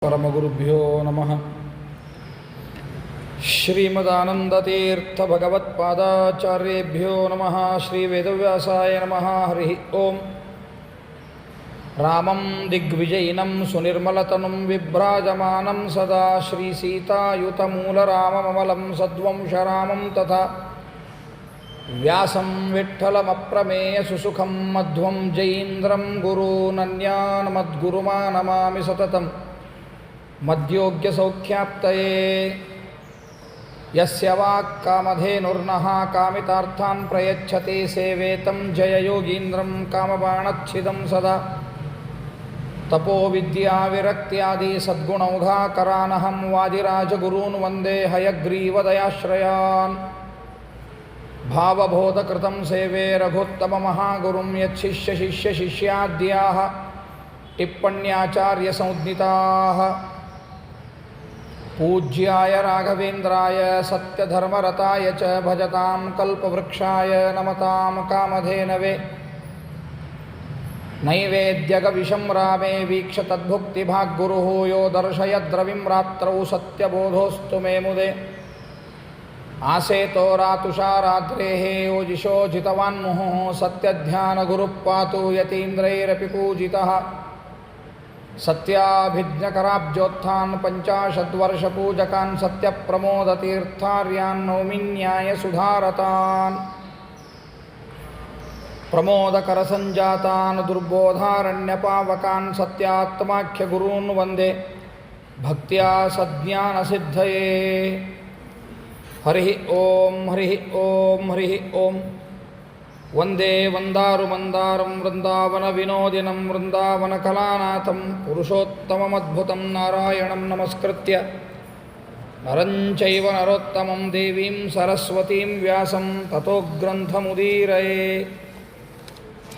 परमगुरुभ्यो नमः। श्रीमदानन्दतीर्थभगवत्पादाचार्येभ्यो नमः। श्रीवेदव्यासाय नमः। हरिः ओं। रामं दिग्विजयिनं सुनिर्मलतनुं विभ्राजमानं सदा श्रीसीतायुतमूलरामममलं सद्वंशरामं तथा व्यासं विठ्ठलमप्रमेयसुसुखं मध्वं जयीन्द्रं गुरूनन्यान् मद्गुरुमानमामि सततं मद्योग्यसौख्याप्तये। यस्य वाक्कामधेनुर्नः कामितार्थान् प्रयच्छति सेवेतं जययोगीन्द्रं कामबाणच्छिदं सदा। तपोविद्याविरक्त्यादि सद्गुणौघाकरानहं वादिराजगुरून् वन्दे हयग्रीवदयाश्रयान्। भावबोधकृतं सेवे रघुत्तममहागुरुं यच्छिष्यशिष्यशिष्याद्याः टिप्पण्याचार्यसंज्ञिताः। पूज्याय राघवेन्द्राय सत्यधर्मरताय च भजतां कल्पवृक्षाय नमतां कामधेनवे। नैवेद्यगविशं रामे वीक्ष तद्भुक्तिभाग्गुरुः यो दर्शयद्रविं रात्रौ सत्यबोधोऽस्तु मे मुदे। आसेतो रातुषारात्रेः योजिषो जितवान्मुहुः सत्यध्यानगुरुः पातु यतीन्द्रैरपि पूजितः। सत्याभिज्ञकराब्जोत्थान् पञ्चाशद्वर्षपूजकान् सत्यप्रमोदतीर्थार्यान् नौमिन्यायसुधारतान्। प्रमोदकरसञ्जातान् दुर्बोधारण्यपावकान् सत्यात्माख्यगुरून् वन्दे भक्त्या सज्ञानसिद्धये। हरिः ओं हरिः ओं हरिः ओं। वन्दे वन्दारुमन्दारं वृन्दावनविनोदिनं वृन्दावनकलानाथं पुरुषोत्तममद्भुतं नारायणं नमस्कृत्य नरं चैव नरोत्तमं देवीं सरस्वतीं व्यासं ततो ग्रन्थमुदीरये।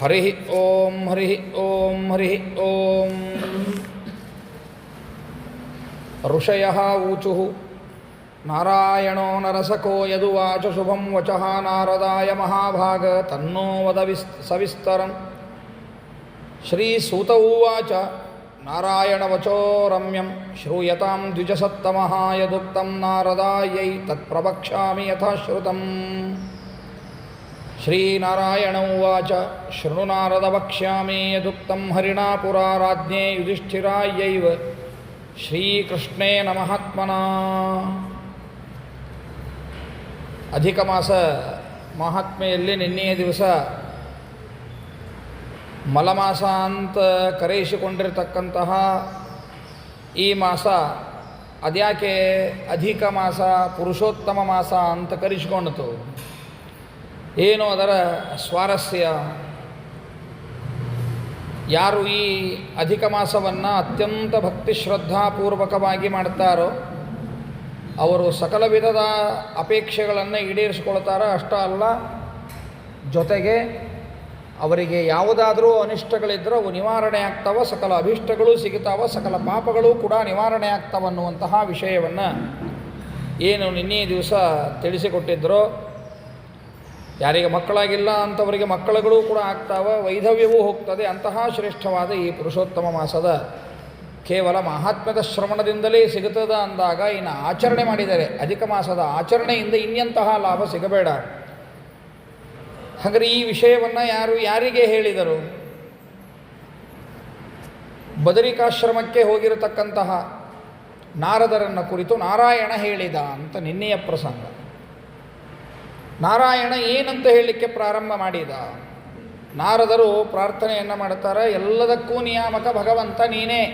हरिः ओं हरिः ओं हरिः ओं। ऋषयः ऊचुः नारायणो नरसको यदुवाच शुभं वचः नारदाय महाभाग तन्नो वद सविस्तरं। श्रीसूत उवाच नारायणवचो रम्यं श्रूयतां द्विजसत्तमः यदुक्तं नारदायै तत्प्रवक्ष्यामि यथाश्रुतम्। श्रीनारायण उवाच शृणु नारद वक्ष्यामि यदुक्तं हरिणा पुरा राज्ञे युधिष्ठिरायैव श्रीकृष्णेन महात्मना। ಅಧಿಕ ಮಾಸ ಮಹಾತ್ಮೆಯಲ್ಲಿ ನಿನ್ನೆಯ ದಿವಸ ಮಲಮಾಸ ಅಂತ ಕರೆಯಿಸಿಕೊಂಡಿರತಕ್ಕಂತಹ ಈ ಮಾಸ ಅದ್ಯಾಕೆ ಅಧಿಕ ಮಾಸ ಪುರುಷೋತ್ತಮ ಮಾಸ ಅಂತ ಕರೆಸಿಕೊಂಡಿತು, ಏನು ಅದರ ಸ್ವಾರಸ್ಯ? ಯಾರು ಈ ಅಧಿಕ ಮಾಸವನ್ನು ಅತ್ಯಂತ ಭಕ್ತಿ ಶ್ರದ್ಧಾಪೂರ್ವಕವಾಗಿ ಮಾಡ್ತಾರೋ ಅವರು ಸಕಲ ವಿಧದ ಅಪೇಕ್ಷೆಗಳನ್ನು ಈಡೇರಿಸಿಕೊಳ್ತಾರೆ. ಅಷ್ಟೇ ಅಲ್ಲ, ಜೊತೆಗೆ ಅವರಿಗೆ ಯಾವುದಾದರೂ ಅನಿಷ್ಟಗಳಿದ್ದರೆ ಅವು ನಿವಾರಣೆ ಆಗ್ತಾವ, ಸಕಲ ಅಭೀಷ್ಟಗಳು ಸಿಗುತ್ತಾವ, ಸಕಲ ಪಾಪಗಳು ಕೂಡ ನಿವಾರಣೆ ಆಗ್ತಾವನ್ನುವಂತಹ ವಿಷಯವನ್ನು ಏನು ನಿನ್ನೆ ದಿವಸ ತಿಳಿಸಿಕೊಟ್ಟಿದ್ದರೋ, ಯಾರಿಗೆ ಮಕ್ಕಳಾಗಿಲ್ಲ ಅಂಥವರಿಗೆ ಮಕ್ಕಳುಗಳು ಕೂಡ ಆಗ್ತಾವೆ, ವೈಧವ್ಯವೂ ಹೋಗ್ತದೆ. ಅಂತಹ ಶ್ರೇಷ್ಠವಾದ ಈ ಪುರುಷೋತ್ತಮ ಮಾಸದ ಕೇವಲ ಮಹಾತ್ಮ್ಯದ ಶ್ರವಣದಿಂದಲೇ ಸಿಗುತ್ತದೆ ಅಂದಾಗ ಇನ್ನು ಆಚರಣೆ ಮಾಡಿದರೆ ಅಧಿಕ ಮಾಸದ ಆಚರಣೆಯಿಂದ ಇನ್ನೆಂತಹ ಲಾಭ ಸಿಗಬೇಡ. ಹಾಗಾದರೆ ಈ ವಿಷಯವನ್ನು ಯಾರಿಗೆ ಹೇಳಿದರು? ಬದರಿಕಾಶ್ರಮಕ್ಕೆ ಹೋಗಿರತಕ್ಕಂತಹ ನಾರದರನ್ನು ಕುರಿತು ನಾರಾಯಣ ಹೇಳಿದ ಅಂತ ನಿನ್ನೆಯ ಪ್ರಸಂಗ. ನಾರಾಯಣ ಏನಂತ ಹೇಳಲಿಕ್ಕೆ ಪ್ರಾರಂಭ ಮಾಡಿದ? ನಾರದರು ಪ್ರಾರ್ಥನೆಯನ್ನು ಮಾಡ್ತಾರೆ, ಎಲ್ಲದಕ್ಕೂ ನಿಯಾಮಕ ಭಗವಂತ ನೀನೇ,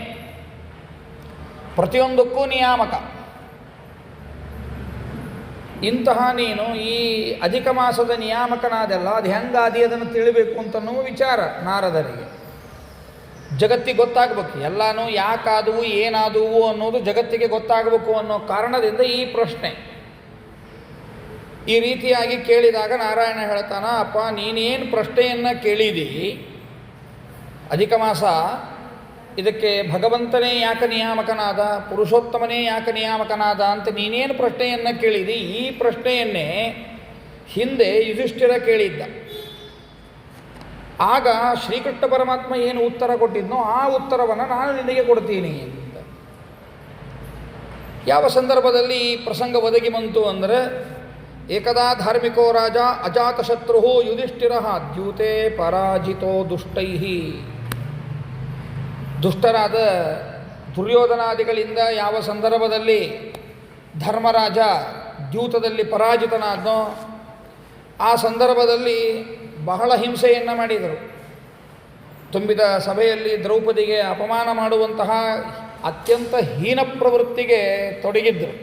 ಪ್ರತಿಯೊಂದಕ್ಕೂ ನಿಯಾಮಕ. ಇಂತಹ ನೀನು ಈ ಅಧಿಕ ಮಾಸದ ನಿಯಾಮಕನಾದೆಲ್ಲ ಅದು ಹೆಂಗಾದಿ ಅದನ್ನು ತಿಳಿಬೇಕು ಅಂತನ್ನುವ ವಿಚಾರ ನಾರದರಿಗೆ. ಜಗತ್ತಿಗೆ ಗೊತ್ತಾಗಬೇಕು, ಎಲ್ಲನೂ ಯಾಕಾದವು ಏನಾದವು ಅನ್ನೋದು ಜಗತ್ತಿಗೆ ಗೊತ್ತಾಗಬೇಕು ಅನ್ನೋ ಕಾರಣದಿಂದ ಈ ಪ್ರಶ್ನೆ. ಈ ರೀತಿಯಾಗಿ ಕೇಳಿದಾಗ ನಾರಾಯಣ ಹೇಳ್ತಾನ, ಅಪ್ಪ ನೀನೇನು ಪ್ರಶ್ನೆಯನ್ನು ಕೇಳಿದಿ, ಅಧಿಕ ಮಾಸ ಇದಕ್ಕೆ ಭಗವಂತನೇ ಯಾಕೆ ನಿಯಾಮಕನಾದ, ಪುರುಷೋತ್ತಮನೇ ಯಾಕೆ ನಿಯಾಮಕನಾದ ಅಂತ ನೀನೇನು ಪ್ರಶ್ನೆಯನ್ನು ಕೇಳಿದಿ, ಈ ಪ್ರಶ್ನೆಯನ್ನೇ ಹಿಂದೆ ಯುಧಿಷ್ಠಿರ ಕೇಳಿದ್ದ. ಆಗ ಶ್ರೀಕೃಷ್ಣ ಪರಮಾತ್ಮ ಏನು ಉತ್ತರ ಕೊಟ್ಟಿದ್ನೋ ಆ ಉತ್ತರವನ್ನು ನಾನು ನಿನಗೆ ಕೊಡ್ತೀನಿ ಅಂತ. ಯಾವ ಸಂದರ್ಭದಲ್ಲಿ ಈ ಪ್ರಸಂಗ ಒದಗಿ ಬಂತು ಅಂದರೆ, ಏಕದಾ ಧಾರ್ಮಿಕೋ ರಾಜ ಅಜಾತಶತ್ರು ಯುಧಿಷ್ಠಿರ ದ್ಯೂತೆ ಪರಾಜಿತೋ ದುಷ್ಟೈ. ದುಷ್ಟರಾದ ದುರ್ಯೋಧನಾದಿಗಳಿಂದ ಯಾವ ಸಂದರ್ಭದಲ್ಲಿ ಧರ್ಮರಾಜ ದ್ಯೂತದಲ್ಲಿ ಪರಾಜಿತನಾದನೋ ಆ ಸಂದರ್ಭದಲ್ಲಿ ಬಹಳ ಹಿಂಸೆಯನ್ನು ಮಾಡಿದರು. ತುಂಬಿದ ಸಭೆಯಲ್ಲಿ ದ್ರೌಪದಿಗೆ ಅಪಮಾನ ಮಾಡುವಂತಹ ಅತ್ಯಂತ ಹೀನ ಪ್ರವೃತ್ತಿಗೆ ತೊಡಗಿದ್ದರು.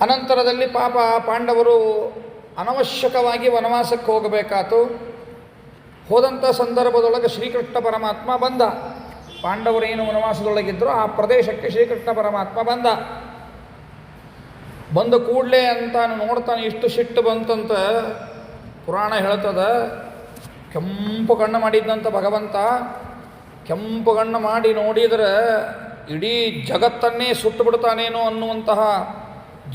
ಅನಂತರದಲ್ಲಿ ಪಾಪ ಪಾಂಡವರು ಅನವಶ್ಯಕವಾಗಿ ವನವಾಸಕ್ಕೆ ಹೋಗಬೇಕಾತು. ಹೋದಂಥ ಸಂದರ್ಭದೊಳಗೆ ಶ್ರೀಕೃಷ್ಣ ಪರಮಾತ್ಮ ಬಂದ. ಪಾಂಡವರೇನು ವನವಾಸದೊಳಗಿದ್ದರು ಆ ಪ್ರದೇಶಕ್ಕೆ ಶ್ರೀಕೃಷ್ಣ ಪರಮಾತ್ಮ ಬಂದ ಕೂಡಲೇ ಅಂತ ನೋಡ್ತಾನೆ, ಇಷ್ಟು ಸಿಟ್ಟು ಬಂತಂತ ಪುರಾಣ ಹೇಳ್ತದ. ಕೆಂಪು ಕಣ್ಣು ಮಾಡಿದ್ದಂಥ ಭಗವಂತ ಕೆಂಪು ಕಣ್ಣು ಮಾಡಿ ನೋಡಿದರೆ ಇಡೀ ಜಗತ್ತನ್ನೇ ಸುಟ್ಟು ಬಿಡ್ತಾನೇನೋ ಅನ್ನುವಂತಹ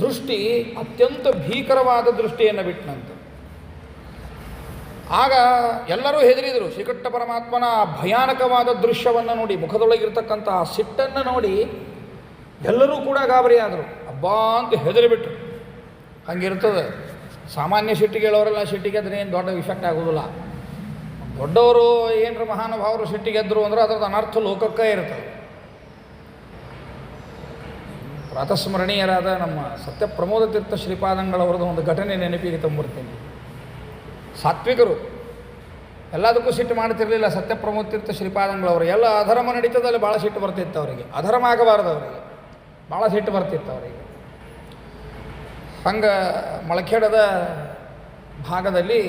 ದೃಷ್ಟಿ, ಅತ್ಯಂತ ಭೀಕರವಾದ ದೃಷ್ಟಿಯನ್ನು ಬಿಟ್ಟನಂತೆ. ಆಗ ಎಲ್ಲರೂ ಹೆದರಿದರು. ಶ್ರೀಕೃಷ್ಣ ಪರಮಾತ್ಮನ ಭಯಾನಕವಾದ ದೃಶ್ಯವನ್ನು ನೋಡಿ, ಮುಖದೊಳಗಿರ್ತಕ್ಕಂತಹ ಸಿಟ್ಟನ್ನು ನೋಡಿ ಎಲ್ಲರೂ ಕೂಡ ಗಾಬರಿ ಆದರು. ಅಬ್ಬಾ ಅಂತ ಹೆದರಿಬಿಟ್ರು. ಹಂಗಿರ್ತದೆ. ಸಾಮಾನ್ಯ ಸಿಟ್ಟಿಗೆ ಹೇಳೋರೆಲ್ಲ ಸಿಟ್ಟಿಗೆ ಅದ್ರೆ ಏನು ದೊಡ್ಡ ಇಫೆಕ್ಟ್ ಆಗೋದಿಲ್ಲ. ದೊಡ್ಡವರು ಏನರ ಮಹಾನುಭಾವರು ಸಿಟ್ಟಿಗೆದ್ರು ಅಂದ್ರೆ ಅದರದ್ದು ಅನರ್ಥ ಲೋಕಕ್ಕೆ ಇರ್ತದೆ. ಪ್ರಾತಸ್ಮರಣೀಯರಾದ ನಮ್ಮ ಸತ್ಯಪ್ರಮೋದ ತೀರ್ಥ ಶ್ರೀಪಾದಂಗಳವರದ್ದು ಒಂದು ಘಟನೆ ನೆನಪಿಗೆ ತಂಬರ್ತೀನಿ. ಸಾತ್ವಿಕರು, ಎಲ್ಲದಕ್ಕೂ ಸಿಟ್ಟು ಮಾಡ್ತಿರಲಿಲ್ಲ ಸತ್ಯಪ್ರಮೋದ ತೀರ್ಥ ಶ್ರೀಪಾದಂಗಳವರು. ಎಲ್ಲ ಅಧರ್ಮ ನಡೀತದಲ್ಲಿ ಭಾಳ ಸಿಟ್ಟು ಬರ್ತಿತ್ತು ಅವರಿಗೆ. ಅಧರ್ಮ ಆಗಬಾರ್ದು ಅವರಿಗೆ, ಭಾಳ ಸಿಟ್ಟು ಬರ್ತಿತ್ತು ಅವರಿಗೆ. ಹಂಗೆ ಮೊಳಖೇಡದ ಭಾಗದಲ್ಲಿ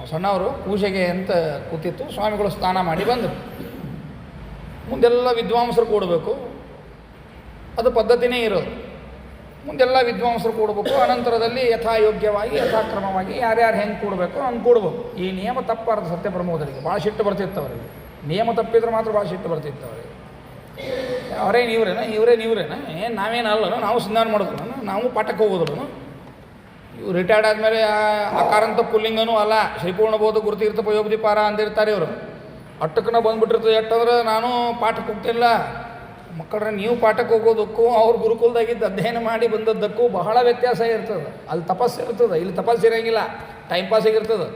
ಸಣ್ಣವರು ಪೂಜೆಗೆ ಅಂತ ಕೂತಿತ್ತು. ಸ್ವಾಮಿಗಳು ಸ್ನಾನ ಮಾಡಿ ಬಂದರು. ಮುಂದೆಲ್ಲ ವಿದ್ವಾಂಸರು ಕೂಡಬೇಕು, ಅದು ಪದ್ಧತಿನೇ ಇರೋದು. ಮುಂದೆಲ್ಲ ವಿದ್ವಾಂಸರು ಕೂಡಬೇಕು. ಅನಂತರದಲ್ಲಿ ಯಥಾಯೋಗ್ಯವಾಗಿ ಯಥಾಕ್ರಮವಾಗಿ ಯಾರ್ಯಾರು ಹೆಂಗೆ ಕೂಡಬೇಕು ಹಂಗೆ ಕೂಡ್ಬೇಕು. ಈ ನಿಯಮ ತಪ್ಪಾರ್ದು ಸತ್ಯಪ್ರಮೋದರಿಗೆ. ಭಾಳ ಸಿಟ್ಟು ಬರ್ತಿತ್ತು ಅವರಿಗೆ. ನಿಯಮ ತಪ್ಪಿದ್ರೆ ಮಾತ್ರ ಭಾಳ ಸಿಟ್ಟು ಬರ್ತಿತ್ತು ಅವರಿಗೆ. ಇವರೇನ ಏನು ನಾವೇನಲ್ಲ, ನಾವು ಸ್ನಾನ ಮಾಡೋದು, ನಾವು ಪಾಠಕ್ಕೆ ಹೋಗೋದ್ರು. ಇವು ರಿಟೈರ್ಡ್ ಆದಮೇಲೆ ಆಕಾರಂತ ಪುಲ್ಲಿಂಗನೂ ಅಲ್ಲ, ಶ್ರೀಪೂರ್ಣ ಬೋಧ ಗುರುತೀರ್ಥ ಪಯೋಬ್ಧಿಪಾರ ಅಂದಿರ್ತಾರೆ ಇವರು. ಅಟ್ಟಕ್ಕನ ಬಂದುಬಿಟ್ಟಿರ್ತದೆ. ಎಟ್ಟಂದ್ರೆ ನಾನು ಪಾಠಕ್ಕೆ ಹೋಗ್ತಿಲ್ಲ. ಮಕ್ಕಳ್ರೆ ನೀವು ಪಾಠಕ್ಕೆ ಹೋಗೋದಕ್ಕೂ ಅವ್ರು ಗುರುಕುಲದಾಗಿದ್ದು ಅಧ್ಯಯನ ಮಾಡಿ ಬಂದದ್ದಕ್ಕೂ ಬಹಳ ವ್ಯತ್ಯಾಸ ಇರ್ತದೆ. ಅಲ್ಲಿ ತಪಸ್ಸು ಇರ್ತದೆ, ಇಲ್ಲಿ ತಪಸ್ಸು ಇರೋಂಗಿಲ್ಲ, ಟೈಮ್ ಪಾಸಿಗೆ ಇರ್ತದೆ.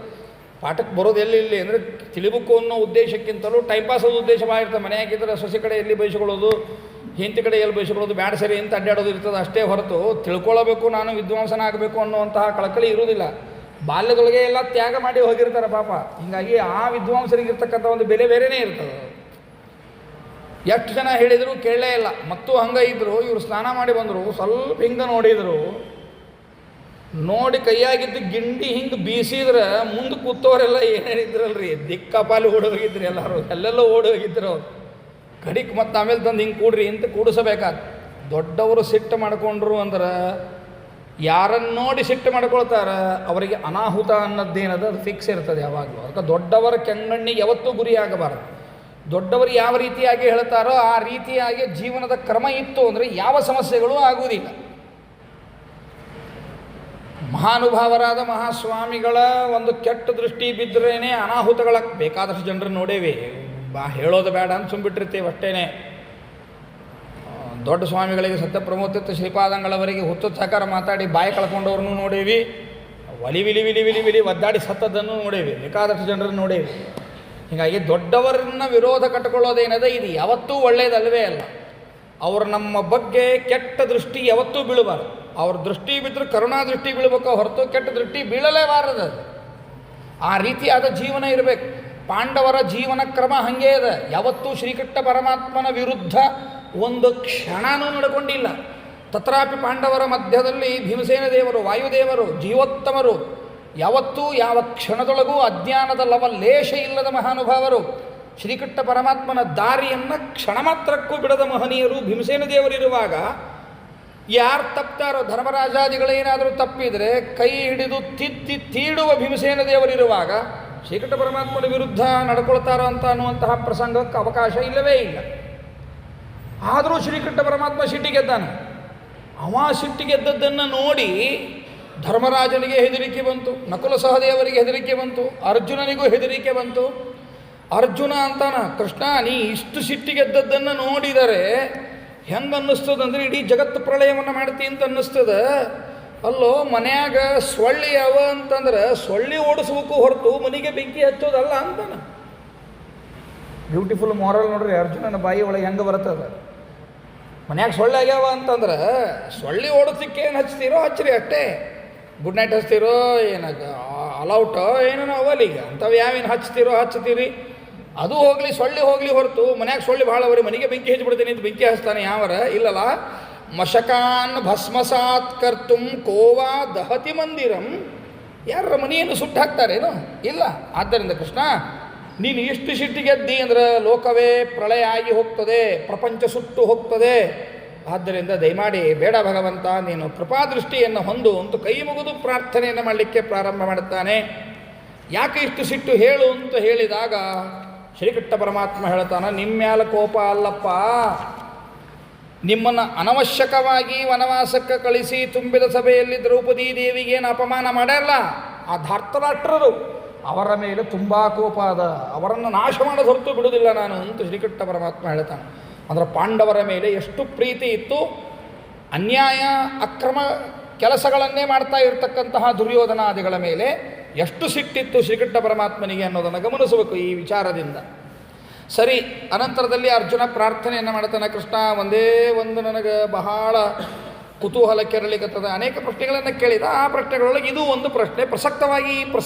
ಪಾಠಕ್ಕೆ ಬರೋದು ಇಲ್ಲಿ ಅಂದರೆ ತಿಳಿಬೇಕು ಅನ್ನೋ ಉದ್ದೇಶಕ್ಕಿಂತಲೂ ಟೈಮ್ ಪಾಸ್ ಆದ ಉದ್ದೇಶ ಇರ್ತದೆ. ಮನೆಯಾಗಿದ್ದರೆ ಸೊಸೆ ಕಡೆ ಎಲ್ಲಿ ಬಯಸ್ಕೊಳ್ಳೋದು, ಹೆಂಡತಿ ಕಡೆ ಎಲ್ಲಿ ಬಯಸ್ಕೊಳ್ಳೋದು, ಬ್ಯಾಡ ಸರಿ ಅಂತ ಅಡ್ಡಾಡೋದು ಇರ್ತದೆ ಅಷ್ಟೇ ಹೊರತು ತಿಳ್ಕೊಳ್ಳಬೇಕು ನಾನು ವಿದ್ವಾಂಸನ ಆಗಬೇಕು ಅನ್ನುವಂತಹ ಕಳಕಳಿ ಇರುವುದಿಲ್ಲ. ಬಾಲ್ಯದೊಳಗೆ ಎಲ್ಲ ತ್ಯಾಗ ಮಾಡಿ ಹೋಗಿರ್ತಾರೆ ಪಾಪ. ಹೀಗಾಗಿ ಆ ವಿದ್ವಾಂಸರಿಗಿರ್ತಕ್ಕಂಥ ಒಂದು ಬೆಲೆ ಬೇರೆಯೇ ಇರ್ತದೆ. ಎಷ್ಟು ಜನ ಹೇಳಿದರು ಕೇಳಲೇ ಇಲ್ಲ. ಮತ್ತು ಹಂಗೆ ಇದ್ದರು. ಇವರು ಸ್ನಾನ ಮಾಡಿ ಬಂದರು. ಸ್ವಲ್ಪ ಹಿಂಗೆ ನೋಡಿದರು. ನೋಡಿ ಕೈಯಾಗಿದ್ದು ಗಿಂಡಿ ಹಿಂಗೆ ಬೀಸಿದ್ರೆ ಮುಂದೆ ಕೂತವರೆಲ್ಲ ಏನೇನಿದ್ರಲ್ರಿ ದಿಕ್ಕಪಾಲಿ ಓಡೋಗಿದ್ರು. ಎಲ್ಲೆಲ್ಲೋ ಓಡೋಗಿದ್ರು ಅವ್ರು. ಕಡಿಕ್ ಮತ್ತು ಆಮೇಲೆ ತಂದು ಹಿಂಗೆ ಕೂಡ್ರಿ ಅಂತ ಕೂಡಿಸಬೇಕಾದ. ದೊಡ್ಡವರು ಸಿಟ್ಟು ಮಾಡ್ಕೊಂಡ್ರು ಅಂದ್ರೆ ಯಾರನ್ನು ನೋಡಿ ಸಿಟ್ಟು ಮಾಡ್ಕೊಳ್ತಾರೆ ಅವರಿಗೆ ಅನಾಹುತ ಅನ್ನೋದೇನದ ಅದು ಫಿಕ್ಸ್ ಇರ್ತದೆ ಯಾವಾಗಲೂ. ಅದಕ್ಕೆ ದೊಡ್ಡವರ ಕೆಂಗಣ್ಣಿಗೆ ಯಾವತ್ತೂ ಗುರಿಯಾಗಬಾರದು. ದೊಡ್ಡವರು ಯಾವ ರೀತಿಯಾಗಿ ಹೇಳ್ತಾರೋ ಆ ರೀತಿಯಾಗಿ ಜೀವನದ ಕ್ರಮ ಇತ್ತು ಅಂದರೆ ಯಾವ ಸಮಸ್ಯೆಗಳೂ ಆಗುವುದಿಲ್ಲ. ಮಹಾನುಭಾವರಾದ ಮಹಾಸ್ವಾಮಿಗಳ ಒಂದು ಕೆಟ್ಟ ದೃಷ್ಟಿ ಬಿದ್ದರೇನೆ ಅನಾಹುತಗಳ ಬೇಕಾದಷ್ಟು ಜನರು ನೋಡೇವಿ. ಹೇಳೋದು ಬೇಡ ಅಂತ ಸುಂಬಿಟ್ಟಿರ್ತೇವೆ ಅಷ್ಟೇ. ದೊಡ್ಡ ಸ್ವಾಮಿಗಳಿಗೆ ಸತ್ಯಪ್ರಮೋದ ತೀರ್ಥ ಶ್ರೀಪಾದಂಗಳವರಿಗೆ ಹುತ್ತು ಸಹಕಾರ ಮಾತಾಡಿ ಬಾಯಿ ಕಳ್ಕೊಂಡವ್ರನ್ನೂ ನೋಡೇವಿ. ಒಲಿ ವಿಲಿ ವಿಲಿ ವಿಲಿ ವಿಲಿ ಒದ್ದಾಡಿ ಸತ್ತದ್ದನ್ನು ನೋಡೇವಿ. ಬೇಕಾದಷ್ಟು ಜನರನ್ನು ನೋಡೇವಿ. ಹೀಗಾಗಿ ದೊಡ್ಡವರನ್ನ ವಿರೋಧ ಕಟ್ಟಿಕೊಳ್ಳೋದೇನದೆ ಇದು ಯಾವತ್ತೂ ಒಳ್ಳೆಯದಲ್ಲವೇ ಅಲ್ಲ. ಅವರು ನಮ್ಮ ಬಗ್ಗೆ ಕೆಟ್ಟ ದೃಷ್ಟಿ ಯಾವತ್ತೂ ಬೀಳಬಾರ್ದು. ಅವ್ರ ದೃಷ್ಟಿ ಬಿದ್ದರೆ ಕರುಣಾ ದೃಷ್ಟಿ ಬೀಳಬೇಕು ಹೊರತು ಕೆಟ್ಟ ದೃಷ್ಟಿ ಬೀಳಲೇಬಾರದು. ಆ ರೀತಿಯಾದ ಜೀವನ ಇರಬೇಕು. ಪಾಂಡವರ ಜೀವನ ಕ್ರಮ ಹಾಗೇ ಇದೆ. ಯಾವತ್ತೂ ಶ್ರೀಕೃಷ್ಣ ಪರಮಾತ್ಮನ ವಿರುದ್ಧ ಒಂದು ಕ್ಷಣನೂ ನಡ್ಕೊಂಡಿಲ್ಲ. ತತ್ರಾಪಿ ಪಾಂಡವರ ಮಧ್ಯದಲ್ಲಿ ಭೀಮಸೇನ ದೇವರು, ವಾಯುದೇವರು, ಜೀವೋತ್ತಮರು ಯಾವತ್ತೂ ಯಾವ ಕ್ಷಣದೊಳಗೂ ಅಜ್ಞಾನದ ಲವಲೇಶ ಇಲ್ಲದ ಮಹಾನುಭಾವರು. ಶ್ರೀಕೃಷ್ಣ ಪರಮಾತ್ಮನ ದಾರಿಯನ್ನು ಕ್ಷಣ ಮಾತ್ರಕ್ಕೂ ಬಿಡದ ಮಹನೀಯರು ಭೀಮಸೇನ ದೇವರಿರುವಾಗ ಯಾರು ತಪ್ತಾರೋ, ಧರ್ಮರಾಜಾದಿಗಳೇನಾದರೂ ತಪ್ಪಿದರೆ ಕೈ ಹಿಡಿದು ತೀಡುವ ಭೀಮಸೇನ ದೇವರಿರುವಾಗ ಶ್ರೀಕೃಷ್ಣ ಪರಮಾತ್ಮನ ವಿರುದ್ಧ ನಡ್ಕೊಳ್ತಾರೋ ಅನ್ನುವಂತಹ ಪ್ರಸಂಗಕ್ಕೆ ಅವಕಾಶ ಇಲ್ಲವೇ ಇಲ್ಲ. ಆದರೂ ಶ್ರೀಕೃಷ್ಣ ಪರಮಾತ್ಮ ಸಿಟ್ಟಿಗೆದ್ದಾನೆ. ಅವ ಸಿಟ್ಟಿಗೆದ್ದದ್ದನ್ನು ನೋಡಿ ಧರ್ಮರಾಜನಿಗೆ ಹೆದರಿಕೆ ಬಂತು, ನಕುಲ ಸಹದೇವರಿಗೆ ಹೆದರಿಕೆ ಬಂತು, ಅರ್ಜುನನಿಗೂ ಹೆದರಿಕೆ ಬಂತು. ಅರ್ಜುನ ಅಂತಾನ, ಕೃಷ್ಣ ನೀ ಇಷ್ಟು ಸಿಟ್ಟಿಗೆದ್ದದ್ದನ್ನು ನೋಡಿದರೆ ಹೆಂಗೆ ಅನ್ನಿಸ್ತದಂದ್ರೆ ಇಡೀ ಜಗತ್ತು ಪ್ರಳಯವನ್ನು ಮಾಡ್ತಿ ಅಂತ ಅನ್ನಿಸ್ತದೆ. ಅಲ್ಲೋ ಮನ್ಯಾಗ ಸೊಳ್ಳಿ ಯಾವ ಅಂತಂದ್ರೆ ಸೊಳ್ಳಿ ಓಡಿಸ್ಬೇಕು ಹೊರತು ಮನೆಗೆ ಬೆಂಕಿ ಹಚ್ಚೋದಲ್ಲ ಅಂತಾನೆ. ಬ್ಯೂಟಿಫುಲ್ ಮಾರಲ್ ನೋಡ್ರಿ, ಅರ್ಜುನನ ಬಾಯಿ ಒಳಗೆ ಹೆಂಗೆ ಬರ್ತದೆ. ಮನ್ಯಾಗ ಸೊಳ್ಳೆ ಆಗ್ಯಾವ ಅಂತಂದ್ರೆ ಸೊಳ್ಳಿ ಓಡಿಸ್ಲಿಕ್ಕೆ ಏನು ಹಚ್ತೀರೋ ಹಚ್ಚಿರಿ ಅಷ್ಟೇ. ಗುಡ್ ನೈಟ್ ಹಚ್ತೀರೋ ಏನಾಗ ಅಲೌಟೋ ಏನೇನೋ ಅವಲ್ಲಿಗ ಅಂಥವು ಯಾವೇನು ಹಚ್ತೀರಿ. ಅದು ಹೋಗಲಿ ಸೊಳ್ಳೆ ಹೋಗಲಿ ಹೊರತು ಮನ್ಯಾಗ ಸೊಳ್ಳೆ ಭಾಳ ಅವರಿ ಮನೆಗೆ ಬೆಂಕಿ ಹಚ್ಚಿಬಿಡ್ತೀನಿ ಅಂತ ಬೆಂಕಿ ಹಚ್ತಾನೆ ಯಾವರ ಇಲ್ಲಲ್ಲ. ಮಶಕಾನ್ ಭಸ್ಮಸಾತ್ ಕರ್ತುಂ ಕೋವಾ ದಹತಿ ಮಂದಿರಂ. ಯಾರ ಮನೆಯನ್ನು ಸುಟ್ಟು ಹಾಕ್ತಾರೇನು? ಇಲ್ಲ. ಆದ್ದರಿಂದ ಕೃಷ್ಣ ನೀನು ಇಷ್ಟು ಸಿಟ್ಟಿಗೆದ್ದಿ ಅಂದ್ರೆ ಲೋಕವೇ ಪ್ರಳಯ ಆಗಿ ಹೋಗ್ತದೆ, ಪ್ರಪಂಚ ಸುಟ್ಟು ಹೋಗ್ತದೆ. ಆದ್ದರಿಂದ ದಯಮಾಡಿ ಬೇಡ ಭಗವಂತ, ನೀನು ಕೃಪಾದೃಷ್ಟಿಯನ್ನು ಹೊಂದು ಅಂತ ಕೈ ಮುಗಿದು ಪ್ರಾರ್ಥನೆಯನ್ನು ಮಾಡಲಿಕ್ಕೆ ಪ್ರಾರಂಭ ಮಾಡುತ್ತಾನೆ. ಯಾಕೆ ಇಷ್ಟು ಸಿಟ್ಟು ಹೇಳು ಅಂತ ಹೇಳಿದಾಗ ಶ್ರೀಕೃಷ್ಣ ಪರಮಾತ್ಮ ಹೇಳ್ತಾನೆ, ನಿಮ್ಮ್ಯಾಲ ಕೋಪ ಅಲ್ಲಪ್ಪ, ನಿಮ್ಮನ್ನು ಅನವಶ್ಯಕವಾಗಿ ವನವಾಸಕ್ಕೆ ಕಳಿಸಿ ತುಂಬಿದ ಸಭೆಯಲ್ಲಿ ದ್ರೌಪದಿ ದೇವಿಗೇನು ಅಪಮಾನ ಮಾಡ್ಯಾರಲ್ಲ ಆ ಧಾರ್ತರಾಷ್ಟ್ರರು, ಅವರ ಮೇಲೆ ತುಂಬ ಕೋಪ ಅದ, ಅವರನ್ನು ನಾಶ ಮಾಡೋದು ಹೊರತು ಬಿಡುವುದಿಲ್ಲ ನಾನು ಅಂತ ಶ್ರೀಕೃಷ್ಣ ಪರಮಾತ್ಮ ಹೇಳ್ತಾನೆ. ಅಂದರೆ ಪಾಂಡವರ ಮೇಲೆ ಎಷ್ಟು ಪ್ರೀತಿ ಇತ್ತು, ಅನ್ಯಾಯ ಅಕ್ರಮ ಕೆಲಸಗಳನ್ನೇ ಮಾಡ್ತಾ ಇರತಕ್ಕಂತಹ ದುರ್ಯೋಧನಾದಿಗಳ ಮೇಲೆ ಎಷ್ಟು ಸಿಟ್ಟಿತ್ತು ಶ್ರೀಕೃಷ್ಣ ಪರಮಾತ್ಮನಿಗೆ ಅನ್ನೋದನ್ನು ಗಮನಿಸಬೇಕು ಈ ವಿಚಾರದಿಂದ. ಸರಿ, ಅನಂತರದಲ್ಲಿ ಅರ್ಜುನ ಪ್ರಾರ್ಥನೆಯನ್ನು ಮಾಡ್ತಾನೆ. ಕೃಷ್ಣ ಒಂದೇ ಒಂದು ನನಗೆ ಬಹಳ ಕುತೂಹಲ ಕೆರಳಿಕತ್ತದ. ಅನೇಕ ಪ್ರಶ್ನೆಗಳನ್ನು ಕೇಳಿದ. ಆ ಪ್ರಶ್ನೆಗಳೊಳಗೆ ಇದು ಒಂದು ಪ್ರಶ್ನೆ ಪ್ರಸಕ್ತವಾಗಿ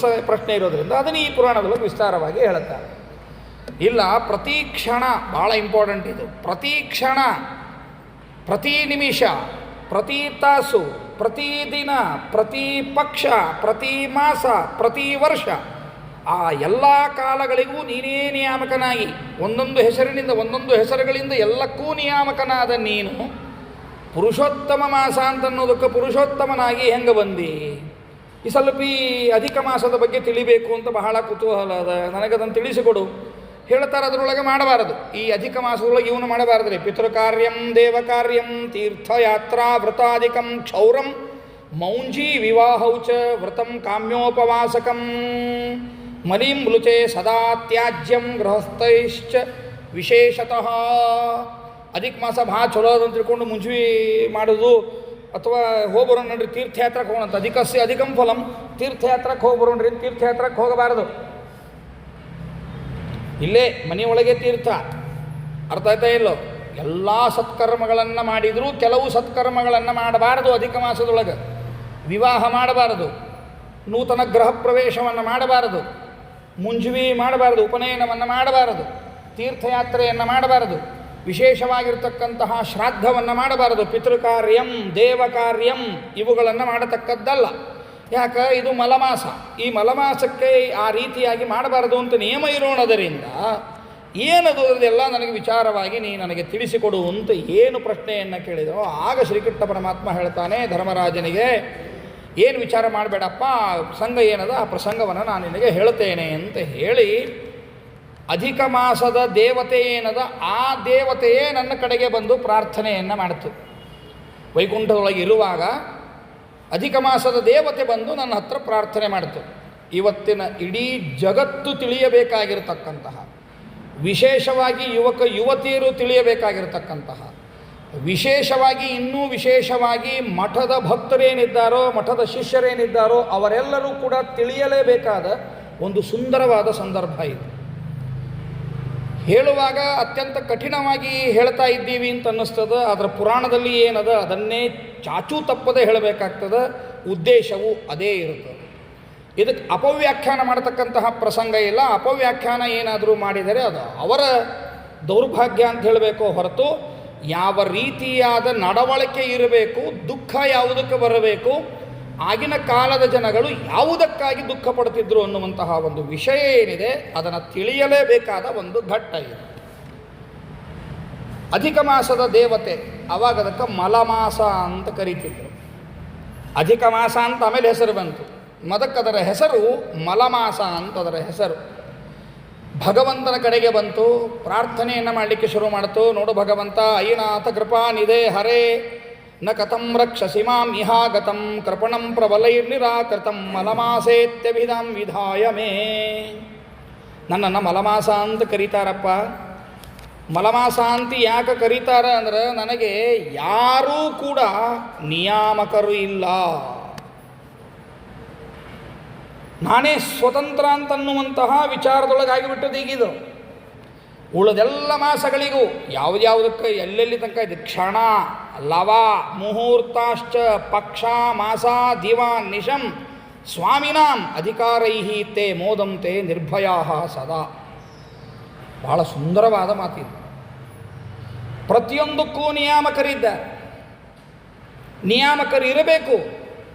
ಪ್ರಶ್ನೆ ಇರೋದ್ರಿಂದ ಅದನ್ನು ಈ ಪುರಾಣದೊಳಗೆ ವಿಸ್ತಾರವಾಗಿ ಹೇಳುತ್ತಾರೆ. ಇಲ್ಲ, ಪ್ರತಿ ಕ್ಷಣ ಭಾಳ ಇಂಪಾರ್ಟೆಂಟ್ ಇದು. ಪ್ರತಿ ಕ್ಷಣ, ಪ್ರತಿ ನಿಮಿಷ, ಪ್ರತಿ ತಾಸು, ಪ್ರತಿ ದಿನ, ಪ್ರತಿ ಪಕ್ಷ, ಪ್ರತಿ ಮಾಸ, ಪ್ರತಿ ವರ್ಷ, ಆ ಎಲ್ಲ ಕಾಲಗಳಿಗೂ ನೀನೇ ನಿಯಾಮಕನಾಗಿ ಒಂದೊಂದು ಹೆಸರಿನಿಂದ ಒಂದೊಂದು ಹೆಸರುಗಳಿಂದ ಎಲ್ಲಕ್ಕೂ ನಿಯಾಮಕನಾದ ನೀನು ಪುರುಷೋತ್ತಮ ಮಾಸ ಅಂತನ್ನೋದಕ್ಕೆ ಪುರುಷೋತ್ತಮನಾಗಿ ಹೆಂಗೆ ಬಂದಿ? ಈ ಸ್ವಲ್ಪ ಈ ಅಧಿಕ ಮಾಸದ ಬಗ್ಗೆ ತಿಳಿಬೇಕು ಅಂತ ಬಹಳ ಕುತೂಹಲ ಅದ, ನನಗದನ್ನು ತಿಳಿಸಿಕೊಡು. ಹೇಳ್ತಾರೆ, ಅದರೊಳಗೆ ಮಾಡಬಾರದು. ಈ ಅಧಿಕ ಮಾಸದೊಳಗೆ ಇವನು ಮಾಡಬಾರದ್ರಿ. ಪಿತೃಕಾರ್ಯಂ ದೇವಕಾರ್ಯಂ ತೀರ್ಥಯಾತ್ರಾ ವ್ರತಾಧಿಕಂ ಕ್ಷೌರಂ ಮೌಂಜಿ ವಿವಾಹೌಚ ವ್ರತಂ ಕಾಮ್ಯೋಪವಾಸಕಂ ಮಲಿಂ ಮೃಚೆ ಸದಾ ತ್ಯಾಜ್ಯಂ ಗೃಹಸ್ಥೈಶ್ಚ ವಿಶೇಷತಃ. ಅಧಿಕ ಮಾಸ ಭಾಳ ಚಲೋ ಅದಂತ ತಿಳ್ಕೊಂಡು ಮುಂಜಿ ಮಾಡೋದು, ಅಥವಾ ಹೋಗ್ಬರೋಣ ನೋಡ್ರಿ ತೀರ್ಥಯಾತ್ರಕ್ಕೆ ಹೋಗೋಣಂತ. ಅಧಿಕಸ್ಯ ಅಧಿಕಂ ಫಲಂ, ತೀರ್ಥಯಾತ್ರಕ್ಕೆ ಹೋಗ್ಬರೋಣ್ರಿ, ತೀರ್ಥಯಾತ್ರಕ್ಕೆ ಹೋಗಬಾರದು. ಇಲ್ಲೇ ಮನೆಯೊಳಗೆ ತೀರ್ಥ, ಅರ್ಥ ಆಯ್ತಾ ಇಲ್ಲೋ? ಎಲ್ಲ ಸತ್ಕರ್ಮಗಳನ್ನು ಮಾಡಿದರೂ ಕೆಲವು ಸತ್ಕರ್ಮಗಳನ್ನು ಮಾಡಬಾರದು. ಅಧಿಕ ಮಾಸದೊಳಗೆ ವಿವಾಹ ಮಾಡಬಾರದು, ನೂತನ ಗೃಹ ಪ್ರವೇಶವನ್ನು ಮಾಡಬಾರದು, ಮುಂಜುವಿ ಮಾಡಬಾರದು, ಉಪನಯನವನ್ನು ಮಾಡಬಾರದು, ತೀರ್ಥಯಾತ್ರೆಯನ್ನು ಮಾಡಬಾರದು, ವಿಶೇಷವಾಗಿರ್ತಕ್ಕಂತಹ ಶ್ರಾದ್ದವನ್ನು ಮಾಡಬಾರದು, ಪಿತೃಕಾರ್ಯಂ ದೇವಕಾರ್ಯಂ ಇವುಗಳನ್ನು ಮಾಡತಕ್ಕದ್ದಲ್ಲ. ಯಾಕೆ? ಇದು ಮಲಮಾಸ. ಈ ಮಲಮಾಸಕ್ಕೆ ಆ ರೀತಿಯಾಗಿ ಮಾಡಬಾರದು ಅಂತ ನಿಯಮ ಇರೋಣದರಿಂದ ಏನದು ಅದೆಲ್ಲ ನನಗೆ ವಿಚಾರವಾಗಿ ನೀ ನನಗೆ ತಿಳಿಸಿಕೊಡು ಅಂತ ಏನು ಪ್ರಶ್ನೆಯನ್ನು ಕೇಳಿದರೋ ಆಗ ಶ್ರೀಕೃಷ್ಣ ಪರಮಾತ್ಮ ಹೇಳ್ತಾನೆ ಧರ್ಮರಾಜನಿಗೆ, ಏನು ವಿಚಾರ ಮಾಡಬೇಡಪ್ಪ, ಪ್ರಸಂಗ ಏನದ ಆ ಪ್ರಸಂಗವನ್ನು ನಾನು ನಿನಗೆ ಹೇಳುತ್ತೇನೆ ಅಂತ ಹೇಳಿ, ಅಧಿಕ ಮಾಸದ ದೇವತೆ ಏನದ ಆ ದೇವತೆಯೇ ನನ್ನ ಕಡೆಗೆ ಬಂದು ಪ್ರಾರ್ಥನೆಯನ್ನು ಮಾಡಿತು. ವೈಕುಂಠದೊಳಗೆ ಇರುವಾಗ ಅಧಿಕ ಮಾಸದ ದೇವತೆ ಬಂದು ನನ್ನ ಹತ್ರ ಪ್ರಾರ್ಥನೆ ಮಾಡಿತು. ಇವತ್ತಿನ ಇಡೀ ಜಗತ್ತು ತಿಳಿಯಬೇಕಾಗಿರತಕ್ಕಂತಹ, ವಿಶೇಷವಾಗಿ ಯುವಕ ಯುವತಿಯರು ತಿಳಿಯಬೇಕಾಗಿರತಕ್ಕಂತಹ, ವಿಶೇಷವಾಗಿ ಇನ್ನೂ ವಿಶೇಷವಾಗಿ ಮಠದ ಭಕ್ತರೇನಿದ್ದಾರೋ, ಮಠದ ಶಿಷ್ಯರೇನಿದ್ದಾರೋ ಅವರೆಲ್ಲರೂ ಕೂಡ ತಿಳಿಯಲೇಬೇಕಾದ ಒಂದು ಸುಂದರವಾದ ಸಂದರ್ಭ ಇದು. ಹೇಳುವಾಗ ಅತ್ಯಂತ ಕಠಿಣವಾಗಿ ಹೇಳ್ತಾ ಇದ್ದೀವಿ ಅಂತ ಅನ್ನಿಸ್ತದೆ. ಅದರ ಪುರಾಣದಲ್ಲಿ ಏನದ ಅದನ್ನೇ ಚಾಚೂ ತಪ್ಪದೆ ಹೇಳಬೇಕಾಗ್ತದೆ. ಉದ್ದೇಶವು ಅದೇ ಇರುತ್ತದೆ. ಇದಕ್ಕೆ ಅಪವ್ಯಾಖ್ಯಾನ ಮಾಡತಕ್ಕಂತಹ ಪ್ರಸಂಗ ಇಲ್ಲ. ಅಪವ್ಯಾಖ್ಯಾನ ಏನಾದರೂ ಮಾಡಿದರೆ ಅದು ಅವರ ದೌರ್ಭಾಗ್ಯ ಅಂತ ಹೇಳಬೇಕೋ ಹೊರತು ಯಾವ ರೀತಿಯಾದ ನಡವಳಿಕೆ ಇರಬೇಕು, ದುಃಖ ಯಾವುದಕ್ಕೆ ಬರಬೇಕು, ಆಗಿನ ಕಾಲದ ಜನಗಳು ಯಾವುದಕ್ಕಾಗಿ ದುಃಖ ಪಡ್ತಿದ್ರು ಅನ್ನುವಂತಹ ಒಂದು ವಿಷಯ ಏನಿದೆ ಅದನ್ನು ತಿಳಿಯಲೇಬೇಕಾದ ಒಂದು ಘಟ್ಟ ಇದೆ. ಅಧಿಕ ಮಾಸದ ದೇವತೆ ಆವಾಗ ಅದಕ್ಕೆ ಮಲಮಾಸ ಅಂತ ಕರೀತಿದ್ರು. ಅಧಿಕ ಮಾಸ ಅಂತ ಆಮೇಲೆ ಹೆಸರು ಬಂತು. ಮೊದಕ್ಕದರ ಹೆಸರು ಮಲಮಾಸ ಅಂತ ಅದರ ಹೆಸರು. ಭಗವಂತನ ಕಡೆಗೆ ಬಂತು, ಪ್ರಾರ್ಥನೆಯನ್ನು ಮಾಡಲಿಕ್ಕೆ ಶುರು ಮಾಡ್ತು. ನೋಡು ಭಗವಂತ, ಐನಾಥ ಕೃಪಾ ನಿಧೆ ಹರೇ ನ ಕಥಂ ರಕ್ಷಸಿ ಮಾಂ ಇಹಾಗತಂ ಕೃಪಣಂ ಪ್ರಬಲೈರ್ನಿರಾಕೃತಂ ಮಲಮಾಸೇತ್ಯಭಿಧಾಂ ವಿಧಾಯ ಮೇ. ನನ್ನನ್ನು ಮಲಮಾಸ ಅಂತ ಕರೀತಾರಪ್ಪ. ಮಲಮಾಸ ಅಂತ ಯಾಕೆ ಕರೀತಾರೆ ಅಂದ್ರೆ ನನಗೆ ಯಾರೂ ಕೂಡ ನಿಯಾಮಕರು ಇಲ್ಲ, ನಾನೇ ಸ್ವತಂತ್ರ ಅಂತನ್ನುವಂತಹ ವಿಚಾರದೊಳಗಾಗಿಬಿಟ್ಟದ್ದು ಈಗಿದು. ಉಳಿದೆಲ್ಲ ಮಾಸಗಳಿಗೂ ಯಾವುದ್ಯಾವುದಕ್ಕೆ ಎಲ್ಲೆಲ್ಲಿ ತನಕ ಇದೆ, ಕ್ಷಣ ಲವ ಮುಹೂರ್ತಾಶ್ಚ ಪಕ್ಷ ಮಾಸ ದಿವ ನಿಶಂ ಸ್ವಾಮಿನಾಂ ಅಧಿಕಾರೈಹಿ ತೇ ಮೋದಂತೆ ನಿರ್ಭಯಾ ಸದಾ. ಬಹಳ ಸುಂದರವಾದ ಮಾತಿದೆ. ಪ್ರತಿಯೊಂದಕ್ಕೂ ನಿಯಾಮಕರಿದ್ದಾರೆ. ನಿಯಾಮಕರು ಇರಬೇಕು.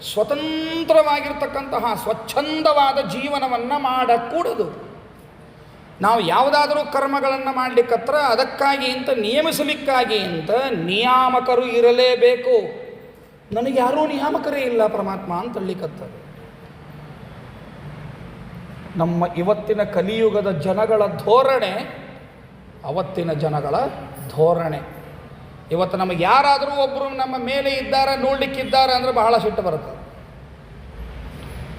ಸ್ವತಂತ್ರವಾಗಿರ್ತಕ್ಕಂತಹ ಸ್ವಚ್ಛಂದವಾದ ಜೀವನವನ್ನು ಮಾಡಕೂಡದು. ನಾವು ಯಾವುದಾದರೂ ಕರ್ಮಗಳನ್ನು ಮಾಡಲಿಕ್ಕತ್ರ ಅದಕ್ಕಾಗಿ ಅಂತ ನಿಯಮಿಸಲಿಕ್ಕಾಗಿ ಅಂತ ನಿಯಾಮಕರು ಇರಲೇಬೇಕು. ನನಗೆ ಯಾರೂ ನಿಯಾಮಕರೇ ಇಲ್ಲ ಪರಮಾತ್ಮ ಅಂತ ಹೇಳಲಿಕ್ಕತ್ತದೆ. ನಮ್ಮ ಇವತ್ತಿನ ಕಲಿಯುಗದ ಜನಗಳ ಧೋರಣೆ ಅವತ್ತಿನ ಜನಗಳ ಧೋರಣೆ. ಇವತ್ತು ನಮಗೆ ಯಾರಾದರೂ ಒಬ್ಬರು ನಮ್ಮ ಮೇಲೆ ಇದ್ದಾರೆ, ನೋಡಲಿಕ್ಕಿದ್ದಾರೆ ಅಂದರೆ ಬಹಳ ಸಿಟ್ಟು ಬರುತ್ತೆ.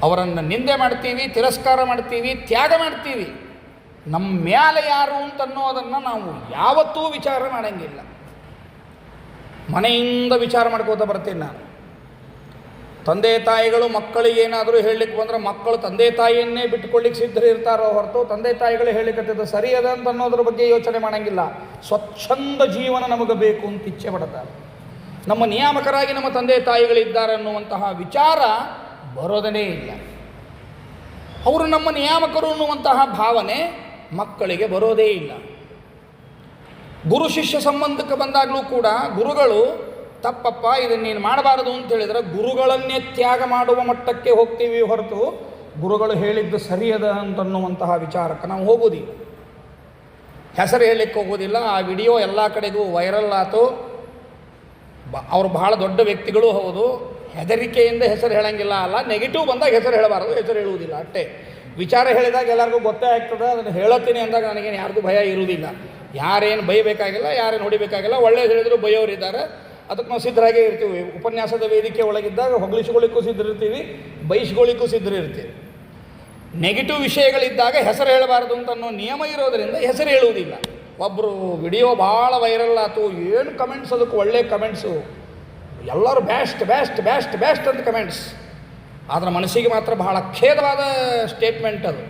ಅವರನ್ನು ನಿಂದೆ ಮಾಡ್ತೀವಿ, ತಿರಸ್ಕಾರ ಮಾಡ್ತೀವಿ, ತ್ಯಾಗ ಮಾಡ್ತೀವಿ. ನಮ್ಮ ಮೇಲೆ ಯಾರು ಅಂತನ್ನೋದನ್ನು ನಾವು ಯಾವತ್ತೂ ವಿಚಾರ ಮಾಡೋಂಗಿಲ್ಲ. ಮನೆಯಿಂದ ವಿಚಾರ ಮಾಡ್ಕೋತ ಬರ್ತೀನಿ ನಾನು. ತಂದೆ ತಾಯಿಗಳು ಮಕ್ಕಳಿಗೆ ಏನಾದರೂ ಹೇಳಲಿಕ್ಕೆ ಬಂದರೆ ಮಕ್ಕಳು ತಂದೆ ತಾಯಿಯನ್ನೇ ಬಿಟ್ಟುಕೊಳ್ಳಿಕ್ಕೆ ಸಿದ್ಧರಿರ್ತಾರೋ ಹೊರತು ತಂದೆ ತಾಯಿಗಳು ಹೇಳಲಿಕ್ಕತ್ತಿದ್ದು ಸರಿ ಅದ ಅಂತ ಅನ್ನೋದ್ರ ಬಗ್ಗೆ ಯೋಚನೆ ಮಾಡೋಂಗಿಲ್ಲ. ಸ್ವಚ್ಛಂದ ಜೀವನ ನಮಗೆ ಬೇಕು ಅಂತ ಇಚ್ಛೆ ಪಡ್ತಾರೆ. ನಮ್ಮ ನಿಯಾಮಕರಾಗಿ ನಮ್ಮ ತಂದೆ ತಾಯಿಗಳಿದ್ದಾರೆ ಅನ್ನುವಂತಹ ವಿಚಾರ ಬರೋದನೇ ಇಲ್ಲ. ಅವರು ನಮ್ಮ ನಿಯಾಮಕರು ಅನ್ನುವಂತಹ ಭಾವನೆ ಮಕ್ಕಳಿಗೆ ಬರೋದೇ ಇಲ್ಲ. ಗುರು ಶಿಷ್ಯ ಸಂಬಂಧಕ್ಕೆ ಬಂದಾಗಲೂ ಕೂಡ ಗುರುಗಳು ತಪ್ಪಪ್ಪ ಇದನ್ನು ನೀನು ಮಾಡಬಾರದು ಅಂತ ಹೇಳಿದರೆ ಗುರುಗಳನ್ನೇ ತ್ಯಾಗ ಮಾಡುವ ಮಟ್ಟಕ್ಕೆ ಹೋಗ್ತೀವಿ ಹೊರತು ಗುರುಗಳು ಹೇಳಿದ್ದು ಸರಿಯದ ಅಂತನ್ನುವಂತಹ ವಿಚಾರಕ್ಕೆ ನಾವು ಹೋಗೋದಿಲ್ಲ. ಹೆಸರು ಹೇಳಲಿಕ್ಕೆ ಹೋಗೋದಿಲ್ಲ. ಆ ವಿಡಿಯೋ ಎಲ್ಲ ಕಡೆಗೂ ವೈರಲ್ ಆಯಿತು. ಅವರು ಬಹಳ ದೊಡ್ಡ ವ್ಯಕ್ತಿಗಳು ಹೌದು. ಹೆದರಿಕೆಯಿಂದ ಹೆಸರು ಹೇಳಂಗಿಲ್ಲ ಅಲ್ಲ, ನೆಗೆಟಿವ್ ಬಂದಾಗ ಹೆಸರು ಹೇಳಬಾರದು, ಹೆಸರು ಹೇಳುವುದಿಲ್ಲ ಅಷ್ಟೇ. ವಿಚಾರ ಹೇಳಿದಾಗ ಎಲ್ಲರಿಗೂ ಗೊತ್ತೇ ಆಗ್ತದೆ. ಅದನ್ನು ಹೇಳುತ್ತೀನಿ ಅಂದಾಗ ನನಗೇನು ಯಾರಿಗೂ ಭಯ ಇರುವುದಿಲ್ಲ. ಯಾರೇನು ಬೈಬೇಕಾಗಿಲ್ಲ, ಯಾರೇನು ಹೊಡಿಬೇಕಾಗಿಲ್ಲ. ಒಳ್ಳೆಯದು ಹೇಳಿದ್ರು ಬೈಯೋರಿದ್ದಾರೆ, ಅದಕ್ಕೆ ನಾವು ಸಿದ್ಧರಾಗೇ ಇರ್ತೀವಿ. ಉಪನ್ಯಾಸದ ವೇದಿಕೆ ಒಳಗಿದ್ದಾಗ ಹೊಗಳಿಸ್ಕೊಳ್ಳಿಕ್ಕೂ ಸಿದ್ಧರಿರ್ತೀವಿ, ಬೈಸ್ಕೊಳ್ಳಿಕ್ಕೂ ಸಿದ್ಧರಿರ್ತೀವಿ. ನೆಗೆಟಿವ್ ವಿಷಯಗಳಿದ್ದಾಗ ಹೆಸರು ಹೇಳಬಾರ್ದು ಅಂತ ಅನ್ನೋ ನಿಯಮ ಇರೋದರಿಂದ ಹೆಸರು ಹೇಳುವುದಿಲ್ಲ. ಒಬ್ಬರು ವಿಡಿಯೋ ಭಾಳ ವೈರಲ್ ಆಯಿತು. ಏನು ಕಮೆಂಟ್ಸ್, ಅದಕ್ಕೆ ಒಳ್ಳೆ ಕಮೆಂಟ್ಸು, ಎಲ್ಲರೂ ಬೆಸ್ಟ್ ಬೆಸ್ಟ್ ಬೆಸ್ಟ್ ಬೆಸ್ಟ್ ಅಂತ ಕಮೆಂಟ್ಸ್. ಆದರೆ ಮನಸ್ಸಿಗೆ ಮಾತ್ರ ಬಹಳ ಖೇದವಾದ ಸ್ಟೇಟ್ಮೆಂಟ್ ಅದು.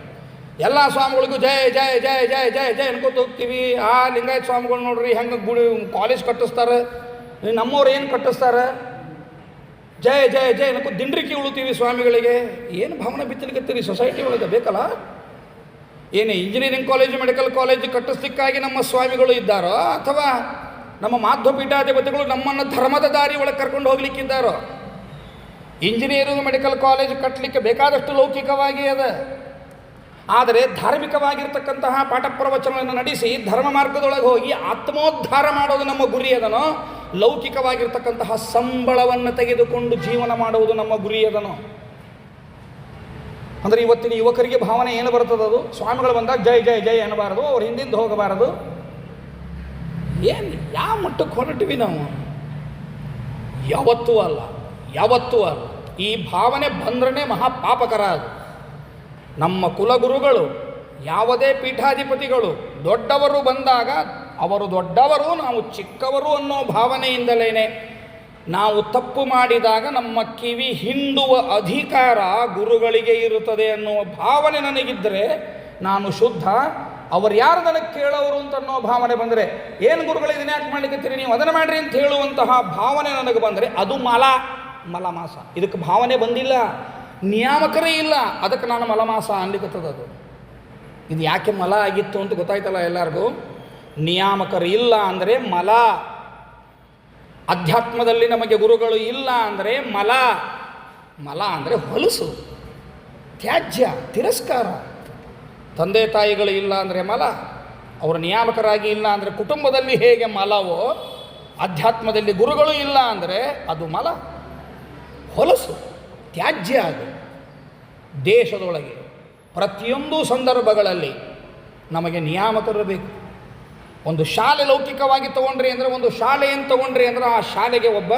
ಎಲ್ಲ ಸ್ವಾಮಿಗಳಿಗೂ ಜಯ ಜಯ ಜಯ ಜಯ ಜಯ ಜಯ ಅನ್ಕೋತ ಹೋಗ್ತೀವಿ. ಆ ಲಿಂಗಾಯತ ಸ್ವಾಮಿಗಳು ನೋಡ್ರಿ ಹೆಂಗೆ ಗುಡಿ ಕಾಲೇಜ್ ಕಟ್ಟಿಸ್ತಾರೆ, ನಮ್ಮವ್ರು ಏನು ಕಟ್ಟಿಸ್ತಾರೆ, ಜಯ ಜಯ ಜಯ ಅನ್ಕೋ ದಿಂಡ್ರಿಕೆ ಉಳುತ್ತೀವಿ ಸ್ವಾಮಿಗಳಿಗೆ. ಏನು ಭಾವನೆ ಬಿತ್ತಲಿಕತ್ತೀರಿ ಸೊಸೈಟಿ ಒಳಗೆ ಬೇಕಲ್ಲ. ಏನು ಇಂಜಿನಿಯರಿಂಗ್ ಕಾಲೇಜು ಮೆಡಿಕಲ್ ಕಾಲೇಜು ಕಟ್ಟಿಸ್ಲಿಕ್ಕಾಗಿ ನಮ್ಮ ಸ್ವಾಮಿಗಳು ಇದ್ದಾರೋ ಅಥವಾ ನಮ್ಮ ಮಾಧ್ವ ಪೀಠಾಧಿಪತಿಗಳು ನಮ್ಮನ್ನು ಧರ್ಮದ ದಾರಿ ಒಳಗೆ ಕರ್ಕೊಂಡು ಹೋಗ್ಲಿಕ್ಕಿದ್ದಾರೋ? ಇಂಜಿನಿಯರಿಂಗ್ ಮೆಡಿಕಲ್ ಕಾಲೇಜು ಕಟ್ಟಲಿಕ್ಕೆ ಬೇಕಾದಷ್ಟು ಲೌಕಿಕವಾಗಿ ಅದ. ಆದರೆ ಧಾರ್ಮಿಕವಾಗಿರ್ತಕ್ಕಂತಹ ಪಾಠ ಪ್ರವಚನವನ್ನು ನಡೆಸಿ ಧರ್ಮ ಮಾರ್ಗದೊಳಗೆ ಹೋಗಿ ಆತ್ಮೋದ್ಧಾರ ಮಾಡೋದು ನಮ್ಮ ಗುರಿ ಅದನೋ, ಲೌಕಿಕವಾಗಿರ್ತಕ್ಕಂತಹ ಸಂಬಳವನ್ನು ತೆಗೆದುಕೊಂಡು ಜೀವನ ಮಾಡುವುದು ನಮ್ಮ ಗುರಿ ಅದನೋ? ಅಂದರೆ ಇವತ್ತಿನ ಯುವಕರಿಗೆ ಭಾವನೆ ಏನು ಬರ್ತದೆ, ಅದು ಸ್ವಾಮಿಗಳು ಬಂದಾಗ ಜೈ ಜೈ ಜೈ ಅನ್ನಬಾರದು, ಅವ್ರ ಹಿಂದಿಂದ ಹೋಗಬಾರದು. ಏನು ಯಾವ ಮಟ್ಟಕ್ಕೆ ಹೊರಟಿವಿ ನಾವು? ಯಾವತ್ತೂ ಅಲ್ಲ, ಯಾವತ್ತೂ ಅಲ್ಲ. ಈ ಭಾವನೆ ಬಂದ್ರೇ ಮಹಾಪಾಪಕರ ಅದು. ನಮ್ಮ ಕುಲಗುರುಗಳು, ಯಾವುದೇ ಪೀಠಾಧಿಪತಿಗಳು ದೊಡ್ಡವರು ಬಂದಾಗ ಅವರು ದೊಡ್ಡವರು, ನಾವು ಚಿಕ್ಕವರು ಅನ್ನೋ ಭಾವನೆಯಿಂದಲೇ ನಾವು ತಪ್ಪು ಮಾಡಿದಾಗ ನಮ್ಮ ಕಿವಿ ಹಿಂಡುವ ಅಧಿಕಾರ ಗುರುಗಳಿಗೆ ಇರುತ್ತದೆ ಅನ್ನುವ ಭಾವನೆ ನನಗಿದ್ದರೆ ನಾನು ಶುದ್ಧ. ಅವ್ರು ಯಾರು ನನಗೆ ಕೇಳೋರು ಅಂತ ಅನ್ನೋ ಭಾವನೆ ಬಂದರೆ, ಏನು ಗುರುಗಳು ಇದನ್ನ ಯಾಕೆ ಮಾಡ್ಲಿಕ್ಕತ್ತೀರಿ, ನೀವು ಅದನ್ನು ಮಾಡಿರಿ ಅಂತ ಹೇಳುವಂತಹ ಭಾವನೆ ನನಗೆ ಬಂದರೆ ಅದು ಮಲಮಾಸ. ಇದಕ್ಕೆ ಭಾವನೆ ಬಂದಿಲ್ಲ, ನಿಯಾಮಕರೇ ಇಲ್ಲ, ಅದಕ್ಕೆ ನಾನು ಮಲಮಾಸ ಅನ್ಲಿಕ್ಕತ್ತದದು. ಇದು ಯಾಕೆ ಮಲ ಆಗಿತ್ತು ಅಂತ ಗೊತ್ತಾಯ್ತಲ್ಲ ಎಲ್ಲರಿಗೂ. ನಿಯಾಮಕರು ಇಲ್ಲ ಅಂದರೆ ಮಲ. ಅಧ್ಯಾತ್ಮದಲ್ಲಿ ನಮಗೆ ಗುರುಗಳು ಇಲ್ಲ ಅಂದರೆ ಮಲ. ಮಲ ಅಂದರೆ ಹೊಲಸು, ತ್ಯಾಜ್ಯ, ತಿರಸ್ಕಾರ. ತಂದೆ ತಾಯಿಗಳು ಇಲ್ಲ ಅಂದರೆ ಮಲ, ಅವರು ನಿಯಾಮಕರಾಗಿ ಇಲ್ಲ ಅಂದರೆ ಕುಟುಂಬದಲ್ಲಿ ಹೇಗೆ ಮಲವೋ, ಅಧ್ಯಾತ್ಮದಲ್ಲಿ ಗುರುಗಳು ಇಲ್ಲ ಅಂದರೆ ಅದು ಮಲ, ಹೊಲಸು, ತ್ಯಾಜ್ಯ. ಅದು ದೇಶದೊಳಗೆ ಪ್ರತಿಯೊಂದು ಸಂದರ್ಭಗಳಲ್ಲಿ ನಮಗೆ ನಿಯಾಮಕರು ಬೇಕು. ಒಂದು ಶಾಲೆ ಲೌಕಿಕವಾಗಿ ತೊಗೊಂಡ್ರಿ ಅಂದರೆ, ಒಂದು ಶಾಲೆಯನ್ನು ತೊಗೊಂಡ್ರಿ ಅಂದರೆ ಆ ಶಾಲೆಗೆ ಒಬ್ಬ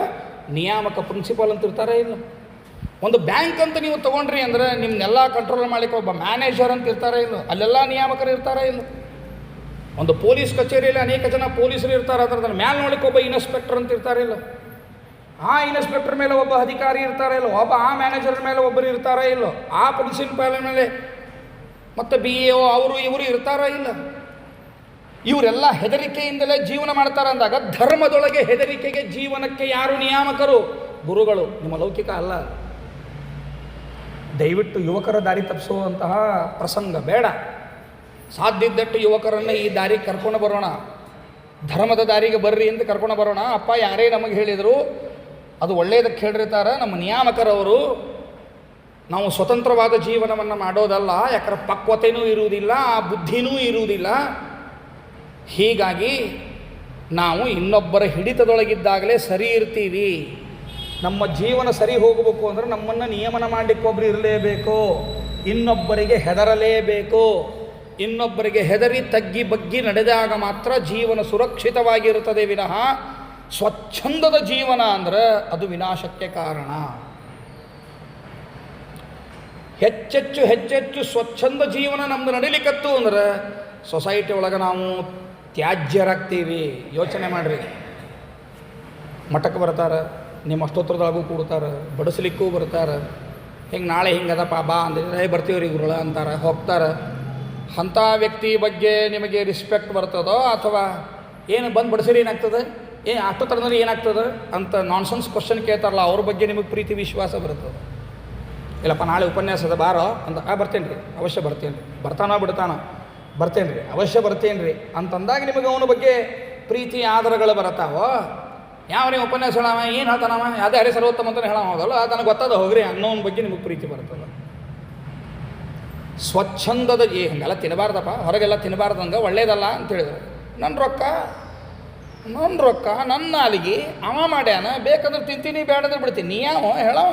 ನಿಯಾಮಕ ಪ್ರಿನ್ಸಿಪಾಲ್ ಅಂತ ಇರ್ತಾರೆ ಇಲ್ಲ. ಒಂದು ಬ್ಯಾಂಕ್ ಅಂತ ನೀವು ತೊಗೊಂಡ್ರಿ ಅಂದರೆ ನಿಮ್ಮನ್ನೆಲ್ಲ ಕಂಟ್ರೋಲ್ ಮಾಡಲಿಕ್ಕೆ ಒಬ್ಬ ಮ್ಯಾನೇಜರ್ ಅಂತ ಇರ್ತಾರೆ ಇಲ್ಲ. ಅಲ್ಲೆಲ್ಲ ನಿಯಾಮಕರು ಇರ್ತಾರೆ ಇಲ್ಲ. ಒಂದು ಪೊಲೀಸ್ ಕಚೇರಿಯಲ್ಲಿ ಅನೇಕ ಜನ ಪೊಲೀಸರು ಇರ್ತಾರೆ, ಅದರ ಮೇಲೆ ನೋಡಲಿಕ್ಕೆ ಒಬ್ಬ ಇನ್ಸ್ಪೆಕ್ಟರ್ ಅಂತ ಇರ್ತಾರೆ ಇಲ್ಲ, ಆ ಇನ್ಸ್ಪೆಕ್ಟರ್ ಮೇಲೆ ಒಬ್ಬ ಅಧಿಕಾರಿ ಇರ್ತಾರೆ ಇಲ್ಲ, ಒಬ್ಬ ಆ ಮ್ಯಾನೇಜರ್ ಮೇಲೆ ಒಬ್ಬರು ಇರ್ತಾರ ಇಲ್ಲೋ, ಆ ಪ್ರಿನ್ಸಿಪಾಲ್ ಮೇಲೆ ಮತ್ತು BAO ಅವರು ಇವರು ಇರ್ತಾರ ಇಲ್ಲ. ಇವರೆಲ್ಲ ಹೆದರಿಕೆಯಿಂದಲೇ ಜೀವನ ಮಾಡ್ತಾರೆ ಅಂದಾಗ ಧರ್ಮದೊಳಗೆ ಹೆದರಿಕೆಗೆ ಜೀವನಕ್ಕೆ ಯಾರು ನಿಯಾಮಕರು? ಗುರುಗಳು, ನಿಮ್ಮ ಲೌಕಿಕ ಅಲ್ಲ. ದಯವಿಟ್ಟು ಯುವಕರ ದಾರಿ ತಪ್ಪಿಸುವಂತಹ ಪ್ರಸಂಗ ಬೇಡ. ಸಾಧ್ಯ ಇದ್ದಟ್ಟು ಯುವಕರನ್ನು ಈ ದಾರಿಗೆ ಕರ್ಕೊಂಡು ಬರೋಣ, ಧರ್ಮದ ದಾರಿಗೆ ಬರ್ರಿ ಅಂತ ಕರ್ಕೊಂಡು ಬರೋಣ. ಅಪ್ಪ ಯಾರೇ ನಮಗೆ ಹೇಳಿದರು ಅದು ಒಳ್ಳೆಯದಕ್ಕೆ ಹೇಳಿರ್ತಾರೆ, ನಮ್ಮ ನಿಯಾಮಕರವರು. ನಾವು ಸ್ವತಂತ್ರವಾದ ಜೀವನವನ್ನು ಮಾಡೋದಲ್ಲ, ಯಾಕಂದ್ರೆ ಪಕ್ವತೆಯೂ ಇರುವುದಿಲ್ಲ, ಆ ಬುದ್ಧಿನೂ ಇರುವುದಿಲ್ಲ. ಹೀಗಾಗಿ ನಾವು ಇನ್ನೊಬ್ಬರ ಹಿಡಿತದೊಳಗಿದ್ದಾಗಲೇ ಸರಿ ಇರ್ತೀವಿ. ನಮ್ಮ ಜೀವನ ಸರಿ ಹೋಗಬೇಕು ಅಂದರೆ ನಮ್ಮನ್ನು ನಿಯಮನ ಮಾಡಲಿಕ್ಕೆ ಒಬ್ಬರು ಇರಲೇಬೇಕು, ಇನ್ನೊಬ್ಬರಿಗೆ ಹೆದರಲೇಬೇಕು. ಇನ್ನೊಬ್ಬರಿಗೆ ಹೆದರಿ ತಗ್ಗಿ ಬಗ್ಗಿ ನಡೆದಾಗ ಮಾತ್ರ ಜೀವನ ಸುರಕ್ಷಿತವಾಗಿರುತ್ತದೆ ವಿನಃ ಸ್ವಚ್ಛಂದದ ಜೀವನ ಅಂದರೆ ಅದು ವಿನಾಶಕ್ಕೆ ಕಾರಣ. ಹೆಚ್ಚೆಚ್ಚು ಸ್ವಚ್ಛಂದ ಜೀವನ ನಮ್ಮದು ನಡೀಲಿಕ್ಕತ್ತು ಅಂದ್ರೆ ಸೊಸೈಟಿ ಒಳಗೆ ನಾವು ತ್ಯಾಜ್ಯರಾಗ್ತೀವಿ. ಯೋಚನೆ ಮಾಡಿರಿ, ಮಠಕ್ಕೆ ಬರ್ತಾರೆ, ನಿಮ್ಮ ಅಷ್ಟೋತ್ತರದೊಳಗೂ ಕೂಡ್ತಾರೆ, ಬಡಿಸ್ಲಿಕ್ಕೂ ಬರ್ತಾರೆ. ಹಿಂಗೆ ನಾಳೆ ಹಿಂಗದಪ್ಪ ಬಾ ಅಂದರೆ ಬರ್ತೀವ್ರಿ ಗುರುಳ ಅಂತಾರೆ, ಹೋಗ್ತಾರೆ. ಅಂಥ ವ್ಯಕ್ತಿ ಬಗ್ಗೆ ನಿಮಗೆ ರಿಸ್ಪೆಕ್ಟ್ ಬರ್ತದೋ ಅಥವಾ ಏನು ಬಂದು ಬಡಿಸಿರಿ ಏನಾಗ್ತದೆ, ಅಷ್ಟೋತ್ತರದಲ್ಲಿ ಏನಾಗ್ತದೆ ಅಂತ ನಾನ್ಸೆನ್ಸ್ ಕ್ವಶನ್ ಕೇಳ್ತಾರಲ್ಲ, ಅವ್ರ ಬಗ್ಗೆ ನಿಮಗೆ ಪ್ರೀತಿ ವಿಶ್ವಾಸ ಬರ್ತದೆ. ಇಲ್ಲಪ್ಪ ನಾಳೆ ಉಪನ್ಯಾಸದ ಬಾರೋ ಅಂತ, ಬರ್ತೇನೆ ರೀ, ಅವಶ್ಯ ಬರ್ತೇನೆ ರೀ, ಬರ್ತಾನೋ ಬಿಡ್ತಾನೋ, ಬರ್ತೇನೆ ರೀ, ಅವಶ್ಯ ಬರ್ತೇನೆ ರೀ ಅಂತಂದಾಗ ನಿಮಗೆ ಅವನ ಬಗ್ಗೆ ಪ್ರೀತಿ ಆದರಗಳು ಬರತ್ತಾವೋ. ಯಾವ ನೀವು ಉಪನ್ಯಾಸ ಹೇಳವ, ಏನು ಹೇಳ್ತಾನವ, ಅದೇ ಹರೇ ಸರ್ವೋತ್ತಮ ಅಂತಲೇ ಹೇಳೋ ಹೋದಲ್ಲ, ನನಗೆ ಗೊತ್ತದ ಹೋಗ್ರಿ ಅನ್ನೋನ ಬಗ್ಗೆ ನಿಮಗೆ ಪ್ರೀತಿ ಬರ್ತದೆ. ಸ್ವಚ್ಛಂದದ ಹಿಂಗೆಲ್ಲ ತಿನ್ನಬಾರ್ದಪ್ಪ, ಹೊರಗೆಲ್ಲ ತಿನ್ನಬಾರ್ದಂಗೆ ಒಳ್ಳೇದಲ್ಲ ಅಂತ ಹೇಳಿದ್ರು. ನನ್ನ ರೊಕ್ಕ ನನ್ನ ನಾಲಿಗೆ ಅವ ಮಾಡ್ಯಾನ, ಬೇಕಾದ್ರೆ ತಿಂತೀನಿ ಬೇಡದ್ರೆ ಬಿಡ್ತೀನಿ, ನೀ ಯಾವ ಹೇಳವ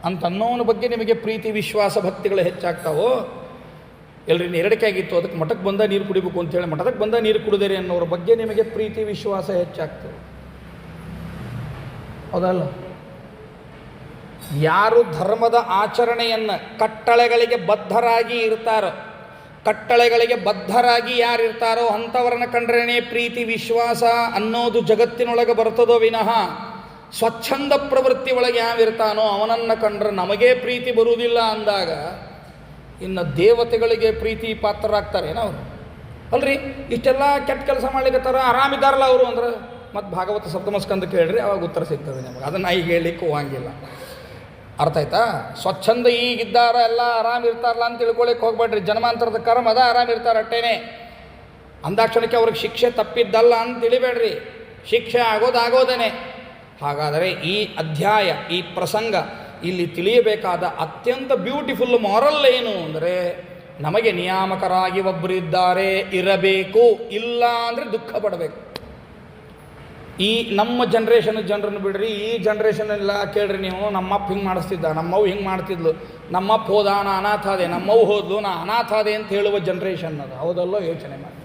ಅಂತ ಅನ್ನೋನ ಬಗ್ಗೆ ನಿಮಗೆ ಪ್ರೀತಿ ವಿಶ್ವಾಸ ಭಕ್ತಿಗಳು ಹೆಚ್ಚಾಗ್ತಾವೋ. ಎಲ್ಲರಿ ಎರಡಕ್ಕೆ ಆಗಿತ್ತು, ಅದಕ್ಕೆ ಮಠಕ್ಕೆ ಬಂದ ನೀರು ಕುಡಿಬೇಕು ಅಂತೇಳಿ ಮಠಕ್ಕೆ ಬಂದ ನೀರು ಕುಡಿದೇರಿ ಅನ್ನೋರ ಬಗ್ಗೆ ನಿಮಗೆ ಪ್ರೀತಿ ವಿಶ್ವಾಸ ಹೆಚ್ಚಾಗ್ತದೆ, ಹೌದಲ್ಲ? ಯಾರು ಧರ್ಮದ ಆಚರಣೆಯನ್ನು ಕಟ್ಟಳೆಗಳಿಗೆ ಬದ್ಧರಾಗಿ ಇರ್ತಾರೋ, ಕಟ್ಟಳೆಗಳಿಗೆ ಬದ್ಧರಾಗಿ ಯಾರಿರ್ತಾರೋ ಅಂಥವ್ರನ್ನ ಕಂಡ್ರೇ ಪ್ರೀತಿ ವಿಶ್ವಾಸ ಅನ್ನೋದು ಜಗತ್ತಿನೊಳಗೆ ಬರ್ತದೋ ವಿನಃ ಸ್ವಚ್ಛಂದ ಪ್ರವೃತ್ತಿ ಒಳಗೆ ಯಾವಿರ್ತಾನೋ ಅವನನ್ನು ಕಂಡ್ರೆ ನಮಗೇ ಪ್ರೀತಿ ಬರುವುದಿಲ್ಲ ಅಂದಾಗ ಇನ್ನು ದೇವತೆಗಳಿಗೆ ಪ್ರೀತಿ ಪಾತ್ರರಾಗ್ತಾರೇನೋ ಅವರು? ಅಲ್ರಿ, ಇಷ್ಟೆಲ್ಲ ಕೆಟ್ಟ ಕೆಲಸ ಮಾಡ್ಲಿಕ್ಕತ್ತಾರ, ಆರಾಮಿದ್ದಾರಲ್ಲ ಅವರು ಅಂದ್ರೆ ಮತ್ತು ಭಾಗವತ ಸಪ್ತಮಸ್ಕಂದ ಕೇಳ್ರಿ, ಅವಾಗ ಉತ್ತರ ಸಿಗ್ತದೆ ನಿಮಗೆ. ಅದನ್ನು ಈಗ ಹೇಳಲಿಕ್ಕೆ ಹೋಗಂಗಿಲ್ಲ. ಅರ್ಥ ಆಯ್ತಾ? ಸ್ವಚ್ಛಂದ ಈಗಿದ್ದಾರ ಎಲ್ಲ ಆರಾಮಿರ್ತಾರಲ್ಲ ಅಂತ ತಿಳ್ಕೊಳಕ್ಕೆ ಹೋಗ್ಬೇಡ್ರಿ. ಜನ್ಮಾಂತರದ ಕರ್ಮ ಅದ, ಆರಾಮಿರ್ತಾರೆ ಅಟ್ಟೇನೆ. ಅಂದಾಕ್ಷಣಕ್ಕೆ ಅವ್ರಿಗೆ ಶಿಕ್ಷೆ ತಪ್ಪಿದ್ದಲ್ಲ ಅಂತ ತಿಳಿಬೇಡ್ರಿ, ಶಿಕ್ಷೆ ಆಗೋದೇನೆ. ಹಾಗಾದರೆ ಈ ಅಧ್ಯಾಯ, ಈ ಪ್ರಸಂಗ ಇಲ್ಲಿ ತಿಳಿಯಬೇಕಾದ ಅತ್ಯಂತ ಬ್ಯೂಟಿಫುಲ್ ಮಾರಲ್ ಏನು ಅಂದರೆ, ನಮಗೆ ನಿಯಾಮಕರಾಗಿ ಒಬ್ಬರಿದ್ದಾರೆ, ಇರಬೇಕು, ಇಲ್ಲ ಅಂದರೆ ದುಃಖ ಪಡಬೇಕು. ಈ ನಮ್ಮ ಜನರನ್ನು ಬಿಡ್ರಿ, ಈ ಜನ್ರೇಷನ್ ಎಲ್ಲ ಕೇಳ್ರಿ ನೀವು. ನಮ್ಮಪ್ಪ ಹಿಂಗೆ ಮಾಡಿಸ್ತಿದ್ದ, ನಮ್ಮವ್ವ ಹಿಂಗೆ ಮಾಡ್ತಿದ್ಲು, ನಮ್ಮಪ್ಪ ಹೋದ ನಾ ಅನಾಥಾದೆ, ನಮ್ಮವ್ವ ಹೋದ್ಲು ನಾ ಅನಾಥಾದೆ ಅಂತ ಹೇಳುವ ಜನ್ರೇಷನ್ ಅದು, ಹೌದಲ್ಲೋ? ಯೋಚನೆ ಮಾಡಿ.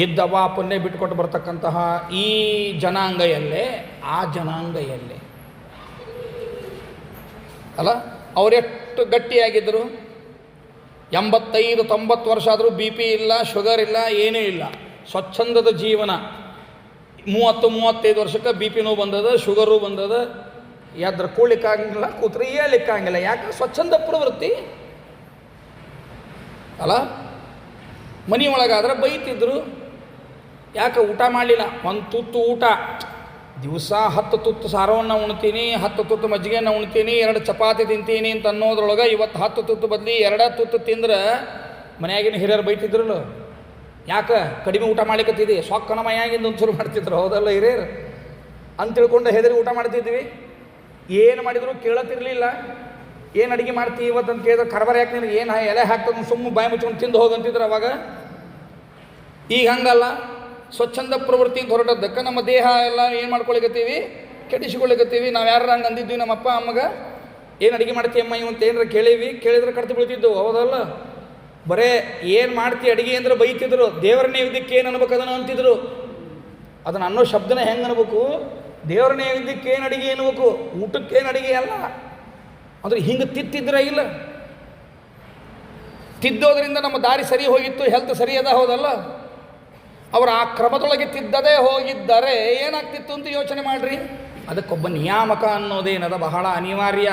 ಇದ್ದವ ಪುಣ್ಯ ಬಿಟ್ಕೊಟ್ಟು ಬರ್ತಕ್ಕಂತಹ ಈ ಜನಾಂಗ ಎಲ್ಲೇ, ಆ ಜನಾಂಗ ಎಲ್ಲೇ ಅಲ್ಲ? ಅವರೆಷ್ಟು ಗಟ್ಟಿಯಾಗಿದ್ದರು, 85-90 ವರ್ಷ ಆದರೂ BP ಇಲ್ಲ, ಶುಗರ್ ಇಲ್ಲ, ಏನೂ ಇಲ್ಲ, ಸ್ವಚ್ಛಂದದ ಜೀವನ. 30-35 ವರ್ಷಕ್ಕೆ BP ಬಂದದ, ಶುಗರು ಬಂದದ, ಯಾದ್ರ ಕೂಡ್ಲಿಕ್ಕಾಗಂಗಿಲ್ಲ, ಕೂತ್ರೆ ಏಳಿಕ್ಕಾಗಿಲ್ಲ. ಯಾಕೆ? ಸ್ವಚ್ಛಂದ ಪ್ರವೃತ್ತಿ ಅಲ್ಲ? ಮನೆಯೊಳಗಾದ್ರೆ ಬೈತಿದ್ರು, ಯಾಕೆ? ಊಟ ಮಾಡಲಿಲ್ಲ, ಒಂದು ತುತ್ತು ಊಟ, ದಿವಸ 10 ತುತ್ತು ಸಾರವನ್ನು ಉಣ್ತೀನಿ, 10 ತುತ್ತು ಮಜ್ಜಿಗೆಯನ್ನು ಉಣ್ತೀನಿ, 2 ಚಪಾತಿ ತಿಂತೀನಿ ಅಂತ ಅನ್ನೋದ್ರೊಳಗೆ ಇವತ್ತು 10 ತುತ್ತು ಬದಲಿ 2 ತುತ್ತು ತಿಂದ್ರೆ ಮನೆಯಾಗಿನ ಹಿರಿಯರು ಬೈತಿದ್ರಲ್ಲ. ಯಾಕೆ? ಕಡಿಮೆ ಊಟ ಮಾಡ್ಲಿಕ್ಕತ್ತಿದ್ದಿ, ಸೊಕ್ಕನ ಮೈಯಾಗಿಂದ ಒಂಚೂರು ಮಾಡ್ತಿದ್ರು, ಹೌದಲ್ಲ ಹಿರಿಯರು? ಅಂತ ತಿಳ್ಕೊಂಡು ಹೆದರಿ ಊಟ ಮಾಡ್ತಿದ್ವಿ. ಏನು ಮಾಡಿದ್ರು ಕೇಳತ್ತಿರಲಿಲ್ಲ. ಏನು ಅಡುಗೆ ಮಾಡ್ತೀವಿ ಇವತ್ತು ಅಂತ ಕೇಳಿದ್ರೆ, ಕರ್ಬಾರ ಯಾಕೆ ನಿನಗೆ ಏನು ಎಲೆ ಹಾಕ್ತದೆ, ಸುಮ್ಮನೆ ಬಾಯಿ ಮುಚ್ಕೊಂಡು ತಿಂದು ಹೋಗಂತಿದ್ರು ಅವಾಗ. ಈಗ ಹಂಗಲ್ಲ, ಸ್ವಚ್ಛಂದ ಪ್ರವೃತ್ತಿ ಅಂತ ಹೊರಟದ್ದಕ್ಕೆ ನಮ್ಮ ದೇಹ ಎಲ್ಲ ಏನು ಮಾಡ್ಕೊಳಿಕತ್ತೀವಿ, ಕೆಡಿಸಿಕೊಳ್ಳಿಕತ್ತೀವಿ. ನಾವು ಯಾರು ಹಂಗೆ ಅಂದಿದ್ವಿ ನಮ್ಮ ಅಪ್ಪ ಅಮ್ಮಗೆ, ಏನು ಅಡುಗೆ ಮಾಡ್ತೀವಿ ಅಮ್ಮ ಇವಂತ ಏನಾರ ಕೇಳಿದ್ರೆ ಕಡ್ತು ಬೀಳ್ತಿದ್ದವು, ಹೌದಲ್ಲ? ಬರೇ ಏನು ಮಾಡ್ತಿ ಅಡುಗೆ ಅಂದ್ರೆ ಬೈತಿದ್ರು. ದೇವರ ನೈವೇದ್ಯಕ್ಕೆ ಏನು ಅನ್ಬೇಕು ಅದನ್ನು ಅಂತಿದ್ರು. ಅದನ್ನು ಅನ್ನೋ ಶಬ್ದನ ಹೆಂಗೆ ಅನ್ಬೇಕು? ದೇವರ ನೈವೇದ್ಯಕ್ಕೆ ಏನು ಅಡುಗೆ ಅನ್ಬೇಕು, ಊಟಕ್ಕೇನು ಅಡುಗೆ ಅಲ್ಲ. ಅಂದರೆ ಹಿಂಗೆ ತಿತ್ತಿದ್ರೆ ಇಲ್ಲ. ತಿದ್ದೋದ್ರಿಂದ ನಮ್ಮ ದಾರಿ ಸರಿ ಹೋಗಿತ್ತು, ಹೆಲ್ತ್ ಸರಿ ಅದ, ಹೌದಲ್ಲ? ಅವರು ಆ ಕ್ರಮದೊಳಗೆ ತಿದ್ದದೇ ಹೋಗಿದ್ದರೆ ಏನಾಗ್ತಿತ್ತು ಅಂತ ಯೋಚನೆ ಮಾಡಿರಿ. ಅದಕ್ಕೊಬ್ಬ ನಿಯಾಮಕ ಅನ್ನೋದೇನದ ಬಹಳ ಅನಿವಾರ್ಯ.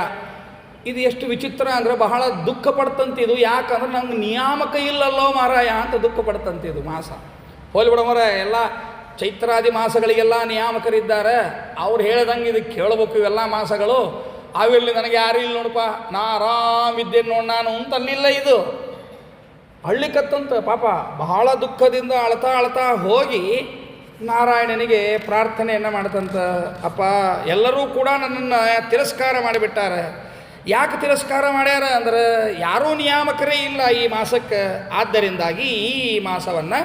ಇದು ಎಷ್ಟು ವಿಚಿತ್ರ ಅಂದರೆ ಬಹಳ ದುಃಖ ಪಡ್ತಂತಿದು. ಯಾಕಂದ್ರೆ ನಮ್ಗೆ ನಿಯಾಮಕ ಇಲ್ಲಲ್ಲೋ ಮಾರಾಯ ಅಂತ ದುಃಖ ಪಡ್ತಂತಿದು ಮಾಸ. ಹೋಲಿಬಿಡ ಮರ, ಎಲ್ಲ ಚೈತ್ರಾದಿ ಮಾಸಗಳಿಗೆಲ್ಲ ನಿಯಾಮಕರಿದ್ದಾರೆ. ಅವ್ರು ಹೇಳ್ದಂಗೆ ಇದಕ್ಕೆ ಕೇಳಬೇಕು ಇವೆಲ್ಲ ಮಾಸಗಳು. ಅವಿರಲಿ, ನನಗೆ ಯಾರು ಇಲ್ಲ ನೋಡಪ್ಪ, ನಾ ಆರಾಮಿದ್ದೇನೆ ನೋಡಿ ನಾನು ಅಂತಲ್ಲಿಲ್ಲ. ಇದು ಹಳ್ಳಿ ಕತ್ತಂತ ಪಾಪ ಬಹಳ ದುಃಖದಿಂದ ಅಳ್ತಾ ಹೋಗಿ ನಾರಾಯಣನಿಗೆ ಪ್ರಾರ್ಥನೆಯನ್ನು ಮಾಡ್ತಂತ. ಅಪ್ಪ, ಎಲ್ಲರೂ ಕೂಡ ನನ್ನನ್ನು ತಿರಸ್ಕಾರ ಮಾಡಿಬಿಟ್ಟಾರೆ. ಯಾಕೆ ತಿರಸ್ಕಾರ ಮಾಡ್ಯಾರ ಅಂದರೆ ಯಾರೂ ನಿಯಾಮಕರೇ ಇಲ್ಲ ಈ ಮಾಸಕ್ಕೆ. ಆದ್ದರಿಂದಾಗಿ ಈ ಮಾಸವನ್ನು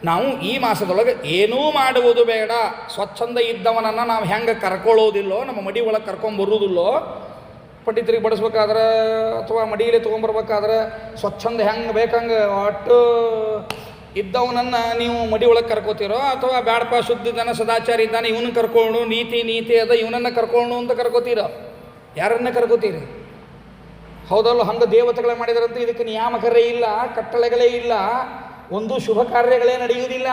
ನಾವು ಈ ಮಾಸದೊಳಗೆ ಏನೂ ಮಾಡುವುದು ಬೇಡ. ಸ್ವಚ್ಛಂದ ಇದ್ದವನನ್ನು ನಾವು ಹೆಂಗೆ ಕರ್ಕೊಳ್ಳೋದಿಲ್ಲೋ, ನಮ್ಮ ಮಡಿ ಒಳಗೆ ಕರ್ಕೊಂಬರುವುದಿಲ್ಲೋ, ಪಂಡಿತರಿಗೆ ಬಡಿಸ್ಬೇಕಾದ್ರೆ ಅಥವಾ ಮಡಿಯಲ್ಲಿ ತೊಗೊಂಬರ್ಬೇಕಾದ್ರೆ ಸ್ವಚ್ಛಂದ ಹೆಂಗೆ ಬೇಕಂಗೆ ಒಟ್ಟು ಇದ್ದವನನ್ನು ನೀವು ಮಡಿ ಒಳಗೆ ಕರ್ಕೋತೀರೋ, ಅಥವಾ ಬ್ಯಾಡಪ್ಪ ಶುದ್ಧ ಜನ ಸದಾಚಾರ ಇದ್ದಾನೆ ಇವನ್ನ ಕರ್ಕೊಂಡು, ನೀತಿ ಅದ ಇವನನ್ನು ಕರ್ಕೊಂಡು ಅಂತ ಕರ್ಕೋತೀರೋ? ಯಾರನ್ನ ಕರ್ಕೋತೀರಿ? ಹೌದಲ್ಲ? ಹಂಗೆ ದೇವತೆಗಳೇ ಮಾಡಿದಾರಂತ ಇದಕ್ಕೆ ನಿಯಾಮಕರೇ ಇಲ್ಲ, ಕಟ್ಟಳೆಗಳೇ ಇಲ್ಲ, ಒಂದು ಶುಭ ಕಾರ್ಯಗಳೇ ನಡೆಯುವುದಿಲ್ಲ.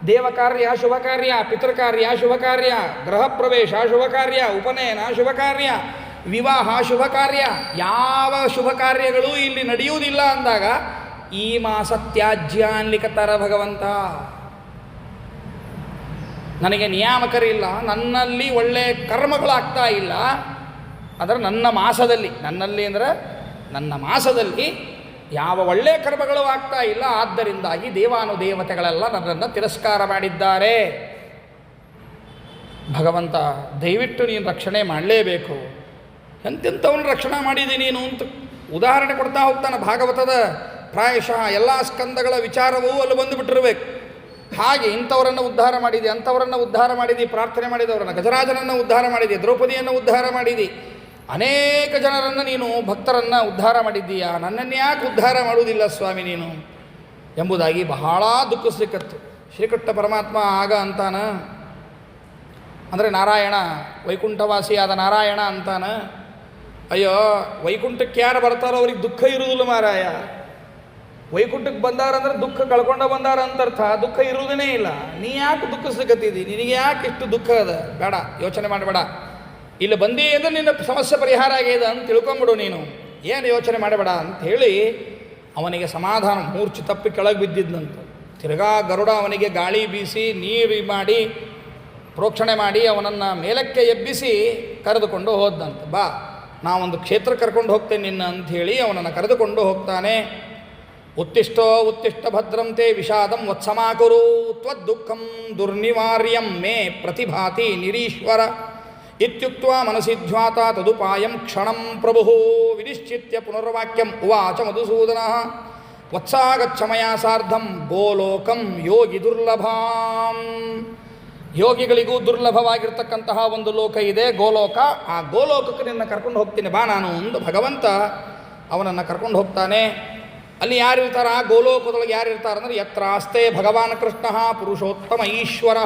ದೇವ ಕಾರ್ಯ ಶುಭ ಕಾರ್ಯ, ಪಿತೃಕಾರ್ಯ ಶುಭ ಕಾರ್ಯ, ಗೃಹ ಪ್ರವೇಶ ಶುಭ ಕಾರ್ಯ, ಉಪನಯನ ಶುಭ ಕಾರ್ಯ, ವಿವಾಹ ಶುಭ ಕಾರ್ಯ, ಯಾವ ಶುಭ ಕಾರ್ಯಗಳು ಇಲ್ಲಿ ನಡೆಯುವುದಿಲ್ಲ ಅಂದಾಗ ಈ ಮಾಸ ತ್ಯಾಜ್ಯ ಅನ್ಲಿಕ್ಕತ್ತಾರ ಭಗವಂತ. ನನಗೆ ನಿಯಾಮಕರಿಲ್ಲ, ನನ್ನಲ್ಲಿ ಒಳ್ಳೆ ಕರ್ಮಗಳಾಗ್ತಾ ಇಲ್ಲ. ಆದರೆ ನನ್ನ ಮಾಸದಲ್ಲಿ, ನನ್ನಲ್ಲಿ ಅಂದರೆ ನನ್ನ ಮಾಸದಲ್ಲಿ ಯಾವ ಒಳ್ಳೆಯ ಕರ್ಮಗಳು ಆಗ್ತಾ ಇಲ್ಲ. ಆದ್ದರಿಂದಾಗಿ ದೇವಾನುದೇವತೆಗಳೆಲ್ಲ ನನ್ನನ್ನು ತಿರಸ್ಕಾರ ಮಾಡಿದ್ದಾರೆ. ಭಗವಂತ, ದಯವಿಟ್ಟು ನೀನು ರಕ್ಷಣೆ ಮಾಡಲೇಬೇಕು. ಎಂತೆಂಥವನ್ನ ರಕ್ಷಣೆ ಮಾಡಿದ್ದೀನಿ ನೀನು ಅಂತ ಉದಾಹರಣೆ ಕೊಡ್ತಾ ಹೋಗ್ತಾನೆ. ಭಾಗವತದ ಪ್ರಾಯಶಃ ಎಲ್ಲ ಸ್ಕಂದಗಳ ವಿಚಾರವೂ ಅಲ್ಲಿ ಬಂದುಬಿಟ್ಟಿರಬೇಕು. ಹಾಗೆ ಇಂಥವರನ್ನು ಉದ್ಧಾರ ಮಾಡಿದೆ, ಅಂಥವರನ್ನು ಉದ್ಧಾರ ಮಾಡಿದಿ, ಪ್ರಾರ್ಥನೆ ಮಾಡಿದವರನ್ನು, ಗಜರಾಜನನ್ನು ಉದ್ಧಾರ ಮಾಡಿದೆ, ದ್ರೌಪದಿಯನ್ನು ಉದ್ಧಾರ ಮಾಡಿದಿ, ಅನೇಕ ಜನರನ್ನು ನೀನು ಭಕ್ತರನ್ನು ಉದ್ಧಾರ ಮಾಡಿದ್ದೀಯಾ. ನನ್ನನ್ನು ಯಾಕೆ ಉದ್ಧಾರ ಮಾಡುವುದಿಲ್ಲ ಸ್ವಾಮಿ ನೀನು ಎಂಬುದಾಗಿ ಬಹಳ ದುಃಖಿಸ್ಲಿಕ್ಕತ್ತು. ಶ್ರೀಕೃಷ್ಣ ಪರಮಾತ್ಮ ಆಗ ಅಂತಾನ, ಅಂದರೆ ನಾರಾಯಣ ವೈಕುಂಠವಾಸಿಯಾದ ನಾರಾಯಣ ಅಂತಾನ, ಅಯ್ಯೋ ವೈಕುಂಠಕ್ಕೆ ಯಾರು ಬರ್ತಾರೋ ಅವ್ರಿಗೆ ದುಃಖ ಇರುವುದಿಲ್ಲ ಮಾರಾಯ. ವೈಕುಂಠಕ್ಕೆ ಬಂದಾರಂದ್ರೆ ದುಃಖ ಕಳ್ಕೊಂಡ ಬಂದಾರ ಅಂತರ್ಥ, ದುಃಖ ಇರುವುದೇ ಇಲ್ಲ. ನೀ ಯಾಕೆ ದುಃಖಿಸ್ಲಿಕ್ಕತ್ತಿದ್ದಿ? ನಿನಗೆ ಯಾಕೆ ಇಷ್ಟು ದುಃಖ ಅದ? ಬೇಡ, ಯೋಚನೆ ಮಾಡಬೇಡ. ಇಲ್ಲಿ ಬಂದಿ ಅಂದರೆ ನಿನ್ನ ಸಮಸ್ಯೆ ಪರಿಹಾರ ಆಗಿದೆ ಅಂತ ತಿಳ್ಕೊಂಬಿಡು, ನೀನು ಏನು ಯೋಚನೆ ಮಾಡಬೇಡ ಅಂತ ಹೇಳಿ ಅವನಿಗೆ ಸಮಾಧಾನ. ಮೂರ್ಛೆ ತಪ್ಪಿ ಕೆಳಗೆ ಬಿದ್ದಿದ್ದಂತ. ತಿರ್ಗಾ ಗರುಡ ಅವನಿಗೆ ಗಾಳಿ ಬೀಸಿ ನೀರು ಮಾಡಿ ಪ್ರೋಕ್ಷಣೆ ಮಾಡಿ ಅವನನ್ನು ಮೇಲಕ್ಕೆ ಎಬ್ಬಿಸಿ ಕರೆದುಕೊಂಡು ಹೋದಂತೆ. ಬಾ, ನಾವೊಂದು ಕ್ಷೇತ್ರ ಕರ್ಕೊಂಡು ಹೋಗ್ತೇನೆ ನಿನ್ನ ಅಂಥೇಳಿ ಅವನನ್ನು ಕರೆದುಕೊಂಡು ಹೋಗ್ತಾನೆ. ಉತ್ತಿಷ್ಟೋ ಉತ್ತಿಷ್ಟ ಭದ್ರಂತೆ ವಿಷಾದಂ ವತ್ಸಮಾಕುರು ತ್ವದ್ದುಃಖಂ ದುರ್ನಿವಾರ್ಯಂ ಮೇ ಪ್ರತಿಭಾತಿ ನಿರೀಶ್ವರ ಇತ್ಯುಕ್ತ ಮನಸಿ ಧ್ವಾತ ತದುಪಾಯಂ ಕ್ಷಣಂ ಪ್ರಭು ವಿನಿಶ್ಚಿತ್ಯ ಪುನರ್ವಾಕ್ಯಂ ಉವಾಚ ಮಧುಸೂದನ ವತ್ಸಾಗಚ್ಚ ಮಯಾ ಸಾರ್ಧಂ ಗೋಲೋಕಂ ಯೋಗಿ ದುರ್ಲಭಾಂ. ಯೋಗಿಗಳಿಗೂ ದುರ್ಲಭವಾಗಿರ್ತಕ್ಕಂತಹ ಒಂದು ಲೋಕ ಇದೆ, ಗೋಲೋಕ. ಆ ಗೋಲೋಕಕ್ಕೆ ನಿನ್ನ ಕರ್ಕೊಂಡು ಹೋಗ್ತೀನಿ ಬಾ ನಾನು ಒಂದು ಭಗವಂತ ಅವನನ್ನು ಕರ್ಕೊಂಡು ಹೋಗ್ತಾನೆ. ಅಲ್ಲಿ ಯಾರಿರ್ತಾರೆ ಆ ಗೋಲೋಕದೊಳಗೆ? ಯಾರಿರ್ತಾರೆ ಅಂದರೆ ಯತ್ರಾಸ್ತೆ ಭಗವಾನ್ ಕೃಷ್ಣ ಪುರುಷೋತ್ತಮ ಈಶ್ವರ.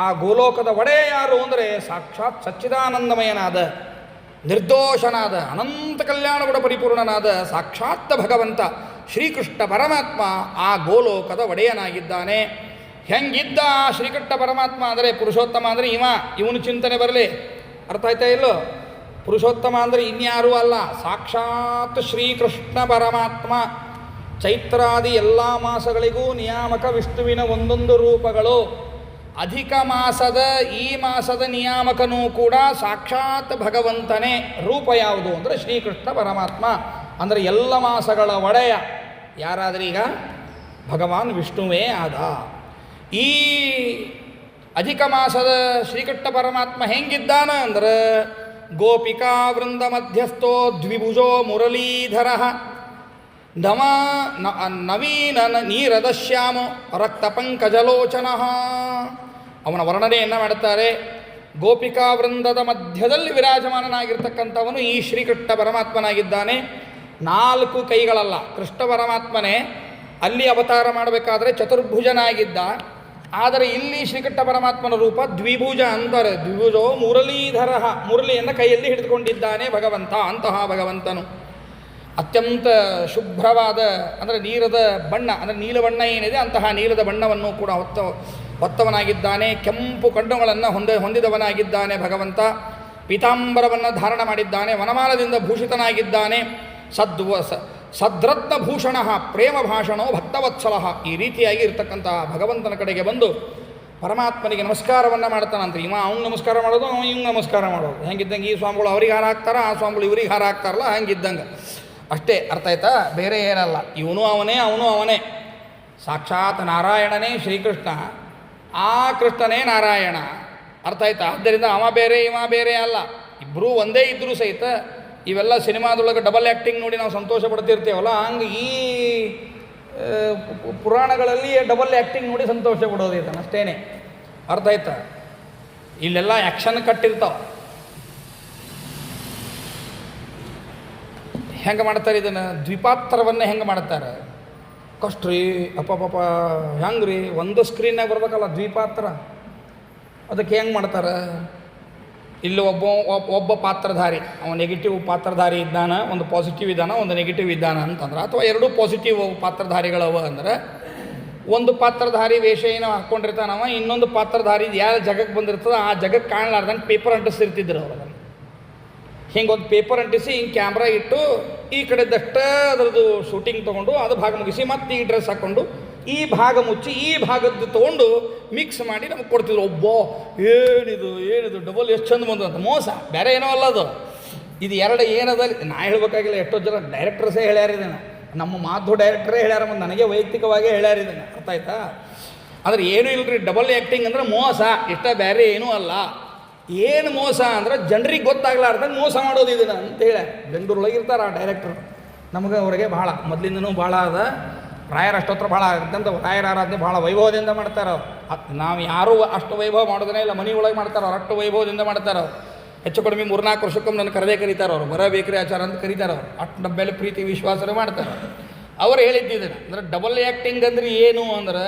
ಆ ಗೋಲೋಕದ ಒಡೆ ಯಾರು ಅಂದರೆ ಸಾಕ್ಷಾತ್ ಸಚ್ಚಿದಾನಂದಮಯನಾದ, ನಿರ್ದೋಷನಾದ, ಅನಂತ ಕಲ್ಯಾಣಗುಣ ಪರಿಪೂರ್ಣನಾದ ಸಾಕ್ಷಾತ್ ಭಗವಂತ ಶ್ರೀಕೃಷ್ಣ ಪರಮಾತ್ಮ ಆ ಗೋಲೋಕದ ಒಡೆಯನಾಗಿದ್ದಾನೆ. ಹೆಂಗಿದ್ದ ಶ್ರೀಕೃಷ್ಣ ಪರಮಾತ್ಮ ಅಂದರೆ ಪುರುಷೋತ್ತಮ ಅಂದರೆ ಇವನು ಚಿಂತನೆ ಬರಲಿ. ಅರ್ಥ ಆಯ್ತಾ ಇಲ್ಲೋ? ಪುರುಷೋತ್ತಮ ಅಂದರೆ ಇನ್ಯಾರೂ ಅಲ್ಲ, ಸಾಕ್ಷಾತ್ ಶ್ರೀಕೃಷ್ಣ ಪರಮಾತ್ಮ. ಚೈತ್ರಾದಿ ಎಲ್ಲ ಮಾಸಗಳಿಗೂ ನಿಯಾಮಕ ವಿಷ್ಣುವಿನ ಒಂದೊಂದು ರೂಪಗಳು. ಅಧಿಕ ಮಾಸದ ಈ ಮಾಸದ ನಿಯಾಮಕನೂ ಕೂಡ ಸಾಕ್ಷಾತ್ ಭಗವಂತನೇ. ರೂಪ ಯಾವುದು ಅಂದರೆ ಶ್ರೀಕೃಷ್ಣ ಪರಮಾತ್ಮ. ಅಂದರೆ ಎಲ್ಲ ಮಾಸಗಳ ಒಡೆಯ ಯಾರಾದ್ರೀಗ? ಭಗವಾನ್ ವಿಷ್ಣುವೇ ಆದ. ಈ ಅಧಿಕ ಮಾಸದ ಶ್ರೀಕೃಷ್ಣ ಪರಮಾತ್ಮ ಹೆಂಗಿದ್ದಾನ ಅಂದ್ರೆ ಗೋಪಿಕಾ ವೃಂದ ಮಧ್ಯಸ್ಥೋ ದ್ವಿಭುಜೋ ಮುರಳೀಧರ ನವೀನ ನೀರದಶ್ಯಾಮೋ ರಕ್ತ ಪಂಕಜಲೋಚನ. ಅವನ ವರ್ಣನೆಯನ್ನು ಮಾಡುತ್ತಾರೆ. ಗೋಪಿಕಾ ವೃಂದದ ಮಧ್ಯದಲ್ಲಿ ವಿರಾಜಮಾನನಾಗಿರ್ತಕ್ಕಂಥವನು ಈ ಶ್ರೀಕೃಷ್ಣ ಪರಮಾತ್ಮನಾಗಿದ್ದಾನೆ. 4 ಕೈಗಳಲ್ಲ, ಕೃಷ್ಣ ಪರಮಾತ್ಮನೇ ಅಲ್ಲಿ ಅವತಾರ ಮಾಡಬೇಕಾದ್ರೆ ಚತುರ್ಭುಜನಾಗಿದ್ದ. ಆದರೆ ಇಲ್ಲಿ ಶ್ರೀಕೃಷ್ಣ ಪರಮಾತ್ಮನ ರೂಪ ದ್ವಿಭುಜ ಅಂತಾರೆ. ದ್ವಿಭುಜೋ ಮುರಳೀಧರ, ಮುರಳಿಯನ್ನು ಕೈಯಲ್ಲಿ ಹಿಡಿದುಕೊಂಡಿದ್ದಾನೆ ಭಗವಂತ. ಅಂತಹ ಭಗವಂತನು ಅತ್ಯಂತ ಶುಭ್ರವಾದ ಅಂದರೆ ನೀಲದ ಬಣ್ಣ, ಅಂದರೆ ನೀಲಬಣ್ಣ ಏನಿದೆ ಅಂತಹ ನೀಲದ ಬಣ್ಣವನ್ನು ಕೂಡ ಹೊತ್ತವನಾಗಿದ್ದಾನೆ. ಕೆಂಪು ಕಣ್ಣುಗಳನ್ನು ಹೊಂದಿದವನಾಗಿದ್ದಾನೆ ಭಗವಂತ. ಪೀತಾಂಬರವನ್ನು ಧಾರಣ ಮಾಡಿದ್ದಾನೆ. ವನಮಾಲದಿಂದ ಭೂಷಿತನಾಗಿದ್ದಾನೆ. ಸದ್ರತ್ನಭೂಷಣ ಪ್ರೇಮ ಭಾಷಣೋ ಭಕ್ತವತ್ಸಲ. ಈ ರೀತಿಯಾಗಿ ಇರತಕ್ಕಂತಹ ಭಗವಂತನ ಕಡೆಗೆ ಬಂದು ಪರಮಾತ್ಮನಿಗೆ ನಮಸ್ಕಾರವನ್ನು ಮಾಡ್ತಾನಂತೆ. ಅವ್ನು ನಮಸ್ಕಾರ ಮಾಡೋದು, ಇವ್ನು ನಮಸ್ಕಾರ ಮಾಡೋದು. ಹೆಂಗಿದ್ದಂಗೆ ಈ ಸ್ವಾಮಿಗಳು ಅವ್ರಿಗೆ ಹಾರ ಹಾಕ್ತಾರ, ಆ ಸ್ವಾಮಿಗಳು ಇವ್ರಿಗೆ ಹಾರ ಹಾಕ್ತಾರಲ್ಲ, ಹಂಗಿದ್ದಂಗೆ ಅಷ್ಟೇ. ಅರ್ಥ ಆಯ್ತಾ? ಬೇರೆ ಏನಲ್ಲ. ಇವನು ಅವನೇ, ಅವನು ಅವನೇ. ಸಾಕ್ಷಾತ್ ನಾರಾಯಣನೇ ಶ್ರೀಕೃಷ್ಣ, ಆ ಕೃಷ್ಣನೇ ನಾರಾಯಣ. ಅರ್ಥ ಆಯ್ತಾ? ಆದ್ದರಿಂದ ಅವ ಬೇರೆ ಇವ ಬೇರೆ ಅಲ್ಲ, ಇಬ್ಬರೂ ಒಂದೇ ಇದ್ದರೂ ಸಹಿತ ಇವೆಲ್ಲ ಸಿನಿಮಾದೊಳಗೆ ಡಬಲ್ ಆ್ಯಕ್ಟಿಂಗ್ ನೋಡಿ ನಾವು ಸಂತೋಷ ಪಡ್ತಿರ್ತೇವಲ್ಲ, ಹಂಗೆ ಈ ಪುರಾಣಗಳಲ್ಲಿ ಡಬಲ್ ಆ್ಯಕ್ಟಿಂಗ್ ನೋಡಿ ಸಂತೋಷ ಪಡೋದು ಇದನ್ನು ಅಷ್ಟೇನೆ. ಅರ್ಥ ಆಯ್ತಾ? ಇಲ್ಲೆಲ್ಲ ಆ್ಯಕ್ಷನ್ ಕಟ್ಟಿರ್ತಾವೆ. ಹೆಂಗೆ ಮಾಡ್ತಾರೆ ಇದನ್ನು? ದ್ವಿಪಾತ್ರವನ್ನು ಹೆಂಗೆ ಮಾಡ್ತಾರೆ? ಕಷ್ಟ್ರಿ ಅಪ್ಪಪ್ಪ ಹೆಂಗೆ ರೀ, ಒಂದು ಸ್ಕ್ರೀನ್ನಾಗ ಬರ್ಬೇಕಲ್ಲ ದ್ವಿಪಾತ್ರ, ಅದಕ್ಕೆ ಹೆಂಗೆ ಮಾಡ್ತಾರೆ? ಇಲ್ಲಿ ಒಬ್ಬ ಪಾತ್ರಧಾರಿ, ಅವನು ನೆಗೆಟಿವ್ ಪಾತ್ರಧಾರಿ ಇದ್ದಾನ, ಒಂದು ಪಾಸಿಟಿವ್ ಇದ್ದಾನ, ಒಂದು ನೆಗೆಟಿವ್ ಇದ್ದಾನ ಅಂತಂದ್ರೆ, ಅಥವಾ ಎರಡೂ ಪಾಸಿಟಿವ್ ಪಾತ್ರಧಾರಿಗಳವ ಅಂದ್ರೆ, ಒಂದು ಪಾತ್ರಧಾರಿ ವೇಷ ಏನೋ ಹಾಕ್ಕೊಂಡಿರ್ತಾನವ, ಇನ್ನೊಂದು ಪಾತ್ರಧಾರಿ ಯಾರು ಜಗಕ್ಕೆ ಬಂದಿರ್ತದೆ ಆ ಜಗಕ್ಕೆ ಕಾಣಲಾರ್ದಂಗೆ ಪೇಪರ್ ಅಂಟಿಸ್ತಿರ್ತಿದ್ರು ಅವರು. ಅದನ್ನು ಹಿಂಗೊಂದು ಪೇಪರ್ ಅಂಟಿಸಿ ಹಿಂಗೆ ಕ್ಯಾಮ್ರಾ ಇಟ್ಟು ಈ ಕಡೆದಷ್ಟೇ ಅದರದ್ದು ಶೂಟಿಂಗ್ ತೊಗೊಂಡು ಅದು ಭಾಗ ಮುಗಿಸಿ ಮತ್ತೆ ಈ ಡ್ರೆಸ್ ಹಾಕ್ಕೊಂಡು ಈ ಭಾಗ ಮುಚ್ಚಿ ಈ ಭಾಗದ್ದು ತೊಗೊಂಡು ಮಿಕ್ಸ್ ಮಾಡಿ ನಮಗೆ ಕೊಡ್ತಿದ್ರು. ಏನಿದು ಡಬಲ್ ಎಷ್ಟು ಚಂದ ಬಂದು ಅಂತ. ಮೋಸ, ಬೇರೆ ಏನೋ ಅಲ್ಲ ಅದು. ಇದು ಎರಡು ಏನದಲ್ಲಿ ನಾ ಹೇಳಬೇಕಾಗಿಲ್ಲ, ಎಷ್ಟೋ ಜನ ಡೈರೆಕ್ಟರ್ಸೇ ಹೇಳ್ಯಾರಿದ್ದೇನೆ, ನಮ್ಮ ಮಾಧು ಡೈರೆಕ್ಟರೇ ಹೇಳ್ಯಾರ, ಮತ್ತು ನನಗೆ ವೈಯಕ್ತಿಕವಾಗಿ ಹೇಳ್ಯಾರಿದ್ದೇನೆ. ಅರ್ಥ ಆಯ್ತಾ? ಆದರೆ ಏನೂ ಇಲ್ಲರಿ, ಡಬಲ್ ಆ್ಯಕ್ಟಿಂಗ್ ಅಂದರೆ ಮೋಸ, ಇಷ್ಟ ಬೇರೆ ಏನೂ ಅಲ್ಲ. ಏನು ಮೋಸ ಅಂದ್ರೆ ಜನರಿಗೆ ಗೊತ್ತಾಗ್ಲಾರ್ದಂಗೆ ಮೋಸ ಮಾಡೋದು ಇದನ್ನು ಅಂತ ಹೇಳಿ ಬೆಂಗಳೂರೊಳಗೆ ಇರ್ತಾರೆ ಆ ಡೈರೆಕ್ಟ್ರು. ನಮಗೆ ಅವ್ರಿಗೆ ಭಾಳ ಮೊದಲಿಂದನೂ ಭಾಳ ಅದ. ರಾಯರ ಅಷ್ಟೋತ್ರ ಭಾಳ ಆಗುತ್ತಂತ, ರಾಯರ ಆರಾಧನೆ ಭಾಳ ವೈಭವದಿಂದ ಮಾಡ್ತಾರೆ ಅವ್ರು. ನಾವು ಯಾರೂ ಅಷ್ಟು ವೈಭವ ಮಾಡೋದನ್ನೇ ಇಲ್ಲ, ಮನೆ ಒಳಗೆ ಮಾಡ್ತಾರೆ ಅವ್ರು, ಅಷ್ಟು ವೈಭವದಿಂದ ಮಾಡ್ತಾರೆ ಅವ್ರು. ಹೆಚ್ಚು ಕಡಿಮೆ 3-4 ವರ್ಷಕ್ಕೊಮ್ಮೆ ನನ್ನ ಕರೆದೇ ಕರೀತಾರೆ ಅವರು, ಬರಬೇಕ್ರಿ ಆಚಾರ ಅಂತ ಕರೀತಾರೆ ಅವರು. ಅಷ್ಟು ನಮ್ಮ ಮೇಲೆ ಪ್ರೀತಿ ವಿಶ್ವಾಸನೇ ಮಾಡ್ತಾರೆ. ಅವರು ಹೇಳಿದ್ದಿದ್ದೇನೆ ಅಂದರೆ ಡಬಲ್ ಆ್ಯಕ್ಟಿಂಗ್ ಅಂದರೆ ಏನು ಅಂದ್ರೆ,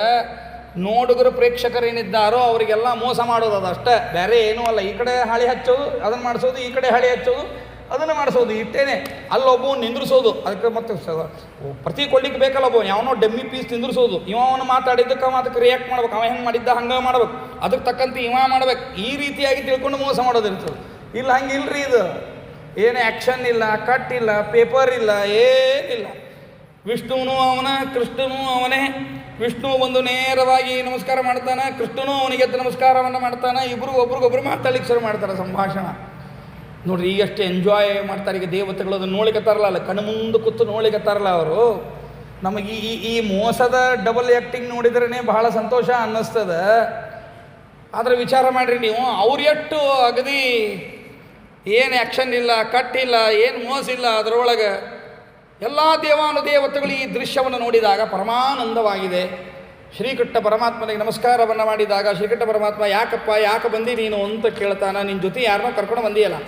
ನೋಡುಗರು ಪ್ರೇಕ್ಷಕರೇನಿದ್ದಾರೋ ಅವರಿಗೆಲ್ಲ ಮೋಸ ಮಾಡೋದು, ಅದು ಅಷ್ಟೇ, ಬೇರೆ ಏನೂ ಅಲ್ಲ. ಈ ಕಡೆ ಹಾಳಿ ಹಚ್ಚೋದು ಅದನ್ನು ಮಾಡಿಸೋದು, ಈ ಕಡೆ ಹಾಳಿ ಹಚ್ಚೋದು ಅದನ್ನು ಮಾಡಿಸೋದು, ಇಟ್ಟೇನೆ. ಅಲ್ಲೊಬ್ಬ ನಿಂದ್ರಿಸೋದು, ಅದಕ್ಕೆ ಮತ್ತೆ ಪ್ರತಿ ಕೊಡ್ಲಿಕ್ಕೆ ಬೇಕಲ್ಲ, ಒಬ್ಬ ಯಾವನೋ ಡೆಮ್ಮಿ ಪೀಸ್ ನಿಂದ್ರಿಸೋದು, ಇವನು ಮಾತಾಡಿದ್ದಕ್ಕೆ ಅವ ಅದಕ್ಕೆ ರಿಯಾಕ್ಟ್ ಮಾಡ್ಬೇಕು, ಅವ ಹೆಂಗೆ ಮಾಡಿದ್ದ ಹಂಗೆ ಮಾಡ್ಬೇಕು, ಅದಕ್ಕೆ ತಕ್ಕಂತೆ ಇವ ಮಾಡ್ಬೇಕು. ಈ ರೀತಿಯಾಗಿ ತಿಳ್ಕೊಂಡು ಮೋಸ ಮಾಡೋದು ಇರ್ತದೆ. ಇಲ್ಲ, ಹಂಗೆ ಇಲ್ಲರಿ, ಇದು ಏನು ಆ್ಯಕ್ಷನ್ ಇಲ್ಲ, ಕಟ್ ಇಲ್ಲ, ಪೇಪರ್ ಇಲ್ಲ, ಏನಿಲ್ಲ. ವಿಷ್ಣುವೂ ಅವನ, ಕೃಷ್ಣನೂ ಅವನೇ. ವಿಷ್ಣು ಒಂದು ನೇರವಾಗಿ ನಮಸ್ಕಾರ ಮಾಡ್ತಾನೆ, ಕೃಷ್ಣನೂ ಅವನಿಗೆ ನಮಸ್ಕಾರವನ್ನು ಮಾಡ್ತಾನೆ. ಇಬ್ಬರು ಒಬ್ರಿಗೊಬ್ರು ಮಾತಾಡ್ಲಿಕ್ಕೆ ಶುರು ಮಾಡ್ತಾರೆ, ಸಂಭಾಷಣ. ನೋಡ್ರಿ, ಈಗಷ್ಟೇ ಎಂಜಾಯ್ ಮಾಡ್ತಾರೆ. ಈಗ ದೇವತೆಗಳು ಅದನ್ನು ನೋಡ್ಲಿಕ್ಕತ್ತಾರಲ್ಲ, ಅಲ್ಲ ಕಣ್ಣು ಮುಂದೆ ಕೂತು ನೋಡ್ಲಿಕ್ಕತ್ತಾರಲ್ಲ ಅವರು. ನಮಗೆ ಈ ಮೋಸದ ಡಬಲ್ ಆ್ಯಕ್ಟಿಂಗ್ ನೋಡಿದ್ರೇ ಬಹಳ ಸಂತೋಷ ಅನ್ನಿಸ್ತದೆ. ಆದರೆ ವಿಚಾರ ಮಾಡಿರಿ ನೀವು, ಅವ್ರು ಎಷ್ಟು ಅಗದಿ ಏನು ಆ್ಯಕ್ಷನ್ ಇಲ್ಲ, ಕಟ್ ಇಲ್ಲ, ಏನು ಮೋಸ ಇಲ್ಲ, ಅದರೊಳಗೆ ಎಲ್ಲ ದೇವಾನುದೇವತೆಗಳು ಈ ದೃಶ್ಯವನ್ನು ನೋಡಿದಾಗ ಪರಮಾನಂದವಾಗಿದೆ. ಶ್ರೀಕೃಷ್ಣ ಪರಮಾತ್ಮನಿಗೆ ನಮಸ್ಕಾರವನ್ನು ಮಾಡಿದಾಗ ಶ್ರೀಕೃಷ್ಣ ಪರಮಾತ್ಮ ಯಾಕೆ ಬಂದಿ ನೀನು ಅಂತ ಕೇಳ್ತಾನೆ. ನಿನ್ನ ಜೊತೆ ಯಾರನ್ನೋ ಕರ್ಕೊಂಡು ಬಂದಿಯಲ್ಲ,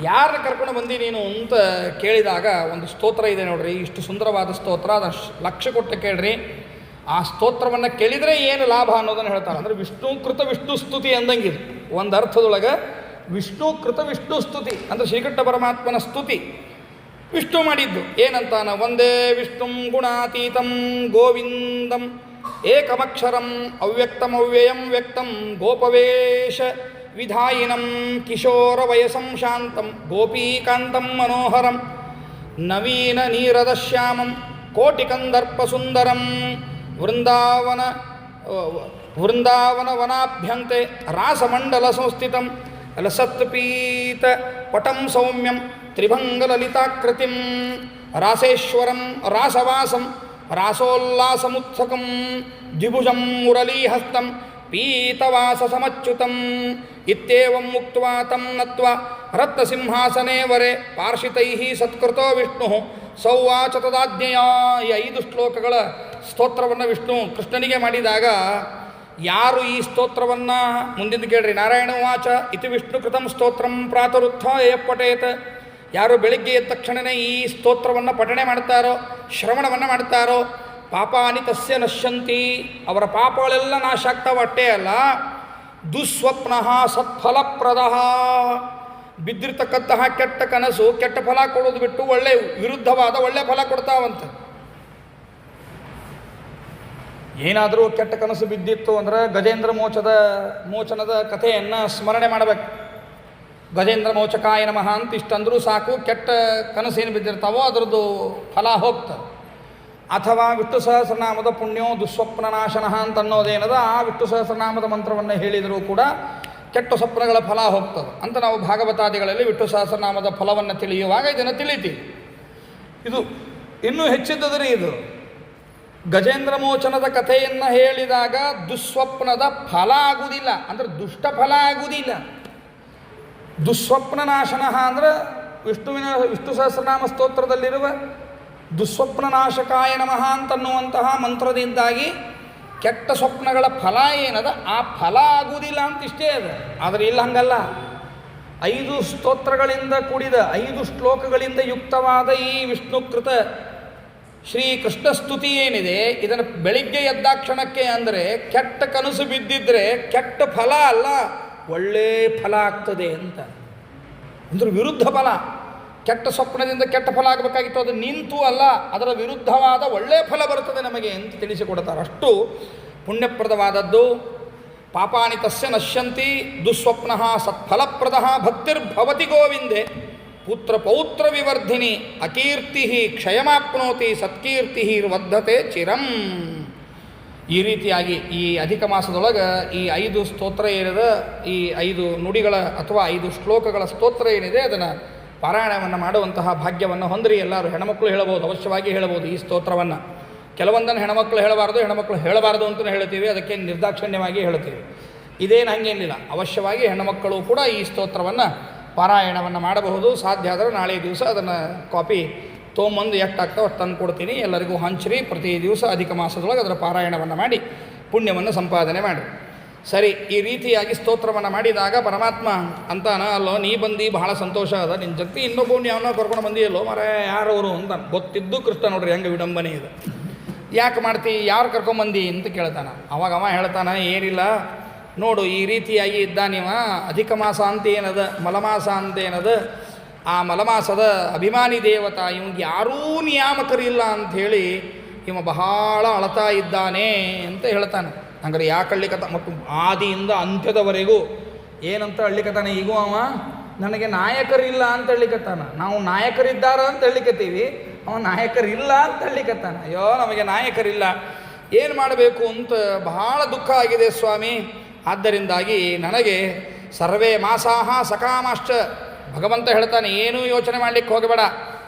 ಯಾರನ್ನ ಕರ್ಕೊಂಡು ಬಂದಿ ನೀನು ಅಂತ ಕೇಳಿದಾಗ ಒಂದು ಸ್ತೋತ್ರ ಇದೆ ನೋಡ್ರಿ, ಇಷ್ಟು ಸುಂದರವಾದ ಸ್ತೋತ್ರ, ಅದು ಲಕ್ಷ ಕೊಟ್ಟು ಕೇಳ್ರಿ. ಆ ಸ್ತೋತ್ರವನ್ನು ಕೇಳಿದರೆ ಏನು ಲಾಭ ಅನ್ನೋದನ್ನು ಹೇಳ್ತಾರೆ. ಅಂದರೆ ವಿಷ್ಣುಕೃತ ವಿಷ್ಣು ಸ್ತುತಿ ಅಂದಂಗಿದೆ ಒಂದು ಅರ್ಥದೊಳಗೆ. ವಿಷ್ಣುಕೃತ ವಿಷ್ಣು ಸ್ತುತಿ ಅಂದರೆ ಶ್ರೀಕೃಷ್ಣ ಪರಮಾತ್ಮನ ಸ್ತುತಿ ವಿಷ್ಣು ಮಾಡಿದ್ದು. ಏನಂತಾನ? ಒಂದೇ ವಿಷ್ಣುಂ ಗುಣಾತೀತಂ ಗೋವಿಂದಂ ಏಕಮಕ್ಷರಂ ಅವ್ಯಕ್ತಂ ಅವ್ಯಯಂ ವ್ಯಕ್ತಂ ಗೋಪವೇಶ ವಿಧಾಯಿನಂ ಕಿಶೋರ ವಯಸಂ ಶಾಂತಂ ಗೋಪೀಕಾಂತಂ ಮನೋಹರಂ ನವೀನ ನೀರದಶ್ಯಾಮಂ ಕೋಟಿಕಂದರ್ಪ ಸುಂದರಂ ವೃಂದಾವನ ವನಾಭ್ಯಂತೆ ರಾಸಮಂಡಲ ಸಂಸ್ಥಿತಂ ಲಸತ್ಪೀತ ಪಟಂ ಸೌಮ್ಯಂ ತ್ರಿಭಂಗಲಲಿತಾಕೃತಿಂ ರಾಸೇಶ್ವರಂ ರಾಸವಾಸಂ ರಾಸೋಲ್ಲಾಸಮುತ್ಸಕಂ ದ್ವಿಭುಜಂ ಮುರಳೀಹಸ್ತಂ ಪೀತವಾಸಸಮಚ್ಯುತಂ ಇತ್ಯೇವಂ ಮುಕ್ತ್ವಾ ತಂ ನತ್ವಾ ರತ್ನಸಿಂಹಾಸನೇ ವರೆ ಪಾರ್ಷಿತೈಃ ಸತ್ಕೃತೋ ವಿಷ್ಣು ಸೌವಾಚ ತದಾಜ್ಞೆಯ. ಈ 5 ಶ್ಲೋಕಗಳ ಸ್ತೋತ್ರವನ್ನು ವಿಷ್ಣು ಕೃಷ್ಣನಿಗೆ ಮಾಡಿದಾಗ ಯಾರು ಈ ಸ್ತೋತ್ರವನ್ನು ಮುಂದಿನ ಕೇಳ್ರಿ. ನಾರಾಯಣ ವಾಚ ಇತಿ ವಿಷ್ಣು ಕೃತಂ ಸ್ತೋತ್ರಂ ಪ್ರಾತರುತ್ಥಾಯ ಪಠೇತ್. ಯಾರು ಬೆಳಿಗ್ಗೆ ಎದ್ದ ತಕ್ಷಣವೇ ಈ ಸ್ತೋತ್ರವನ್ನು ಪಠಣೆ ಮಾಡ್ತಾರೋ, ಶ್ರವಣವನ್ನು ಮಾಡ್ತಾರೋ, ಪಾಪಾನಿ ತಸ್ಯ ನಶ್ಯಂತಿ, ಅವರ ಪಾಪಗಳೆಲ್ಲ ನಾಶ ಆಗ್ತಾವ. ಅಷ್ಟೇ ಅಲ್ಲ, ದುಸ್ವಪ್ನ ಸತ್ಫಲಪ್ರದ, ಬಿದ್ದಿರ್ತಕ್ಕಂತಹ ಕೆಟ್ಟ ಕನಸು ಕೆಟ್ಟ ಫಲ ಕೊಡೋದು ಬಿಟ್ಟು ಒಳ್ಳೆ ವಿರುದ್ಧವಾದ ಒಳ್ಳೆ ಫಲ ಕೊಡ್ತಾವಂತೆ. ಏನಾದರೂ ಕೆಟ್ಟ ಕನಸು ಬಿದ್ದಿತ್ತು ಅಂದರೆ ಗಜೇಂದ್ರ ಮೋಚನದ ಕಥೆಯನ್ನು ಸ್ಮರಣೆ ಮಾಡಬೇಕು. ಗಜೇಂದ್ರ ಮೋಚಕಾಯ ನಮಃ ಅಂತ ಇಷ್ಟಂದರೂ ಸಾಕು, ಕೆಟ್ಟ ಕನಸೇನು ಬಿದ್ದಿರ್ತಾವೋ ಅದರದ್ದು ಫಲ ಹೋಗ್ತದೆ. ಅಥವಾ ವಿಷ್ಣು ಸಹಸ್ರನಾಮದ ಪುಣ್ಯೋ ದುಸ್ವಪ್ನ ನಾಶನಃ ಅಂತ ಅನ್ನೋದೇನದ, ಆ ವಿಷ್ಣು ಸಹಸ್ರನಾಮದ ಮಂತ್ರವನ್ನು ಹೇಳಿದರೂ ಕೂಡ ಕೆಟ್ಟ ಸ್ವಪ್ನಗಳ ಫಲ ಹೋಗ್ತದೆ ಅಂತ ನಾವು ಭಾಗವತಾದಿಗಳಲ್ಲಿ ವಿಷ್ಣು ಸಹಸ್ರನಾಮದ ಫಲವನ್ನು ತಿಳಿಯುವಾಗ ಇದನ್ನು ತಿಳಿತೀವಿ. ಇದು ಇನ್ನೂ ಹೆಚ್ಚಿದ್ದದ್ರಿ. ಇದು ಗಜೇಂದ್ರ ಮೋಚನದ ಕಥೆಯನ್ನು ಹೇಳಿದಾಗ ದುಸ್ವಪ್ನದ ಫಲ ಆಗುವುದಿಲ್ಲ, ಅಂದರೆ ದುಷ್ಟ ಫಲ ಆಗುವುದಿಲ್ಲ. ದುಸ್ವಪ್ನ ನಾಶನಃ ಅಂದರೆ ವಿಷ್ಣು ಸಹಸ್ರನಾಮ ಸ್ತೋತ್ರದಲ್ಲಿರುವ ದುಸ್ವಪ್ನ ನಾಶಕಾಯ ನಮಃ ಅಂತನ್ನುವಂತಹ ಮಂತ್ರದಿಂದಾಗಿ ಕೆಟ್ಟ ಸ್ವಪ್ನಗಳ ಫಲ ಏನದ ಆ ಫಲ ಆಗುವುದಿಲ್ಲ ಅಂತ ಇಷ್ಟೇ ಅದ. ಆದರೆ ಇಲ್ಲ, ಹಂಗಲ್ಲ. 5 ಸ್ತೋತ್ರಗಳಿಂದ ಕೂಡಿದ 5 ಶ್ಲೋಕಗಳಿಂದ ಯುಕ್ತವಾದ ಈ ವಿಷ್ಣುಕೃತ ಶ್ರೀಕೃಷ್ಣ ಸ್ತುತಿ ಏನಿದೆ, ಇದನ್ನು ಬೆಳಿಗ್ಗೆ ಎದ್ದಾಕ್ಷಣಕ್ಕೆ ಅಂದರೆ ಕೆಟ್ಟ ಕನಸು ಬಿದ್ದಿದ್ರೆ ಕೆಟ್ಟ ಫಲ ಅಲ್ಲ, ಒಳ್ಳೆ ಫಲ ಆಗ್ತದೆ ಅಂತ. ಅಂದ್ರೆ ವಿರುದ್ಧ ಫಲ. ಕೆಟ್ಟ ಸ್ವಪ್ನದಿಂದ ಕೆಟ್ಟ ಫಲ ಆಗಬೇಕಾಗಿತ್ತು, ಅದು ನಿಂತು ಅಲ್ಲ, ಅದರ ವಿರುದ್ಧವಾದ ಒಳ್ಳೆಯ ಫಲ ಬರುತ್ತದೆ ನಮಗೆ ಅಂತ ತಿಳಿಸಿಕೊಡ್ತಾರೆ. ಅಷ್ಟು ಪುಣ್ಯಪ್ರದವಾದದ್ದು. ಪಾಪಾನಿ ತಸ್ಯ ನಶ್ಯಂತಿ ದುಸ್ವಪ್ನ ಸತ್ಫಲಪ್ರದ ಭಕ್ತಿರ್ಭವತಿ ಗೋವಿಂದೆ ಪುತ್ರ ಪೌತ್ರ ವಿವರ್ಧಿನಿ ಅಕೀರ್ತಿ ಕ್ಷಯಮಾಪ್ನೋತಿ ಸತ್ಕೀರ್ತಿ ವರ್ಧತೆ ಚಿರಂ. ಈ ರೀತಿಯಾಗಿ ಈ ಅಧಿಕ ಮಾಸದೊಳಗೆ ಈ 5 ಸ್ತೋತ್ರ ಏನಿದೆ, ಈ 5 ನುಡಿಗಳ ಅಥವಾ 5 ಶ್ಲೋಕಗಳ ಸ್ತೋತ್ರ ಏನಿದೆ ಅದನ್ನು ಪಾರಾಯಣವನ್ನು ಮಾಡುವಂತಹ ಭಾಗ್ಯವನ್ನು ಹೊಂದಿರಿ. ಎಲ್ಲರೂ ಹೆಣ್ಮಕ್ಳು ಹೇಳಬಹುದು, ಅವಶ್ಯವಾಗಿ ಹೇಳಬಹುದು ಈ ಸ್ತೋತ್ರವನ್ನು. ಕೆಲವೊಂದನ್ನು ಹೆಣ್ಮಕ್ಳು ಹೇಳಬಾರ್ದು, ಹೆಣ್ಮಕ್ಳು ಹೇಳಬಾರ್ದು ಅಂತಲೇ ಹೇಳ್ತೀವಿ, ಅದಕ್ಕೆ ನಿರ್ದಾಕ್ಷಿಣ್ಯವಾಗಿ ಹೇಳ್ತೀವಿ. ಇದೇನು ಹಾಗೇನಿಲ್ಲ, ಅವಶ್ಯವಾಗಿ ಹೆಣ್ಣುಮಕ್ಕಳು ಕೂಡ ಈ ಸ್ತೋತ್ರವನ್ನು ಪಾರಾಯಣವನ್ನು ಮಾಡಬಹುದು. ಸಾಧ್ಯ ಆದರೆ ನಾಳೆ ದಿವಸ ಅದನ್ನು ಕಾಪಿ ತೊಗೊಂಬಂದು ಎಷ್ಟಾಗ್ತಾವೆ ಅಷ್ಟು ತಂದು ಕೊಡ್ತೀನಿ, ಎಲ್ಲರಿಗೂ ಹಂಚ್ರಿ. ಪ್ರತಿ ದಿವಸ ಅಧಿಕ ಮಾಸದೊಳಗೆ ಅದರ ಪಾರಾಯಣವನ್ನು ಮಾಡಿ ಪುಣ್ಯವನ್ನು ಸಂಪಾದನೆ ಮಾಡಿ. ಸರಿ, ಈ ರೀತಿಯಾಗಿ ಸ್ತೋತ್ರವನ್ನು ಮಾಡಿದಾಗ ಪರಮಾತ್ಮ ಅಂತಾನ, ಅಲ್ಲೋ ನೀ ಬಂದು ಬಹಳ ಸಂತೋಷ ಅದ, ನಿನ್ನ ಜೊತೆ ಇನ್ನೊಬ್ಬನು ಯಾವನ್ನ ಕರ್ಕೊಂಡು ಬಂದಿಯಲ್ಲೋ ಮರ ಯಾರವರು ಅಂತ ಗೊತ್ತಿದ್ದು ಕೃಷ್ಣ ನೋಡ್ರಿ ಹೆಂಗೆ ವಿಡಂಬನೆ ಇದೆ. ಯಾಕೆ ಮಾಡ್ತಿ, ಯಾರು ಕರ್ಕೊಂಬಂದಿ ಅಂತ ಕೇಳ್ತಾನೆ. ಅವಾಗ ಅವ ಹೇಳ್ತಾನೆ, ಏನಿಲ್ಲ ನೋಡು ಈ ರೀತಿಯಾಗಿ ಇದ್ದಾನಿವ, ಅಧಿಕ ಮಾಸ ಅಂತ ಏನದ, ಮಲಮಾಸ ಅಂತ ಏನದ, ಆ ಮಲಮಾಸದ ಅಭಿಮಾನಿ ದೇವತಾ, ಇವನಿಗೆ ಯಾರೂ ನಿಯಾಮಕರಿಲ್ಲ ಅಂಥೇಳಿ ಇವ ಬಹಳ ಅಳತಾ ಇದ್ದಾನೆ ಅಂತ ಹೇಳ್ತಾನೆ. ಹಂಗಾರೆ ಯಾಕೆ ಅಳ್ಳಿಕತ್ತ, ಮತ್ತು ಆದಿಯಿಂದ ಅಂತ್ಯದವರೆಗೂ ಏನಂತ ಅಳ್ಳಿಕತ್ತಾನೆ. ಈಗೂ ಅವ ನನಗೆ ನಾಯಕರಿಲ್ಲ ಅಂತ ಹೇಳಲಿಕತ್ತಾನ. ನಾವು ನಾಯಕರಿದ್ದಾರ ಅಂತ ಹೇಳಲಿಕತ್ತೀವಿ, ಅವ ನಾಯಕರಿಲ್ಲ ಅಂತ ಹೇಳಲಿಕತ್ತಾನ. ಅಯ್ಯೋ ನಮಗೆ ನಾಯಕರಿಲ್ಲ, ಏನು ಮಾಡಬೇಕು ಅಂತ ಬಹಳ ದುಃಖ ಆಗಿದೆ ಸ್ವಾಮಿ. ಆದ್ದರಿಂದಾಗಿ ನನಗೆ ಸರ್ವೇ ಮಾಸಾಹ ಸಕಾಮಾಶ್ಚ, ಭಗವಂತ ಹೇಳ್ತಾನೆ, ಏನೂ ಯೋಚನೆ ಮಾಡಲಿಕ್ಕೆ ಹೋಗಬೇಡ,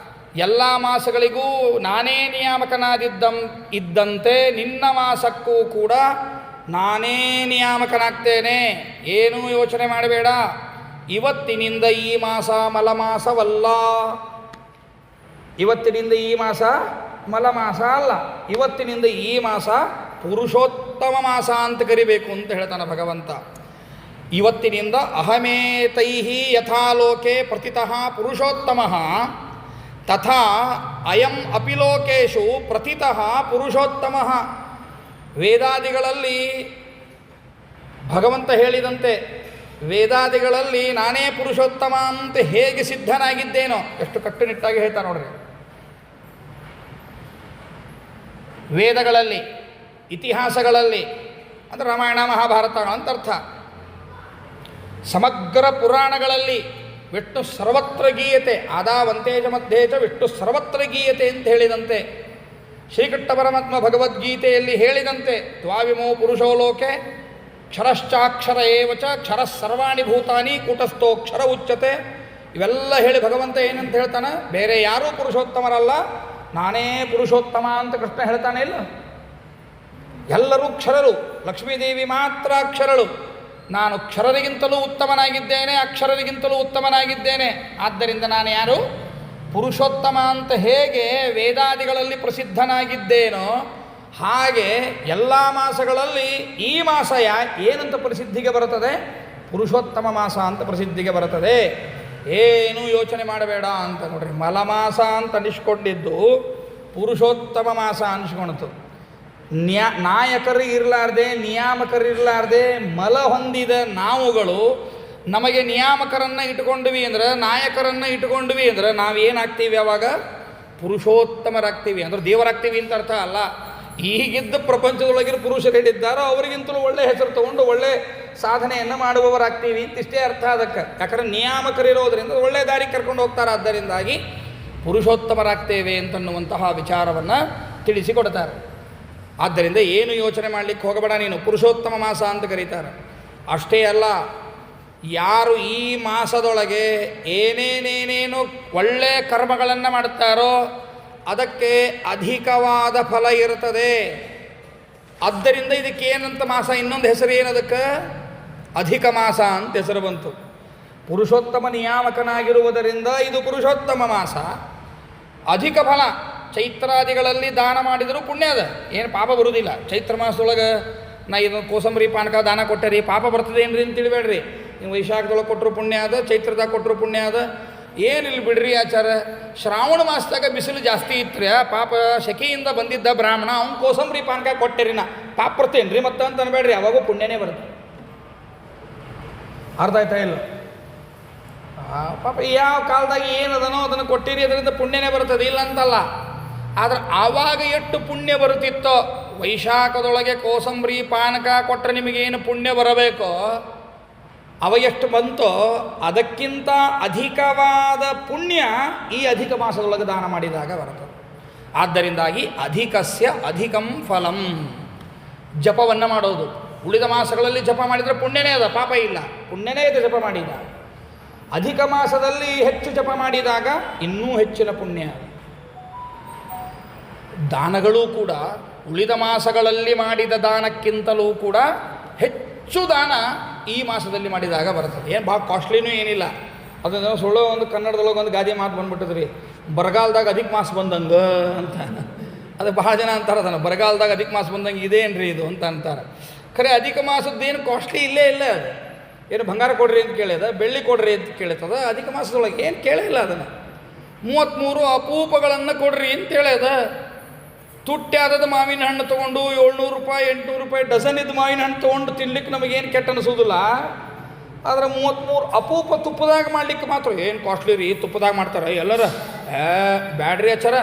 ಎಲ್ಲ ಮಾಸಗಳಿಗೂ ನಾನೇ ಇದ್ದಂತೆ ನಿನ್ನ ಮಾಸಕ್ಕೂ ಕೂಡ ನಾನೇ ನಿಯಾಮಕನಾಗ್ತೇನೆ, ಏನೂ ಯೋಚನೆ ಮಾಡಬೇಡ. ಇವತ್ತಿನಿಂದ ಈ ಮಾಸ ಮಲಮಾಸವಲ್ಲ, ಇವತ್ತಿನಿಂದ ಈ ಮಾಸ ಮಲಮಾಸ ಅಲ್ಲ, ಇವತ್ತಿನಿಂದ ಈ ಮಾಸ ಪುರುಷೋತ್ತಮ ಮಾಸ ಅಂತ ಕರಿಬೇಕು ಅಂತ ಹೇಳ್ತಾನೆ ಭಗವಂತ. ಇವತ್ತಿನಿಂದ ಅಹಮೇತೈಹಿ ಯಥಾಲೋಕೆ ಪ್ರತಿತಃ ಪುರುಷೋತ್ತಮಃ ತಥಾ ಅಯಂ ಅಪಿಲೋಕೇಶು ಪ್ರತಿತಃ ಪುರುಷೋತ್ತಮಃ. ವೇದಾದಿಗಳಲ್ಲಿ ಭಗವಂತ ಹೇಳಿದಂತೆ ವೇದಾದಿಗಳಲ್ಲಿ ನಾನೇ ಪುರುಷೋತ್ತಮ ಅಂತ ಹೇಗೆ ಸಿದ್ಧನಾಗಿದ್ದೇನೋ, ಎಷ್ಟು ಕಟ್ಟುನಿಟ್ಟಾಗಿ ಹೇಳ್ತಾ ನೋಡ್ರಿ. ವೇದಗಳಲ್ಲಿ, ಇತಿಹಾಸಗಳಲ್ಲಿ ಅಂದರೆ ರಾಮಾಯಣ ಮಹಾಭಾರತಗಳಂತ ಅರ್ಥ, ಸಮಗ್ರ ಪುರಾಣಗಳಲ್ಲಿ ವಿಷ್ಣು ಸರ್ವತ್ರ ಗೀಯತೆ, ಆದಾವಂತೇಜ ಮಧ್ಯೇಚ ವಿಷ್ಣು ಸರ್ವತ್ರ ಗೀಯತೆ ಅಂತ ಹೇಳಿದಂತೆ, ಶ್ರೀಕೃಷ್ಣ ಪರಮಾತ್ಮ ಭಗವದ್ಗೀತೆಯಲ್ಲಿ ಹೇಳಿದಂತೆ ದ್ವಾವಿಮೋ ಪುರುಷೋ ಲೋಕೆ ಕ್ಷರಶ್ಚಾಕ್ಷರ ಏವಚ ಕ್ಷರ ಸರ್ವಾಣಿ ಭೂತಾನಿ ಕೂಟಸ್ಥೋಕ್ಷರ ಉಚ್ಯತೆ. ಇವೆಲ್ಲ ಹೇಳಿ ಭಗವಂತ ಏನಂತ ಹೇಳ್ತಾನೆ, ಬೇರೆ ಯಾರೂ ಪುರುಷೋತ್ತಮರಲ್ಲ, ನಾನೇ ಪುರುಷೋತ್ತಮ ಅಂತ ಕೃಷ್ಣ ಹೇಳ್ತಾನೆ. ಇಲ್ಲ, ಎಲ್ಲರೂ ಕ್ಷರರು, ಲಕ್ಷ್ಮೀದೇವಿ ಮಾತ್ರ ಅಕ್ಷರಳು. ನಾನು ಕ್ಷರರಿಗಿಂತಲೂ ಉತ್ತಮನಾಗಿದ್ದೇನೆ, ಅಕ್ಷರರಿಗಿಂತಲೂ ಉತ್ತಮನಾಗಿದ್ದೇನೆ, ಆದ್ದರಿಂದ ನಾನು ಯಾರು ಪುರುಷೋತ್ತಮ ಅಂತ ಹೇಗೆ ವೇದಾದಿಗಳಲ್ಲಿ ಪ್ರಸಿದ್ಧನಾಗಿದ್ದೇನೋ ಹಾಗೆ ಎಲ್ಲ ಮಾಸಗಳಲ್ಲಿ ಈ ಮಾಸ ಏನಂತ ಪ್ರಸಿದ್ಧಿಗೆ ಬರುತ್ತದೆ, ಪುರುಷೋತ್ತಮ ಮಾಸ ಅಂತ ಪ್ರಸಿದ್ಧಿಗೆ ಬರುತ್ತದೆ. ಏನೂ ಯೋಚನೆ ಮಾಡಬೇಡ ಅಂತ ನೋಡ್ರಿ. ಮಲಮಾಸ ಅಂತ ಅನಿಸ್ಕೊಂಡಿದ್ದು ಪುರುಷೋತ್ತಮ ಮಾಸ ಅನಿಸ್ಕೊಳ್ತು. ನಾಯಕರು ಇರಲಾರ್ದೆ, ನಿಯಾಮಕರಿರಲಾರ್ದೆ ಮಲ ಹೊಂದಿದ ನಾವುಗಳು ನಮಗೆ ನಿಯಾಮಕರನ್ನು ಇಟ್ಕೊಂಡ್ವಿ ಅಂದ್ರೆ, ನಾಯಕರನ್ನು ಇಟ್ಕೊಂಡ್ವಿ ಅಂದ್ರೆ ನಾವೇನಾಗ್ತೀವಿ? ಅವಾಗ ಪುರುಷೋತ್ತಮರಾಗ್ತೀವಿ. ಅಂದ್ರೆ ದೇವರಾಗ್ತೀವಿ ಅಂತ ಅರ್ಥ ಅಲ್ಲ. ಈಗಿದ್ದ ಪ್ರಪಂಚದೊಳಗಿನ ಪುರುಷರು ಹೇಳಿದ್ದಾರೋ ಅವರಿಗಿಂತಲೂ ಒಳ್ಳೆ ಹೆಸರು ತಗೊಂಡು ಒಳ್ಳೆ ಸಾಧನೆಯನ್ನು ಮಾಡುವವರಾಗ್ತೀವಿ ಅಂತಿಷ್ಟೇ ಅರ್ಥ ಅದಕ್ಕೆ. ಯಾಕಂದರೆ ನಿಯಾಮಕರಿರೋದ್ರಿಂದ ಒಳ್ಳೆ ದಾರಿ ಕರ್ಕೊಂಡು ಹೋಗ್ತಾರೆ. ಆದ್ದರಿಂದಾಗಿ ಪುರುಷೋತ್ತಮರಾಗ್ತೇವೆ ಅಂತನ್ನುವಂತಹ ವಿಚಾರವನ್ನು ತಿಳಿಸಿಕೊಡ್ತಾರೆ. ಆದ್ದರಿಂದ ಏನು ಯೋಚನೆ ಮಾಡಲಿಕ್ಕೆ ಹೋಗಬೇಡ ನೀನು, ಪುರುಷೋತ್ತಮ ಮಾಸ ಅಂತ ಕರೀತಾರೆ. ಅಷ್ಟೇ ಅಲ್ಲ, ಯಾರು ಈ ಮಾಸದೊಳಗೆ ಏನೇನೇನೇನು ಒಳ್ಳೆಯ ಕರ್ಮಗಳನ್ನು ಮಾಡುತ್ತಾರೋ ಅದಕ್ಕೆ ಅಧಿಕವಾದ ಫಲ ಇರುತ್ತದೆ. ಆದ್ದರಿಂದ ಇದಕ್ಕೆ ಏನಂತ ಮಾಸ, ಇನ್ನೊಂದು ಹೆಸರು ಏನದಕ್ಕೆ? ಅಧಿಕ ಮಾಸ ಅಂತ ಹೆಸರು ಬಂತು. ಪುರುಷೋತ್ತಮ ನಿಯಾಮಕನಾಗಿರುವುದರಿಂದ ಇದು ಪುರುಷೋತ್ತಮ ಮಾಸ. ಅಧಿಕ ಫಲ. ಚೈತ್ರಾದಿಗಳಲ್ಲಿ ದಾನ ಮಾಡಿದರೂ ಪುಣ್ಯ ಅದ, ಏನು ಪಾಪ ಬರುವುದಿಲ್ಲ. ಚೈತ್ರ ಮಾಸದೊಳಗೆ ನಾ ಇದನ್ನು ಕೋಸಂಬರಿ ಪಾನಕ ದಾನ ಕೊಟ್ಟರಿ, ಪಾಪ ಬರ್ತದೆ ಏನ್ರಿ ಅಂತ ತಿಳಿಬೇಡ್ರಿ. ನೀವು ವೈಶಾಖದೊಳಗೆ ಕೊಟ್ಟರು ಪುಣ್ಯ ಅದ, ಚೈತ್ರದಾಗ ಕೊಟ್ಟರು ಪುಣ್ಯ ಅದ, ಏನಿಲ್ಲ ಬಿಡ್ರಿ ಆಚಾರ. ಶ್ರಾವಣ ಮಾಸದಾಗ ಬಿಸಿಲು ಜಾಸ್ತಿ ಇತ್ತು, ಪಾಪ ಶೆಕೆಯಿಂದ ಬಂದಿದ್ದ ಬ್ರಾಹ್ಮಣ ಅವ್ನು ಕೋಸಂಬರಿ ಪಾನಕ ಕೊಟ್ಟರಿ, ನಾ ಪಾಪ ಬರ್ತೇನ್ರಿ ಮತ್ತೆ ಅಂತ ಅನ್ಬೇಡ್ರಿ, ಅವಾಗೂ ಪುಣ್ಯನೇ ಬರುತ್ತೆ. ಅರ್ಥ ಆಯ್ತಾ ಇಲ್ಲ? ಪಾಪ ಯಾವ ಕಾಲದಾಗ ಏನದನೋ ಅದನ್ನು ಕೊಟ್ಟಿರಿ, ಅದರಿಂದ ಪುಣ್ಯನೇ ಬರ್ತದೆ, ಇಲ್ಲ ಅಂತಲ್ಲ. ಆದರೆ ಆವಾಗ ಎಷ್ಟು ಪುಣ್ಯ ಬರುತ್ತಿತ್ತೋ, ವೈಶಾಖದೊಳಗೆ ಕೋಸಂಬರಿ ಪಾನಕ ಕೊಟ್ಟರೆ ನಿಮಗೇನು ಪುಣ್ಯ ಬರಬೇಕೋ ಅವ ಎಷ್ಟು ಬಂತೋ ಅದಕ್ಕಿಂತ ಅಧಿಕವಾದ ಪುಣ್ಯ ಈ ಅಧಿಕ ಮಾಸದೊಳಗೆ ದಾನ ಮಾಡಿದಾಗ ಬರ್ತದೆ. ಆದ್ದರಿಂದಾಗಿ ಅಧಿಕಸ್ಯ ಅಧಿಕಂ ಫಲಂ. ಜಪವನ್ನು ಮಾಡೋದು. ಉಳಿದ ಮಾಸಗಳಲ್ಲಿ ಜಪ ಮಾಡಿದರೆ ಪುಣ್ಯನೇ ಅದ, ಪಾಪ ಇಲ್ಲ, ಪುಣ್ಯನೇ ಇದೆ ಜಪ ಮಾಡಿದ. ಅಧಿಕ ಮಾಸದಲ್ಲಿ ಹೆಚ್ಚು ಜಪ ಮಾಡಿದಾಗ ಇನ್ನೂ ಹೆಚ್ಚಿನ ಪುಣ್ಯ. ದಾನಗಳೂ ಕೂಡ ಉಳಿದ ಮಾಸಗಳಲ್ಲಿ ಮಾಡಿದ ದಾನಕ್ಕಿಂತಲೂ ಕೂಡ ಹೆಚ್ಚು ದಾನ ಈ ಮಾಸದಲ್ಲಿ ಮಾಡಿದಾಗ ಬರ್ತದೆ. ಏನು ಭಾಳ ಕಾಸ್ಟ್ಲಿನೂ ಏನಿಲ್ಲ. ಅದನ್ನು ಸುಳ್ಳೋ ಒಂದು ಕನ್ನಡದೊಳಗೆ ಒಂದು ಗಾದೆ ಮಾತು ಬಂದ್ಬಿಟ್ಟಿದ್ರಿ, ಬರಗಾಲದಾಗ ಅಧಿಕ ಮಾಸ ಬಂದಂಗೆ ಅಂತ. ಅದು ಬಹಳ ಜನ ಅಂತಾರೆ, ಅದನ್ನು ಬರಗಾಲದಾಗ ಅಧಿಕ ಮಾಸ ಬಂದಂಗೆ ಇದೇನ್ರಿ ಇದು ಅಂತ ಅಂತಾರೆ. ಖರೆ ಅಧಿಕ ಮಾಸದ್ದೇನು ಕಾಸ್ಟ್ಲಿ ಇಲ್ಲೇ ಇಲ್ಲ. ಅದು ಏನು ಬಂಗಾರ ಕೊಡ್ರಿ ಅಂತ ಕೇಳಿದ, ಬೆಳ್ಳಿ ಕೊಡ್ರಿ ಅಂತ ಕೇಳ್ತದ. ಅಧಿಕ ಮಾಸದೊಳಗೆ ಏನು ಕೇಳಿಲ್ಲ. ಅದನ್ನು 33 ಅಪೂಪಗಳನ್ನು ಕೊಡ್ರಿ ಅಂತ ಹೇಳ್ಯದ. ತುಟ್ಟಿ ಆದದ ಮಾವಿನ ಹಣ್ಣು ತೊಗೊಂಡು 700 ರೂಪಾಯಿ 800 ರೂಪಾಯಿ ಡಜನ್ ಇದ್ದು ಮಾವಿನ ಹಣ್ಣು ತೊಗೊಂಡು ತಿನ್ಲಿಕ್ಕೆ ನಮಗೇನು ಕೆಟ್ಟ ಅನಿಸೋದಿಲ್ಲ. ಆದರೆ 33 ಅಪೂಪ ತುಪ್ಪದಾಗ ಮಾಡ್ಲಿಕ್ಕೆ ಮಾತ್ರ ಏನು ಕಾಸ್ಟ್ಲಿ ರೀ. ತುಪ್ಪದಾಗ ಮಾಡ್ತಾರೆ ಎಲ್ಲರ, ಬ್ಯಾಡ್ರಿ ಆಚಾರ,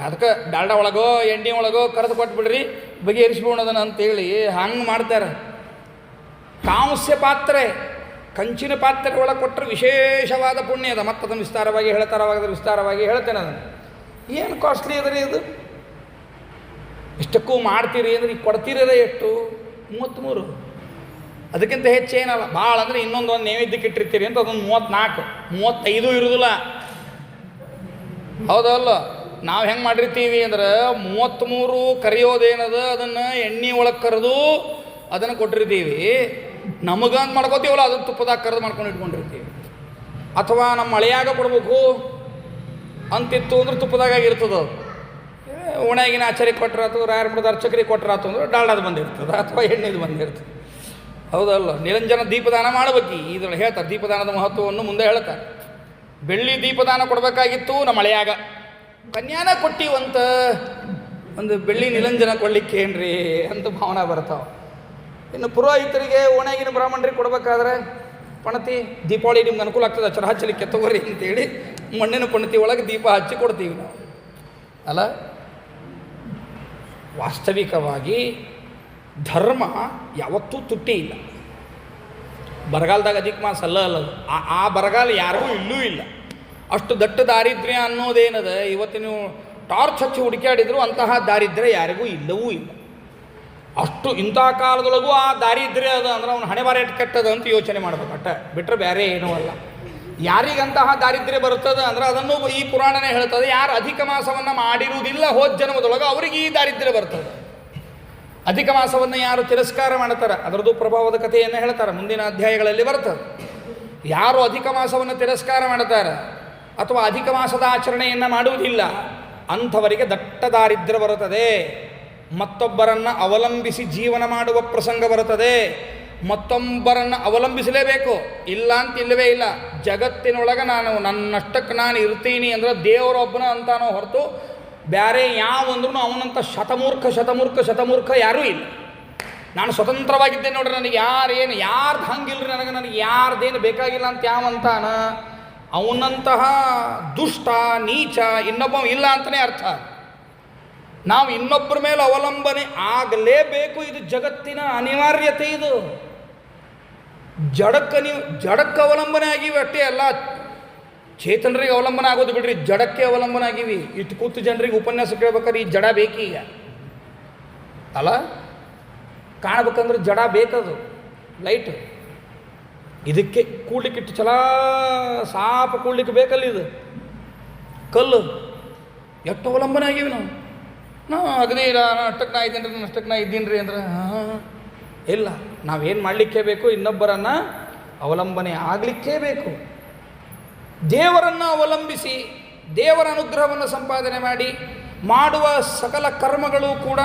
ಅದಕ್ಕೆ ಡಾಲ್ಡಾ ಒಳಗೋ ಎಣ್ಣೆ ಒಳಗೋ ಕರೆದು ಕೊಟ್ಬಿಡ್ರಿ ಬಗೆಹರಿಸ್ಬೋಣದನ ಅಂತೇಳಿ ಹಂಗೆ ಮಾಡ್ತಾರೆ. ಕಾಂಸ್ಯ ಪಾತ್ರೆ, ಕಂಚಿನ ಪಾತ್ರೆ ಒಳಗೆ ಕೊಟ್ಟರೆ ವಿಶೇಷವಾದ ಪುಣ್ಯ ಅದ. ಮತ್ತು ಅದನ್ನು ವಿಸ್ತಾರವಾಗಿ ಹೇಳ್ತೇನೆ. ಅದನ್ನು ಏನು ಕಾಸ್ಟ್ಲಿ ಅದ ರೀ ಇದು. ಇಷ್ಟಕ್ಕೂ ಮಾಡ್ತೀರಿ ಅಂದರೆ ಈಗ ಕೊಡ್ತೀರೇ ಎಷ್ಟು? 33. ಅದಕ್ಕಿಂತ ಹೆಚ್ಚೇನಲ್ಲ. ಭಾಳ ಅಂದರೆ ಇನ್ನೊಂದು ನೈವೇದ್ಯಕ್ಕೆ ಇಟ್ಟಿರ್ತೀರಿ ಅಂತ ಅದೊಂದು 34 35 ಇರೋದಿಲ್ಲ. ಹೌದಲ್ಲ? ನಾವು ಹೆಂಗೆ ಮಾಡಿರ್ತೀವಿ ಅಂದ್ರೆ 33 ಕರೆಯೋದೇನದ ಅದನ್ನು ಎಣ್ಣೆ ಒಳಗೆ ಕರೆದು ಅದನ್ನು ಕೊಟ್ಟಿರ್ತೀವಿ. ನಮಗಂತ ಮಾಡ್ಕೋತೀವಲ್ಲ, ಅದನ್ನು ತುಪ್ಪದಾಗ ಕರೆದು ಮಾಡ್ಕೊಂಡು ಇಟ್ಕೊಂಡಿರ್ತೀವಿ. ಅಥವಾ ನಮ್ಮ ಮಳೆಯಾಗ ಕೊಡಬೇಕು ಅಂತಿತ್ತು ಅಂದ್ರೆ ತುಪ್ಪದಾಗಿರ್ತದೆ. ಉಣೆಗಿನ ಆಚಾರ್ಯಕ್ಕೆ ಕೊಟ್ಟರೆ ಅಥವಾ ರಾಯರ ಮಠದ ಅರ್ಚಕರಿಗೆ ಕೊಟ್ಟರೆ ಆತು ಅಂದ್ರೆ ಡಾಲ್ಡಾದು ಬಂದಿರ್ತದೆ ಅಥವಾ ಎಣ್ಣೆದು ಬಂದಿರ್ತದೆ. ಹೌದಲ್ಲ? ನಿರಂಜನ ದೀಪದಾನ ಮಾಡಬೇಕು. ಇದ್ರೊಳಗೆ ಹೇಳ್ತಾರೆ ದೀಪದಾನದ ಮಹತ್ವವನ್ನು ಮುಂದೆ ಹೇಳ್ತಾರೆ. ಬೆಳ್ಳಿ ದೀಪದಾನ ಕೊಡಬೇಕಾಗಿತ್ತು, ನಮ್ಮ ಮಳೆಯಾಗ ಕನ್ಯಾನ ಕೊಟ್ಟಿವಂತ ಒಂದು ಬೆಳ್ಳಿ ನಿರಂಜನ ಕೊಡಲಿಕ್ಕೆ ಏನ್ರಿ ಅಂತ ಭಾವನೆ ಬರ್ತಾವೆ. ಇನ್ನು ಪುರೋಹಿತರಿಗೆ ಓಣೆಗಿನ ಬ್ರಾಹ್ಮಣರಿಗೆ ಕೊಡಬೇಕಾದ್ರೆ ಪಣತಿ ದೀಪಾವಳಿ ನಿಮ್ಗೆ ಅನುಕೂಲ ಆಗ್ತದೆ ಅಚ್ಚರ ಹಚ್ಚಲಿಕ್ಕೆ ತಗೋರಿ ಅಂತೇಳಿ ಮಣ್ಣಿನ ಪಣತಿ ಒಳಗೆ ದೀಪ ಹಚ್ಚಿ ಕೊಡ್ತೀವಿ ನಾವು ಅಲ್ಲ. ವಾಸ್ತವಿಕವಾಗಿ ಧರ್ಮ ಯಾವತ್ತೂ ತುಟ್ಟಿ ಇಲ್ಲ. ಬರಗಾಲದಾಗ ಅಧಿಕ ಮಾಸ ಅಲ್ಲ. ಆ ಬರಗಾಲ ಯಾರಿಗೂ ಇಲ್ಲೂ ಇಲ್ಲ. ಅಷ್ಟು ದಟ್ಟ ದಾರಿದ್ರ್ಯ ಅನ್ನೋದೇನದ ಇವತ್ತು ನೀವು ಟಾರ್ಚ್ ಹಚ್ಚಿ ಹುಡುಕಾಡಿದ್ರು ಅಂತಹ ದಾರಿದ್ರ್ಯ ಯಾರಿಗೂ ಇಲ್ಲವೂ ಇಲ್ಲ. ಅಷ್ಟು ಇಂಥ ಕಾಲದೊಳಗೂ ಆ ದಾರಿದ್ರ್ಯ ಅದ ಅಂದ್ರೆ ಅವ್ನು ಹಣೆ ಬಾರ ಕೆಟ್ಟದ ಅಂತ ಯೋಚನೆ ಮಾಡ್ಬೇಕು ಅಟ್ಟ, ಬಿಟ್ಟರೆ ಬೇರೆ ಏನೂ ಅಲ್ಲ. ಯಾರಿಗಂತಹ ದಾರಿದ್ರ್ಯ ಬರ್ತದೆ ಅಂದ್ರೆ ಅದನ್ನು ಈ ಪುರಾಣನೇ ಹೇಳ್ತದೆ. ಯಾರು ಅಧಿಕ ಮಾಸವನ್ನು ಮಾಡಿರುವುದಿಲ್ಲ ಹೋದ ಜನ್ಮದೊಳಗೆ ಅವರಿಗೆ ಈ ದಾರಿದ್ರ್ಯ ಬರ್ತದೆ. ಅಧಿಕ ಮಾಸವನ್ನು ಯಾರು ತಿರಸ್ಕಾರ ಮಾಡ್ತಾರೆ ಅದರದ್ದು ಪ್ರಭಾವದ ಕಥೆಯನ್ನು ಹೇಳ್ತಾರೆ, ಮುಂದಿನ ಅಧ್ಯಾಯಗಳಲ್ಲಿ ಬರ್ತದೆ. ಯಾರು ಅಧಿಕ ಮಾಸವನ್ನು ತಿರಸ್ಕಾರ ಮಾಡ್ತಾರೆ ಅಥವಾ ಅಧಿಕ ಮಾಸದ ಆಚರಣೆಯನ್ನು ಮಾಡುವುದಿಲ್ಲ ಅಂಥವರಿಗೆ ದಟ್ಟ ದಾರಿದ್ರ್ಯ ಬರುತ್ತದೆ. ಮತ್ತೊಬ್ಬರನ್ನು ಅವಲಂಬಿಸಿ ಜೀವನ ಮಾಡುವ ಪ್ರಸಂಗ ಬರುತ್ತದೆ. ಮತ್ತೊಬ್ಬರನ್ನು ಅವಲಂಬಿಸಲೇಬೇಕು, ಇಲ್ಲ ಅಂತ ಇಲ್ಲವೇ ಇಲ್ಲ. ಜಗತ್ತಿನೊಳಗೆ ನಾನು ನನ್ನಷ್ಟಕ್ಕೆ ನಾನು ಇರ್ತೀನಿ ಅಂದ್ರೆ ದೇವರೊಬ್ಬನ ಅಂತಾನೋ ಹೊರತು ಬೇರೆ ಯಾವಂದ್ರೂ ಅವನಂತ ಶತಮೂರ್ಖ ಯಾರೂ ಇಲ್ಲ. ನಾನು ಸ್ವತಂತ್ರವಾಗಿದ್ದೆ ನೋಡ್ರಿ, ನನಗೆ ಯಾರ್ದು ಹಂಗಿಲ್ರಿ, ನನಗೆ ಯಾರ್ದೇನು ಬೇಕಾಗಿಲ್ಲ ಅಂತ ಯಾವಂತಾನ ಅವನಂತಹ ದುಷ್ಟ ನೀಚ ಇನ್ನೊಬ್ಬ ಇಲ್ಲ ಅಂತಲೇ ಅರ್ಥ. ನಾವು ಇನ್ನೊಬ್ಬರ ಮೇಲೆ ಅವಲಂಬನೆ ಆಗಲೇಬೇಕು, ಇದು ಜಗತ್ತಿನ ಅನಿವಾರ್ಯತೆ. ಇದು ಜಡಕ್ಕೆ ಅವಲಂಬನೆ ಆಗಿವಿ ಅಷ್ಟೇ ಅಲ್ಲ, ಚೇತನರಿಗೆ ಅವಲಂಬನೆ ಆಗೋದು ಬಿಡ್ರಿ, ಜಡಕ್ಕೆ ಅವಲಂಬನೆ ಆಗಿವಿ. ಇಷ್ಟು ಕೂತು ಜನರಿಗೆ ಉಪನ್ಯಾಸ ಕೇಳ್ಬೇಕಾದ್ರೆ ಈ ಜಡ ಬೇಕೀಗ ಅಲ್ಲ, ಕಾಣಬೇಕಂದ್ರೆ ಜಡ ಬೇಕದು, ಲೈಟ್. ಇದಕ್ಕೆ ಕೂಡ್ಲಿಕ್ಕೆ ಇಟ್ಟು ಸಾಪ ಕೂಡ್ಲಿಕ್ಕೆ ಬೇಕಲ್ಲ, ಇದು ಕಲ್ಲು. ಎಷ್ಟು ಅವಲಂಬನೆ ಆಗಿವಿ ನಾವು ಅಗದಿ ಅಷ್ಟಕ್ಕೆ ನಾ ಇದ್ದೀನಿ ರೀ, ಅಷ್ಟಕ್ಕೆ ನಾ ಇದ್ದೀನಿ ರೀ ಅಂದ್ರೆ ಇಲ್ಲ. ನಾವೇನು ಮಾಡಲಿಕ್ಕೆ ಬೇಕು, ಇನ್ನೊಬ್ಬರನ್ನು ಅವಲಂಬನೆ ಆಗಲಿಕ್ಕೇ ಬೇಕು. ದೇವರನ್ನು ಅವಲಂಬಿಸಿ ದೇವರ ಅನುಗ್ರಹವನ್ನು ಸಂಪಾದನೆ ಮಾಡಿ ಮಾಡುವ ಸಕಲ ಕರ್ಮಗಳು ಕೂಡ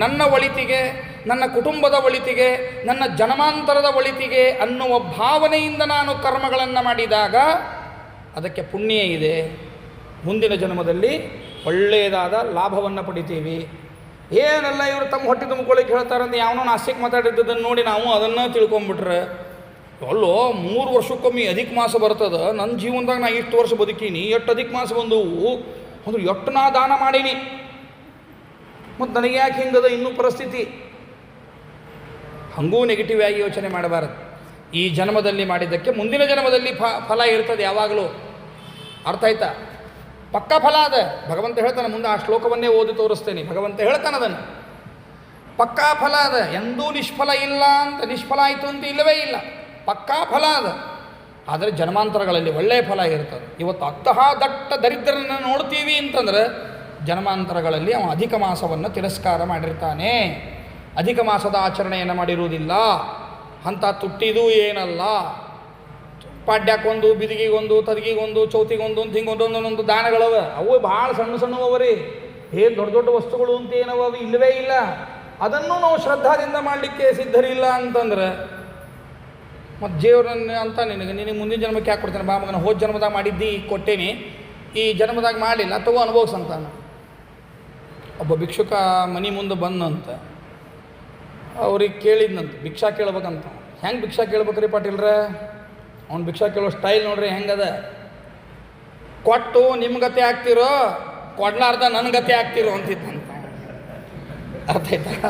ನನ್ನ ಒಳಿತಿಗೆ, ನನ್ನ ಕುಟುಂಬದ ಒಳಿತಿಗೆ, ನನ್ನ ಜನ್ಮಾಂತರದ ಒಳಿತಿಗೆ ಅನ್ನುವ ಭಾವನೆಯಿಂದ ನಾನು ಕರ್ಮಗಳನ್ನು ಮಾಡಿದಾಗ ಅದಕ್ಕೆ ಪುಣ್ಯ ಇದೆ. ಮುಂದಿನ ಜನ್ಮದಲ್ಲಿ ಒಳ್ಳೆಯದಾದ ಲಾಭವನ್ನು ಪಡಿತೀವಿ. ಏನೆಲ್ಲ ಇವರು ತಮ್ಮ ಹೊಟ್ಟೆ ತುಂಬಿಕೊಳ್ಳಿಕ್ಕೆ ಹೇಳ್ತಾರಂತ ಯಾವನೋ ನಾಸ್ತಿಕ್ ಮಾತಾಡಿದ್ದನ್ನು ನೋಡಿ ನಾವು ಅದನ್ನು ತಿಳ್ಕೊಂಬಿಟ್ರೆ, ಅಲ್ಲೋ 3 ವರ್ಷಕ್ಕೊಮ್ಮೆ ಅಧಿಕ ಮಾಸ ಬರ್ತದೆ, ನನ್ನ ಜೀವನದಾಗ ನಾ ಇಷ್ಟು ವರ್ಷ ಬದುಕೀನಿ, ಎಷ್ಟು ಅಧಿಕ ಮಾಸ ಬಂದವು ಅಂದ್ರೆ ಎಷ್ಟು ನಾ ದಾನ ಮಾಡೀನಿ, ಮತ್ತು ನನಗೆ ಯಾಕೆ ಹಿಂಗದ ಇನ್ನೂ ಪರಿಸ್ಥಿತಿ. ಹಂಗೂ ನೆಗೆಟಿವ್ ಆಗಿ ಯೋಚನೆ ಮಾಡಬಾರದು. ಈ ಜನ್ಮದಲ್ಲಿ ಮಾಡಿದ್ದಕ್ಕೆ ಮುಂದಿನ ಜನ್ಮದಲ್ಲಿ ಫಲ ಇರ್ತದೆ ಯಾವಾಗಲೂ. ಅರ್ಥ ಆಯ್ತಾ? ಪಕ್ಕಾ ಫಲ ಅದ. ಭಗವಂತ ಹೇಳ್ತಾನೆ, ಮುಂದೆ ಆ ಶ್ಲೋಕವನ್ನೇ ಓದಿ ತೋರಿಸ್ತೇನೆ. ಭಗವಂತ ಹೇಳ್ತಾನೆ ಅದನ್ನು, ಪಕ್ಕಾ ಫಲ ಅದ, ಎಂದೂ ನಿಷ್ಫಲ ಇಲ್ಲ ಅಂತ, ನಿಷ್ಫಲ ಆಯಿತು ಅಂತ ಇಲ್ಲವೇ ಇಲ್ಲ, ಪಕ್ಕಾ ಫಲ ಅದ. ಆದರೆ ಜನ್ಮಾಂತರಗಳಲ್ಲಿ ಒಳ್ಳೆಯ ಫಲ ಇರ್ತದೆ. ಇವತ್ತು ಅಂತಹ ದಟ್ಟ ದರಿದ್ರನ್ನು ನೋಡ್ತೀವಿ ಅಂತಂದ್ರೆ ಜನ್ಮಾಂತರಗಳಲ್ಲಿ ಅವನು ಅಧಿಕ ಮಾಸವನ್ನು ತಿರಸ್ಕಾರ ಮಾಡಿರ್ತಾನೆ, ಅಧಿಕ ಮಾಸದ ಆಚರಣೆಯನ್ನು ಮಾಡಿರುವುದಿಲ್ಲ. ಅಂಥ ತುಟ್ಟಿದು ಏನಲ್ಲ, ಪಾಡ್ಯಕ್ಕೊಂದು, ಬಿದಿಗಿಗೊಂದು, ತದಗಿಗೊಂದು, ಚೌತಿಗೊಂದು ಅಂತ ಹಿಂಗೆ ಒಂದೊಂದೊಂದೊಂದು ದಾನಗಳವ. ಅವು ಭಾಳ ಸಣ್ಣ ಸಣ್ಣವರಿ, ಏನು ದೊಡ್ಡ ದೊಡ್ಡ ವಸ್ತುಗಳು ಅಂತ ಏನವ ಅವು ಇಲ್ಲವೇ ಇಲ್ಲ. ಅದನ್ನು ನಾವು ಶ್ರದ್ಧಾದಿಂದ ಮಾಡಲಿಕ್ಕೆ ಸಿದ್ಧರಿಲ್ಲ ಅಂತಂದ್ರೆ ಮತ್ತು ದೇವ್ರನ್ನ ಅಂತ ನಿನಗೆ ಮುಂದಿನ ಜನ್ಮಕ್ಕೆ ಯಾಕೆ ಕೊಡ್ತಾನೆ? ಬಾ ಮಗನ, ಹೋದ ಜನ್ಮದಾಗ ಮಾಡಿದ್ದಿ ಕೊಟ್ಟೇನಿ, ಈ ಜನ್ಮದಾಗ ಮಾಡಲಿಲ್ಲ, ತಗೋ ಅನುಭವಿಸಂತಾನ. ಒಬ್ಬ ಭಿಕ್ಷುಕ ಮನೆ ಮುಂದೆ ಬಂದಂತ ಅವ್ರಿಗೆ ಕೇಳಿದ್ನಂತ, ಭಿಕ್ಷಾ ಕೇಳ್ಬೇಕಂತ. ಹೆಂಗೆ ಭಿಕ್ಷಾ ಕೇಳ್ಬೇಕ್ರಿ ಪಾಟೀಲ್ರ? ಅವ್ನು ಭಿಕ್ಷಾ ಕೇಳೋ ಸ್ಟೈಲ್ ನೋಡ್ರಿ ಹೆಂಗದ. ಕೊಟ್ಟು ನಿಮ್ಮ ಗತೆ ಆಗ್ತಿರೋ, ಕೊಡ್ಲಾರ್ದ ನನ್ನ ಗತೆ ಆಗ್ತಿರೋ ಅಂತಿದ್ದಂತ. ಅರ್ಥ ಆಯ್ತಾ?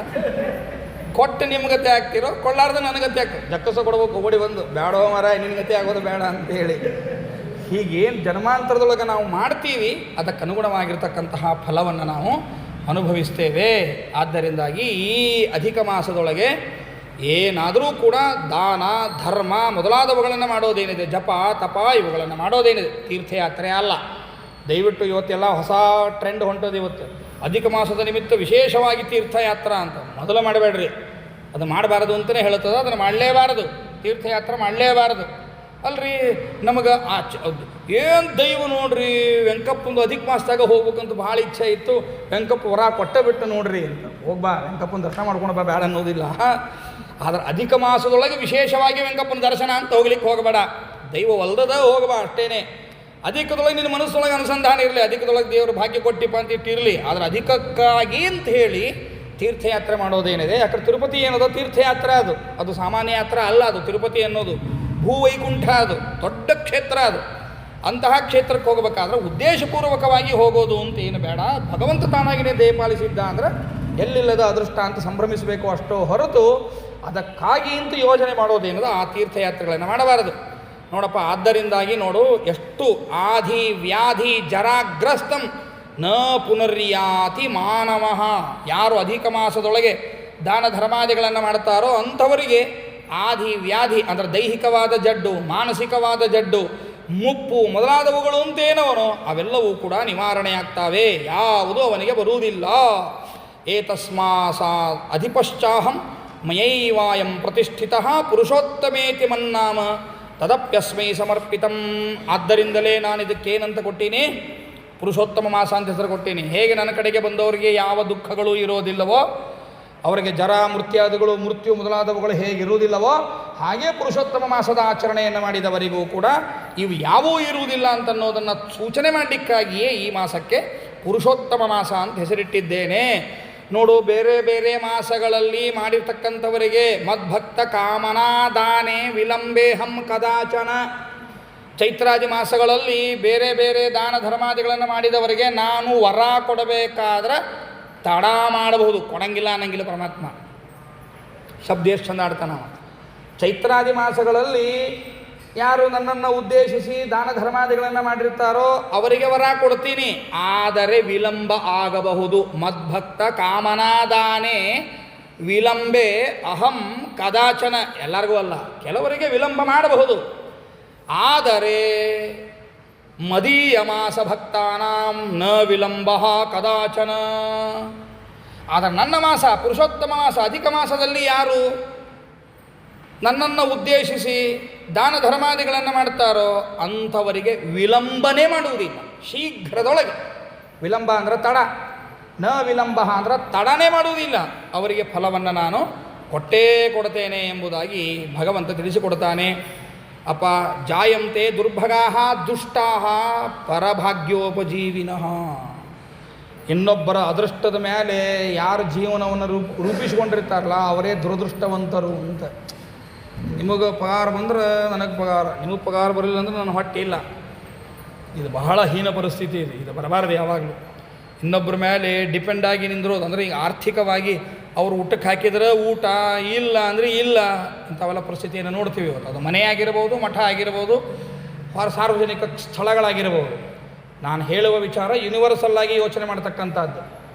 ಕೊಟ್ಟು ನಿಮ್ಮ ಗತೆ ಆಗ್ತಿರೋ, ಕೊಳ್ಳಾರ್ದ ನನ್ನ ಗತೆ ಆಗ್ತಿರೋ. ಜಕ್ಕಸ ಕೊಡ್ಬೇಕು, ಓಡಿ ಬಂದು, ಬೇಡೋ ಮರ ನಿನ್ನ ಗತೆ ಆಗೋದು ಬೇಡ ಅಂತೇಳಿ. ಹೀಗೇನು ಜನ್ಮಾಂತರದೊಳಗೆ ನಾವು ಮಾಡ್ತೀವಿ ಅದಕ್ಕೆ ಅನುಗುಣವಾಗಿರ್ತಕ್ಕಂತಹ ಫಲವನ್ನು ನಾವು ಅನುಭವಿಸ್ತೇವೆ. ಆದ್ದರಿಂದಾಗಿ ಈ ಅಧಿಕ ಮಾಸದೊಳಗೆ ಏನಾದರೂ ಕೂಡ ದಾನ ಧರ್ಮ ಮೊದಲಾದವುಗಳನ್ನು ಮಾಡೋದೇನಿದೆ, ಜಪ ತಪ ಇವುಗಳನ್ನು ಮಾಡೋದೇನಿದೆ, ತೀರ್ಥಯಾತ್ರೆ ಅಲ್ಲ. ದಯವಿಟ್ಟು ಇವತ್ತೆಲ್ಲ ಹೊಸ ಟ್ರೆಂಡ್ ಹೊಂಟೋದು. ಇವತ್ತು ಅಧಿಕ ಮಾಸದ ನಿಮಿತ್ತ ವಿಶೇಷವಾಗಿ ತೀರ್ಥಯಾತ್ರಾ ಅಂತ ಮೊದಲು ಮಾಡಬೇಡ್ರಿ. ಅದು ಮಾಡಬಾರದು ಅಂತಲೇ ಹೇಳ್ತದೆ, ಅದನ್ನು ಮಾಡಲೇಬಾರದು, ತೀರ್ಥಯಾತ್ರೆ ಮಾಡಲೇಬಾರದು. ಅಲ್ರಿ ನಮಗೆ ಏನು ದೈವ ನೋಡ್ರಿ, ವೆಂಕಪ್ಪಂದು ಅಧಿಕ ಮಾಸದಾಗ ಹೋಗ್ಬೇಕಂತ ಭಾಳ ಇಚ್ಛೆ ಇತ್ತು, ವೆಂಕಪ್ಪ ಹೊರ ಕೊಟ್ಟ ಬಿಟ್ಟು ನೋಡ್ರಿ ಅಂತ. ಹೋಗ್ಬಾ, ವೆಂಕಪ್ಪನ ದರ್ಶನ ಮಾಡ್ಕೊಂಡು ಬಾ, ಬೇಡ ಅನ್ನೋದಿಲ್ಲ. ಆದರೆ ಅಧಿಕ ಮಾಸದೊಳಗೆ ವಿಶೇಷವಾಗಿ ವೆಂಕಪ್ಪನ ದರ್ಶನ ಅಂತ ಹೋಗ್ಲಿಕ್ಕೆ ಹೋಗಬೇಡ, ದೈವ ಒಲ್ದದ ಹೋಗಬಾ ಅಷ್ಟೇನೆ. ಅಧಿಕದೊಳಗೆ ನಿನ್ನ ಮನಸ್ಸೊಳಗೆ ಅನುಸಂಧಾನ ಇರಲಿ, ಅಧಿಕದೊಳಗೆ ದೇವರು ಭಾಗ್ಯ ಕೊಟ್ಟಿಪ್ಪ ಅಂತ ಇಟ್ಟಿರಲಿ. ಆದರೆ ಅಧಿಕಕ್ಕಾಗಿ ಅಂತ ಹೇಳಿ ತೀರ್ಥಯಾತ್ರೆ ಮಾಡೋದೇನಿದೆ, ಯಾಕಂದ್ರೆ ತಿರುಪತಿ ಏನದು ತೀರ್ಥಯಾತ್ರೆ, ಅದು ಸಾಮಾನ್ಯ ಯಾತ್ರೆ ಅಲ್ಲ. ಅದು ತಿರುಪತಿ ಅನ್ನೋದು ಭೂವೈಕುಂಠ, ಅದು ದೊಡ್ಡ ಕ್ಷೇತ್ರ. ಅದು ಅಂತಹ ಕ್ಷೇತ್ರಕ್ಕೆ ಹೋಗಬೇಕಾದ್ರೆ ಉದ್ದೇಶಪೂರ್ವಕವಾಗಿ ಹೋಗೋದು ಅಂತ ಏನು ಬೇಡ. ಭಗವಂತ ತಾನಾಗಿನೇ ದಯಪಾಲಿಸಿದ್ದ ಅಂದರೆ ಎಲ್ಲಿಲ್ಲದ ಅದೃಷ್ಟ ಅಂತ ಸಂಭ್ರಮಿಸಬೇಕು ಅಷ್ಟೋ ಹೊರತು ಅದಕ್ಕಾಗಿ ಅಂತ ಯೋಜನೆ ಮಾಡೋದೇನದ ಆ ತೀರ್ಥಯಾತ್ರೆಗಳನ್ನು ಮಾಡಬಾರದು. ನೋಡಪ್ಪ, ಆದ್ದರಿಂದಾಗಿ ನೋಡು, ಎಷ್ಟು ಆಧಿ ವ್ಯಾಧಿ ಜರಾಗ್ರಸ್ತಂ ನ ಪುನರ್ಯಾತಿ ಮಾನವಃ. ಯಾರು ಅಧಿಕ ಮಾಸದೊಳಗೆ ದಾನ ಧರ್ಮಾದಿಗಳನ್ನು ಮಾಡ್ತಾರೋ ಅಂಥವರಿಗೆ ಆಧಿ ವ್ಯಾಧಿ ಅಂದರೆ ದೈಹಿಕವಾದ ಜಡ್ಡು, ಮಾನಸಿಕವಾದ ಜಡ್ಡು, ಮುಪ್ಪು ಮೊದಲಾದವುಗಳು ಅಂತೇನವನೋ ಅವೆಲ್ಲವೂ ಕೂಡ ನಿವಾರಣೆಯಾಗ್ತಾವೆ, ಯಾವುದೂ ಅವನಿಗೆ ಬರುವುದಿಲ್ಲ. ಏತಸ್ಮಾಸ ಅಧಿಪಶ್ಚಾಹಂ ಮಯೈವಾಯಂ ಪ್ರತಿಷ್ಠಿತಃ ಪುರುಷೋತ್ತಮೇತಿ ಮನ್ನಾಮ ತದಪ್ಯಸ್ಮೈ ಸಮರ್ಪಿತಂ. ಆದ್ದರಿಂದಲೇ ನಾನು ಇದಕ್ಕೇನಂತ ಕೊಟ್ಟೀನಿ, ಪುರುಷೋತ್ತಮ ಮಾಸ ಅಂತ ಹೆಸರು ಕೊಟ್ಟೀನಿ. ಹೇಗೆ ನನ್ನ ಕಡೆಗೆ ಬಂದವರಿಗೆ ಯಾವ ದುಃಖಗಳು ಇರೋದಿಲ್ಲವೋ, ಅವರಿಗೆ ಜರ ಮೃತ್ಯು ಮೊದಲಾದವುಗಳು ಹೇಗಿರುವುದಿಲ್ಲವೋ, ಹಾಗೆ ಪುರುಷೋತ್ತಮ ಮಾಸದ ಆಚರಣೆಯನ್ನು ಮಾಡಿದವರಿಗೂ ಕೂಡ ಇವು ಯಾವೂ ಇರುವುದಿಲ್ಲ ಅಂತನ್ನೋದನ್ನು ಸೂಚನೆ ಮಾಡಲಿಕ್ಕಾಗಿಯೇ ಈ ಮಾಸಕ್ಕೆ ಪುರುಷೋತ್ತಮ ಮಾಸ ಅಂತ ಹೆಸರಿಟ್ಟಿದ್ದೇನೆ. ನೋಡು, ಬೇರೆ ಬೇರೆ ಮಾಸಗಳಲ್ಲಿ ಮಾಡಿರ್ತಕ್ಕಂಥವರಿಗೆ ಮದ್ಭಕ್ತ ಕಾಮನಾದಾನೆ ವಿಲಂಬೇಹಂ ಕದಾಚನ. ಚೈತ್ರಾದಿ ಮಾಸಗಳಲ್ಲಿ ಬೇರೆ ಬೇರೆ ದಾನ ಧರ್ಮಾದಿಗಳನ್ನು ಮಾಡಿದವರಿಗೆ ನಾನು ವರ ಕೊಡಬೇಕಾದ್ರೆ ತಡ ಮಾಡಬಹುದು, ಕೊಡಂಗಿಲ್ಲ ಅನ್ನಂಗಿಲ್ಲ ಪರಮಾತ್ಮ. ಶಬ್ದ ಎಷ್ಟು ಚಂದ ಆಡ್ತಾನ. ಚೈತ್ರಾದಿ ಮಾಸಗಳಲ್ಲಿ ಯಾರು ನನ್ನನ್ನು ಉದ್ದೇಶಿಸಿ ದಾನ ಧರ್ಮಾದಿಗಳನ್ನು ಮಾಡಿರ್ತಾರೋ ಅವರಿಗೆ ವರ ಕೊಡ್ತೀನಿ, ಆದರೆ ವಿಳಂಬ ಆಗಬಹುದು. ಮದ್ಭಕ್ತ ಕಾಮನಾದಾನೆ ವಿಳಂಬೆ ಅಹಂ ಕದಾಚನ. ಎಲ್ಲರಿಗೂ ಅಲ್ಲ, ಕೆಲವರಿಗೆ ವಿಳಂಬ ಮಾಡಬಹುದು. ಆದರೆ ಮದೀಯ ಮಾಸ ಭಕ್ತಾನಾಂ ನ ವಿಳಂಬ ಕದಾಚನ. ಆದರೆ ನನ್ನ ಮಾಸ, ಪುರುಷೋತ್ತಮ ಮಾಸ, ಅಧಿಕ ಮಾಸದಲ್ಲಿ ಯಾರು ನನ್ನನ್ನು ಉದ್ದೇಶಿಸಿ ದಾನ ಧರ್ಮಾದಿಗಳನ್ನು ಮಾಡ್ತಾರೋ ಅಂಥವರಿಗೆ ವಿಳಂಬನೆ ಮಾಡುವುದಿಲ್ಲ, ಶೀಘ್ರದೊಳಗೆ. ವಿಳಂಬ ಅಂದರೆ ತಡ, ನ ವಿಳಂಬ ಅಂದರೆ ತಡನೇ ಮಾಡುವುದಿಲ್ಲ. ಅವರಿಗೆ ಫಲವನ್ನು ನಾನು ಕೊಟ್ಟೇ ಕೊಡ್ತೇನೆ ಎಂಬುದಾಗಿ ಭಗವಂತ ತಿಳಿಸಿಕೊಡ್ತಾನೆ. ಅಪ ಜಾಯಂತೆ ದುರ್ಭಗಾ ದುಷ್ಟಾ ಪರಭಾಗ್ಯೋಪಜೀವಿನಃ. ಇನ್ನೊಬ್ಬರ ಅದೃಷ್ಟದ ಮೇಲೆ ಯಾರು ಜೀವನವನ್ನು ರೂಪಿಸಿಕೊಂಡಿರ್ತಾರಲ್ಲ ಅವರೇ ದುರದೃಷ್ಟವಂತರು ಅಂತ. ನಿಮಗೆ ಪಗಾರ ಬಂದ್ರೆ ನನಗೆ ಪಗಾರ, ನಿಮಗೆ ಪಗಾರ ಬರಲಿಲ್ಲ ಅಂದ್ರೆ ನನ್ನ ಹೊಟ್ಟೆ ಇಲ್ಲ. ಇದು ಬಹಳ ಹೀನ ಪರಿಸ್ಥಿತಿ. ಇದು ಬರಬಾರದು ಯಾವಾಗಲೂ. ಇನ್ನೊಬ್ಬರ ಮೇಲೆ ಡಿಪೆಂಡ್ ಆಗಿ ನಿಂದಿರೋದು ಅಂದರೆ ಈಗ ಆರ್ಥಿಕವಾಗಿ ಅವರು ಊಟಕ್ಕೆ ಹಾಕಿದ್ರೆ ಊಟ, ಇಲ್ಲ ಅಂದರೆ ಇಲ್ಲ, ಇಂಥವೆಲ್ಲ ಪರಿಸ್ಥಿತಿಯನ್ನು ನೋಡ್ತೀವಿ ಇವತ್ತು. ಅದು ಮನೆ ಆಗಿರ್ಬೋದು, ಮಠ ಆಗಿರ್ಬೋದು, ಸಾರ್ವಜನಿಕ ಸ್ಥಳಗಳಾಗಿರ್ಬೋದು. ನಾನು ಹೇಳುವ ವಿಚಾರ ಯೂನಿವರ್ಸಲ್ಲಾಗಿ ಯೋಚನೆ ಮಾಡ್ತಕ್ಕಂಥದ್ದು.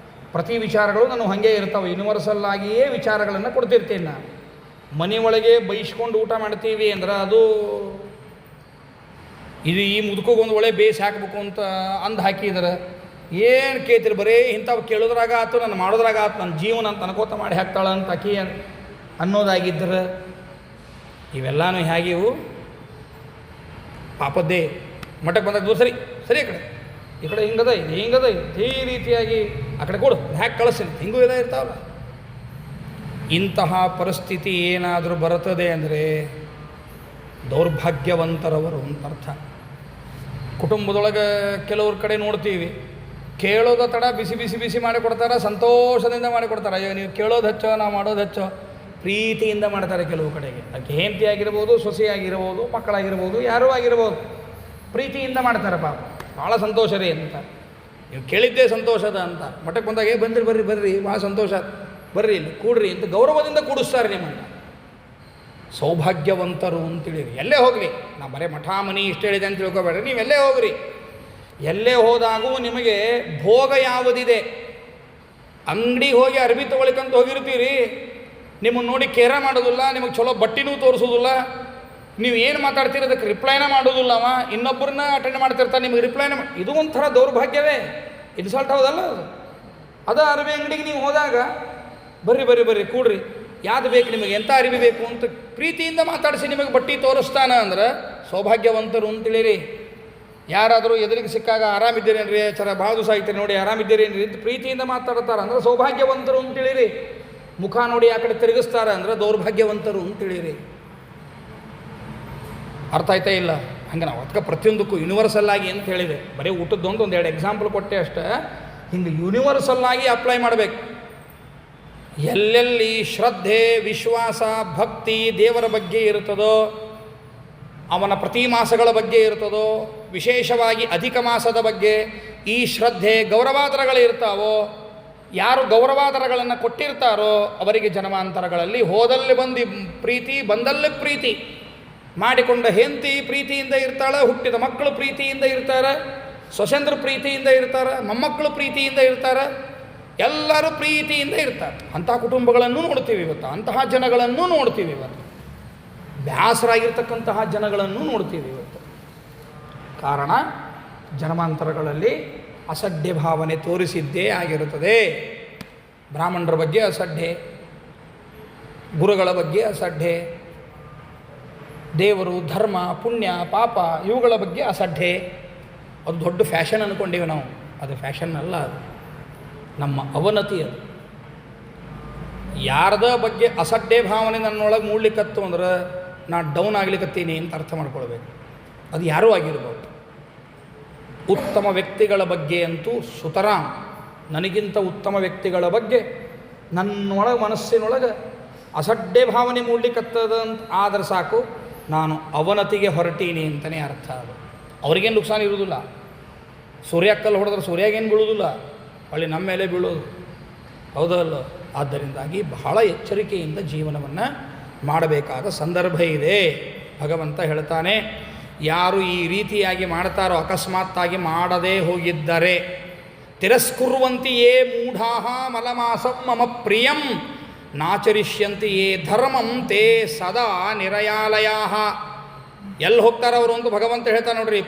ಪ್ರತಿ ವಿಚಾರಗಳು ನಾನು ಹಾಗೆ ಇರ್ತಾವೆ, ಯೂನಿವರ್ಸಲ್ಲಾಗಿಯೇ ವಿಚಾರಗಳನ್ನು ಕೊಡ್ತಿರ್ತೀನಿ ನಾನು. ಮನೆಯೊಳಗೆ ಬೈಸ್ಕೊಂಡು ಊಟ ಮಾಡ್ತೀವಿ ಅಂದ್ರೆ ಅದು ಇದು ಈ ಮುದುಕೋಗೊಂದು ಒಳ್ಳೆ ಬೇಯಿಸಿ ಹಾಕಬೇಕು ಅಂತ ಅಂದು ಹಾಕಿದ್ರೆ ಏನು ಕೇಳ್ತೀರಿ? ಬರೀ ಇಂಥವು ಕೇಳೋದ್ರಾಗ ಆಯ್ತು, ನಾನು ಮಾಡೋದ್ರಾಗ ಆಯ್ತು, ನನ್ನ ಜೀವನ ಅಂತ ಅನ್ಕೋತ ಮಾಡಿ ಹಾಕ್ತಾಳೆ ಅಂತ ಅಕ್ಕಿ ಅನ್ನೋದಾಗಿದ್ದರೆ ಇವೆಲ್ಲನೂ ಹೇಗಿವು ಪಾಪದ್ದೇ. ಮಠಕ್ಕೆ ಬಂದಾಗ ಸರಿ ಸರಿ ಈ ಕಡೆ ಹಿಂಗದ ಇದು ಹಿಂಗದ ಈ ರೀತಿಯಾಗಿ ಆ ಕಡೆ ಕೊಡು ಹ್ಯಾಕೆ ಕಳಿಸ್ತೀನಿ, ಹಿಂಗೂ ಎಲ್ಲ ಇರ್ತಾವಲ್ಲ. ಇಂತಹ ಪರಿಸ್ಥಿತಿ ಏನಾದರೂ ಬರುತ್ತದೆ ಅಂದರೆ ದೌರ್ಭಾಗ್ಯವಂತರವರು ಅಂತ ಅರ್ಥ. ಕುಟುಂಬದೊಳಗೆ ಕೆಲವ್ರ ಕಡೆ ನೋಡ್ತೀವಿ, ಕೇಳೋದ ತಡ ಬಿಸಿ ಬಿಸಿ ಬಿಸಿ ಮಾಡಿಕೊಡ್ತಾರೆ, ಸಂತೋಷದಿಂದ ಮಾಡಿಕೊಡ್ತಾರೆ. ಅಯ್ಯೋ ನೀವು ಕೇಳೋದು ಹೆಚ್ಚೋ, ನಾವು ಮಾಡೋದು ಹೆಚ್ಚೋ, ಪ್ರೀತಿಯಿಂದ ಮಾಡ್ತಾರೆ ಕೆಲವು ಕಡೆಗೆ. ಅದಕ್ಕೆ ಹೆಂಡತಿ ಆಗಿರ್ಬೋದು, ಸೊಸೆ ಆಗಿರ್ಬೋದು, ಮಕ್ಕಳಾಗಿರ್ಬೋದು, ಯಾರೂ ಆಗಿರ್ಬೋದು, ಪ್ರೀತಿಯಿಂದ ಮಾಡ್ತಾರೆ. ಪಾಪ ಭಾಳ ಸಂತೋಷ ರೀ ಅಂತ. ನೀವು ಕೇಳಿದ್ದೇ ಸಂತೋಷದ ಅಂತ. ಮಠಕ್ಕೆ ಬಂದಾಗ ಬಂದ್ರಿ ಬರ್ರಿ ಬರ್ರಿ ಭಾಳ ಸಂತೋಷ, ಬರ್ರಿ ಇಲ್ಲಿ ಕೂಡ್ರಿ ಅಂತ ಗೌರವದಿಂದ ಕೂಡಿಸ್ತಾರೆ ನಿಮ್ಮನ್ನು. ಸೌಭಾಗ್ಯವಂತರು ಅಂತೇಳಿರಿ. ಎಲ್ಲೇ ಹೋಗಲಿ, ನಾ ಬರೀ ಮಠ ಮನಿ ಇಷ್ಟು ಹೇಳಿದೆ ಅಂತ ತಿಳ್ಕೊಬೇಡ್ರಿ. ನೀವು ಎಲ್ಲೇ ಹೋಗ್ರಿ, ಎಲ್ಲೇ ಹೋದಾಗೂ ನಿಮಗೆ ಭೋಗ ಯಾವುದಿದೆ, ಅಂಗಡಿಗೆ ಹೋಗಿ ಅರ್ಬಿ ತೊಗೊಳಿಕಂತ ಹೋಗಿರ್ತೀರಿ, ನಿಮ್ಮನ್ನು ನೋಡಿ ಕೇರ ಮಾಡೋದಿಲ್ಲ, ನಿಮಗೆ ಚಲೋ ಬಟ್ಟಿನೂ ತೋರಿಸೋದಿಲ್ಲ, ನೀವು ಏನು ಮಾತಾಡ್ತೀರಿ ಅದಕ್ಕೆ ರಿಪ್ಲೈನ ಮಾಡೋದಿಲ್ಲ. ಅವ ಇನ್ನೊಬ್ಬರನ್ನ ಅಟೆಂಡ್ ಮಾಡ್ತಿರ್ತಾನೆ, ನಿಮಗೆ ರಿಪ್ಲೈನ ಇದು ಒಂಥರ ದೌರ್ಭಾಗ್ಯವೇ, ಇನ್ಸಲ್ಟ್ ಹೌದಲ್ಲ ಅದು. ಅದ ಅರಿವಿ ಅಂಗಡಿಗೆ ನೀವು ಹೋದಾಗ ಬರ್ರಿ ಬರ್ರಿ ಬರ್ರಿ ಕೂಡ್ರಿ, ಯಾವುದು ಬೇಕು ನಿಮಗೆ, ಎಂಥ ಅರಿವಿ ಬೇಕು ಅಂತ ಪ್ರೀತಿಯಿಂದ ಮಾತಾಡಿಸಿ ನಿಮಗೆ ಬಟ್ಟೆ ತೋರಿಸ್ತಾನ ಅಂದ್ರೆ ಸೌಭಾಗ್ಯವಂತರು ಅಂತೇಳಿರಿ. ಯಾರಾದರೂ ಎದುರಿಗೆ ಸಿಕ್ಕಾಗ ಆರಾಮಿದ್ದೀರೇನ್ರಿ, ಚರ ಭಾಳ ದಿವಸ ಆಯ್ತು ನೋಡಿ ಆರಾಮಿದ್ದೀರೇನ್ರಿ ಅಂತ ಪ್ರೀತಿಯಿಂದ ಮಾತಾಡ್ತಾರೆ ಅಂದ್ರೆ ಸೌಭಾಗ್ಯವಂತರು ಅಂತೇಳಿರಿ. ಮುಖ ನೋಡಿ ಆ ಕಡೆ ತಿರುಗಿಸ್ತಾರೆ ಅಂದ್ರೆ ದೌರ್ಭಾಗ್ಯವಂತರು ಅಂತೇಳಿರಿ. ಅರ್ಥ ಆಯ್ತಾ ಇಲ್ಲ? ಹಂಗೆ ನಾವು ಅದಕ್ಕೆ ಪ್ರತಿಯೊಂದಕ್ಕೂ ಯೂನಿವರ್ಸಲ್ಲಾಗಿ ಅಂತ ಹೇಳಿದೆ. ಬರೀ ಊಟದ್ದೊಂದು ಒಂದೆರಡು ಎಕ್ಸಾಂಪಲ್ ಕೊಟ್ಟೆ ಅಷ್ಟೇ. ಹಿಂಗೆ ಯೂನಿವರ್ಸಲ್ಲಾಗಿ ಅಪ್ಲೈ ಮಾಡಬೇಕು. ಎಲ್ಲೆಲ್ಲಿ ಶ್ರದ್ಧೆ, ವಿಶ್ವಾಸ, ಭಕ್ತಿ ದೇವರ ಬಗ್ಗೆ ಇರ್ತದೋ, ಅವನ ಪ್ರತಿ ಮಾಸಗಳ ಬಗ್ಗೆ ಇರ್ತದೋ, ವಿಶೇಷವಾಗಿ ಅಧಿಕ ಮಾಸದ ಬಗ್ಗೆ ಈ ಶ್ರದ್ಧೆ ಗೌರವಾದರಗಳು ಇರ್ತಾವೋ, ಯಾರು ಗೌರವಾದರಗಳನ್ನು ಕೊಟ್ಟಿರ್ತಾರೋ ಅವರಿಗೆ ಜನ್ಮಾಂತರಗಳಲ್ಲಿ ಹೋದಲ್ಲಿ ಬಂದು ಪ್ರೀತಿ, ಬಂದಲ್ಲಿ ಪ್ರೀತಿ, ಮಾಡಿಕೊಂಡ ಹೆಂಡತಿ ಪ್ರೀತಿಯಿಂದ ಇರ್ತಾಳೆ, ಹುಟ್ಟಿದ ಮಕ್ಕಳು ಪ್ರೀತಿಯಿಂದ ಇರ್ತಾರೆ, ಸೊಸೆಂದ್ರ ಪ್ರೀತಿಯಿಂದ ಇರ್ತಾರೆ, ಮೊಮ್ಮಕ್ಕಳು ಪ್ರೀತಿಯಿಂದ ಇರ್ತಾರೆ, ಎಲ್ಲರೂ ಪ್ರೀತಿಯಿಂದ ಇರ್ತಾರೆ. ಅಂತಹ ಕುಟುಂಬಗಳನ್ನು ನೋಡ್ತೀವಿ ಇವತ್ತು, ಅಂತಹ ಜನಗಳನ್ನು ನೋಡ್ತೀವಿ ಇವತ್ತು, ಬೇಸರಾಗಿರ್ತಕ್ಕಂತಹ ಜನಗಳನ್ನು ನೋಡ್ತೀವಿ ಇವತ್ತು. ಕಾರಣ ಜನ್ಮಾಂತರಗಳಲ್ಲಿ ಅಸಡ್ಡೆ ಭಾವನೆ ತೋರಿಸಿದ್ದೇ ಆಗಿರುತ್ತದೆ. ಬ್ರಾಹ್ಮಣರ ಬಗ್ಗೆ ಅಸಡ್ಡೆ, ಗುರುಗಳ ಬಗ್ಗೆ ಅಸಡ್ಡೆ, ದೇವರು, ಧರ್ಮ, ಪುಣ್ಯ, ಪಾಪ ಇವುಗಳ ಬಗ್ಗೆ ಅಸಡ್ಡೆ. ಅದು ದೊಡ್ಡ ಫ್ಯಾಷನ್ ಅಂದ್ಕೊಂಡೀವಿ ನಾವು. ಅದು ಫ್ಯಾಷನ್ ಅಲ್ಲ, ಅದು ನಮ್ಮ ಅವನತಿ. ಅದು ಯಾರದ ಬಗ್ಗೆ ಅಸಡ್ಡೆ ಭಾವನೆ ನನ್ನೊಳಗೆ ಮೂಡ್ಲಿಕ್ಕತ್ತು ಅಂದ್ರೆ ನಾನು ಡೌನ್ ಆಗ್ಲಿಕ್ಕತ್ತೀನಿ ಅಂತ ಅರ್ಥ ಮಾಡ್ಕೊಳ್ಬೇಕು. ಅದು ಯಾರೂ ಆಗಿರ್ಬೋದು. ಉತ್ತಮ ವ್ಯಕ್ತಿಗಳ ಬಗ್ಗೆ ಅಂತೂ ಸುತರಾಂ, ನನಗಿಂತ ಉತ್ತಮ ವ್ಯಕ್ತಿಗಳ ಬಗ್ಗೆ ನನ್ನೊಳಗೆ ಮನಸ್ಸಿನೊಳಗೆ ಅಸಡ್ಡೆ ಭಾವನೆ ಮೂಡ್ಲಿಕ್ಕತ್ತದ ಅಂತ ಆದ್ರೆ ಸಾಕು, ನಾನು ಅವನತಿಗೆ ಹೊರಟೀನಿ ಅಂತಲೇ ಅರ್ಥ. ಅದು ಅವ್ರಿಗೇನು ನುಕ್ಸಾನ ಇರುವುದಿಲ್ಲ. ಸೂರ್ಯಕ್ಕಲ್ಲಿ ಹೊಡೆದ್ರೆ ಸೂರ್ಯಾಗೇನು ಬೀಳುವುದಿಲ್ಲ, ಹೊಳ್ಳಿ ನಮ್ಮ ಮೇಲೆ ಬೀಳೋದು, ಹೌದಲ್ಲ? ಆದ್ದರಿಂದಾಗಿ ಬಹಳ ಎಚ್ಚರಿಕೆಯಿಂದ ಜೀವನವನ್ನು ಮಾಡಬೇಕಾದ ಸಂದರ್ಭ ಇದೆ. ಭಗವಂತ ಹೇಳ್ತಾನೆ, ಯಾರು ಈ ರೀತಿಯಾಗಿ ಮಾಡ್ತಾರೋ, ಅಕಸ್ಮಾತ್ತಾಗಿ ಮಾಡದೇ ಹೋಗಿದ್ದರೆ, ತಿರಸ್ಕುರ್ವಂತಿಯೇ ಮೂಢಾಃ ಮಲಮಾಸಂ ಮಮ ಪ್ರಿಯಂ ನಾಚರಿಷ್ಯಂತಿಯೇ ಧರ್ಮಂ ತೇ ಸದಾ ನಿರಯಾಲಯಾಃ. ಎಲ್ಲಿ ಹೋಗ್ತಾರೆ ಅವರು ಅಂತ ಭಗವಂತ ಹೇಳ್ತಾನೆ ನೋಡ್ರಿ.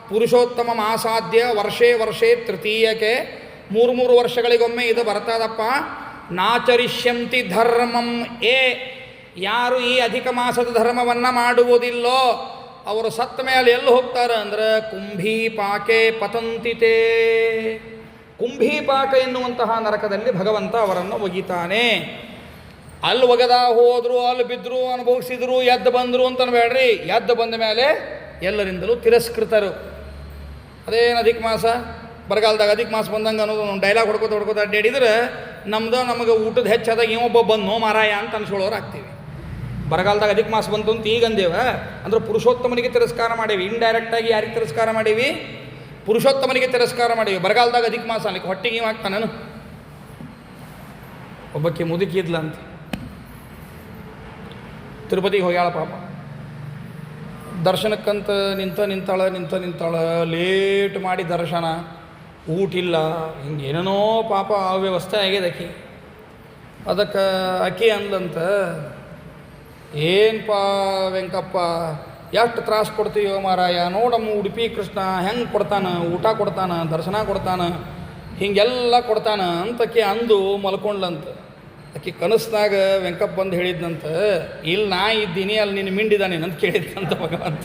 ಪುರುಷೋತ್ತಮ ಮಾಸಾದ್ಯ ವರ್ಷೇ ವರ್ಷೇ ತೃತೀಯಕ್ಕೆ 3 ವರ್ಷಗಳಿಗೊಮ್ಮೆ ಇದು ಬರ್ತದಪ್ಪ. ನಾಚರಿಷ್ಯಂತಿ ಧರ್ಮಂ ಏ, ಯಾರು ಈ ಅಧಿಕ ಮಾಸದ ಧರ್ಮವನ್ನು ಮಾಡುವುದಿಲ್ಲೋ ಅವರು ಸತ್ತ ಮೇಲೆ ಎಲ್ಲಿ ಹೋಗ್ತಾರೆ ಅಂದ್ರೆ ಕುಂಭೀಪಾಕೆ ಪತಂತಿತೇ, ಕುಂಭೀಪಾಕ ಎನ್ನುವಂತಹ ನರಕದಲ್ಲಿ ಭಗವಂತ ಅವರನ್ನು ಒಗಿತಾನೆ. ಅಲ್ಲಿ ಒಗದ ಹೋದರು, ಅಲ್ಲಿ ಬಿದ್ದರು, ಅನುಭವಿಸಿದ್ರು, ಎದ್ದು ಬಂದರು ಅಂತ ಅನ್ಬೇಡ್ರಿ. ಎದ್ದು ಬಂದ ಮೇಲೆ ಎಲ್ಲರಿಂದಲೂ ತಿರಸ್ಕೃತರು. ಅದೇನು ಅಧಿಕ ಮಾಸ, ಬರಗಾಲದಾಗ ಅಧಿಕ ಮಾಸ ಬಂದಂಗೆ ಅನ್ನೋದು ಡೈಲಾಗ್ ಹೊಡ್ಕೋತ ಅಡ್ಡಾಡಿದ್ರೆ ನಮಗೆ ಊಟದ ಹೆಚ್ಚಾದಾಗ ಇವೊಬ್ಬ ಬಂದು ಮಾರಾಯ ಅಂತ ಅನ್ಸ್ಕೊಳ್ಳೋರು ಆಗ್ತೀವಿ. ಬರಗಾಲದಾಗ ಅಧಿಕ ಮಾಸ ಬಂತು ಅಂತ ಈಗ ಅಂದೇವ ಅಂದ್ರೆ ಪುರುಷೋತ್ತಮನಿಗೆ ತಿರಸ್ಕಾರ ಮಾಡೀವಿ. ಇಂಡೈರೆಕ್ಟಾಗಿ ಯಾರಿಗೆ ತಿರಸ್ಕಾರ ಮಾಡೀವಿ? ಪುರುಷೋತ್ತಮನಿಗೆ ತಿರಸ್ಕಾರ ಮಾಡೀವಿ. ಬರಗಾಲದಾಗ ಅಧಿಕ ಮಾಸ ಅಲ್ಲಿಗೆ ಹೊಟ್ಟಿಗೆ ಇವ್ ಹಾಕ್ತಾನೇನು? ಒಬ್ಬಕ್ಕೆ ಮುದುಕಿದ್ಲ ಅಂತ ತಿರುಪತಿಗೆ ಹೋಗ್ಯಾಳ ಪಾಪ. ದರ್ಶನಕ್ಕಂತ ನಿಂತಾಳ, ಲೇಟ್ ಮಾಡಿ ದರ್ಶನ, ಊಟಿಲ್ಲ, ಹಿಂಗೇನೇನೋ ಪಾಪ ಅವ್ಯವಸ್ಥೆ ಆಗಿದೆ ಅಕ್ಕಿ. ಅದಕ್ಕೆ ಅಕ್ಕಿ ಅಂದಂತ, ಏನಪ್ಪ ವೆಂಕಪ್ಪ ಎಷ್ಟು ತ್ರಾಸು ಕೊಡ್ತೀವೋ ಮಾರಾಯ, ನೋಡಮ್ಮ ಉಡುಪಿ ಕೃಷ್ಣ ಹೆಂಗೆ ಕೊಡ್ತಾನೆ, ಊಟ ಕೊಡ್ತಾನೆ, ದರ್ಶನ ಕೊಡ್ತಾನೆ, ಹೀಗೆಲ್ಲ ಕೊಡ್ತಾನೆ ಅಂತಕ್ಕೆ ಅಂದು ಮಲ್ಕೊಂಡ್ಲಂತ. ಆಕೆ ಕನಸ್ನಾಗ ವೆಂಕಪ್ಪ ಬಂದು ಹೇಳಿದ್ನಂತ, ಇಲ್ಲಿ ನಾ ಇದ್ದೀನಿ, ಅಲ್ಲಿ ನಿನ್ನ ಮಿಂಡಿದಾನೆ ಅಂತ ಕೇಳಿದ್ನಂತ ಭಗವಂತ.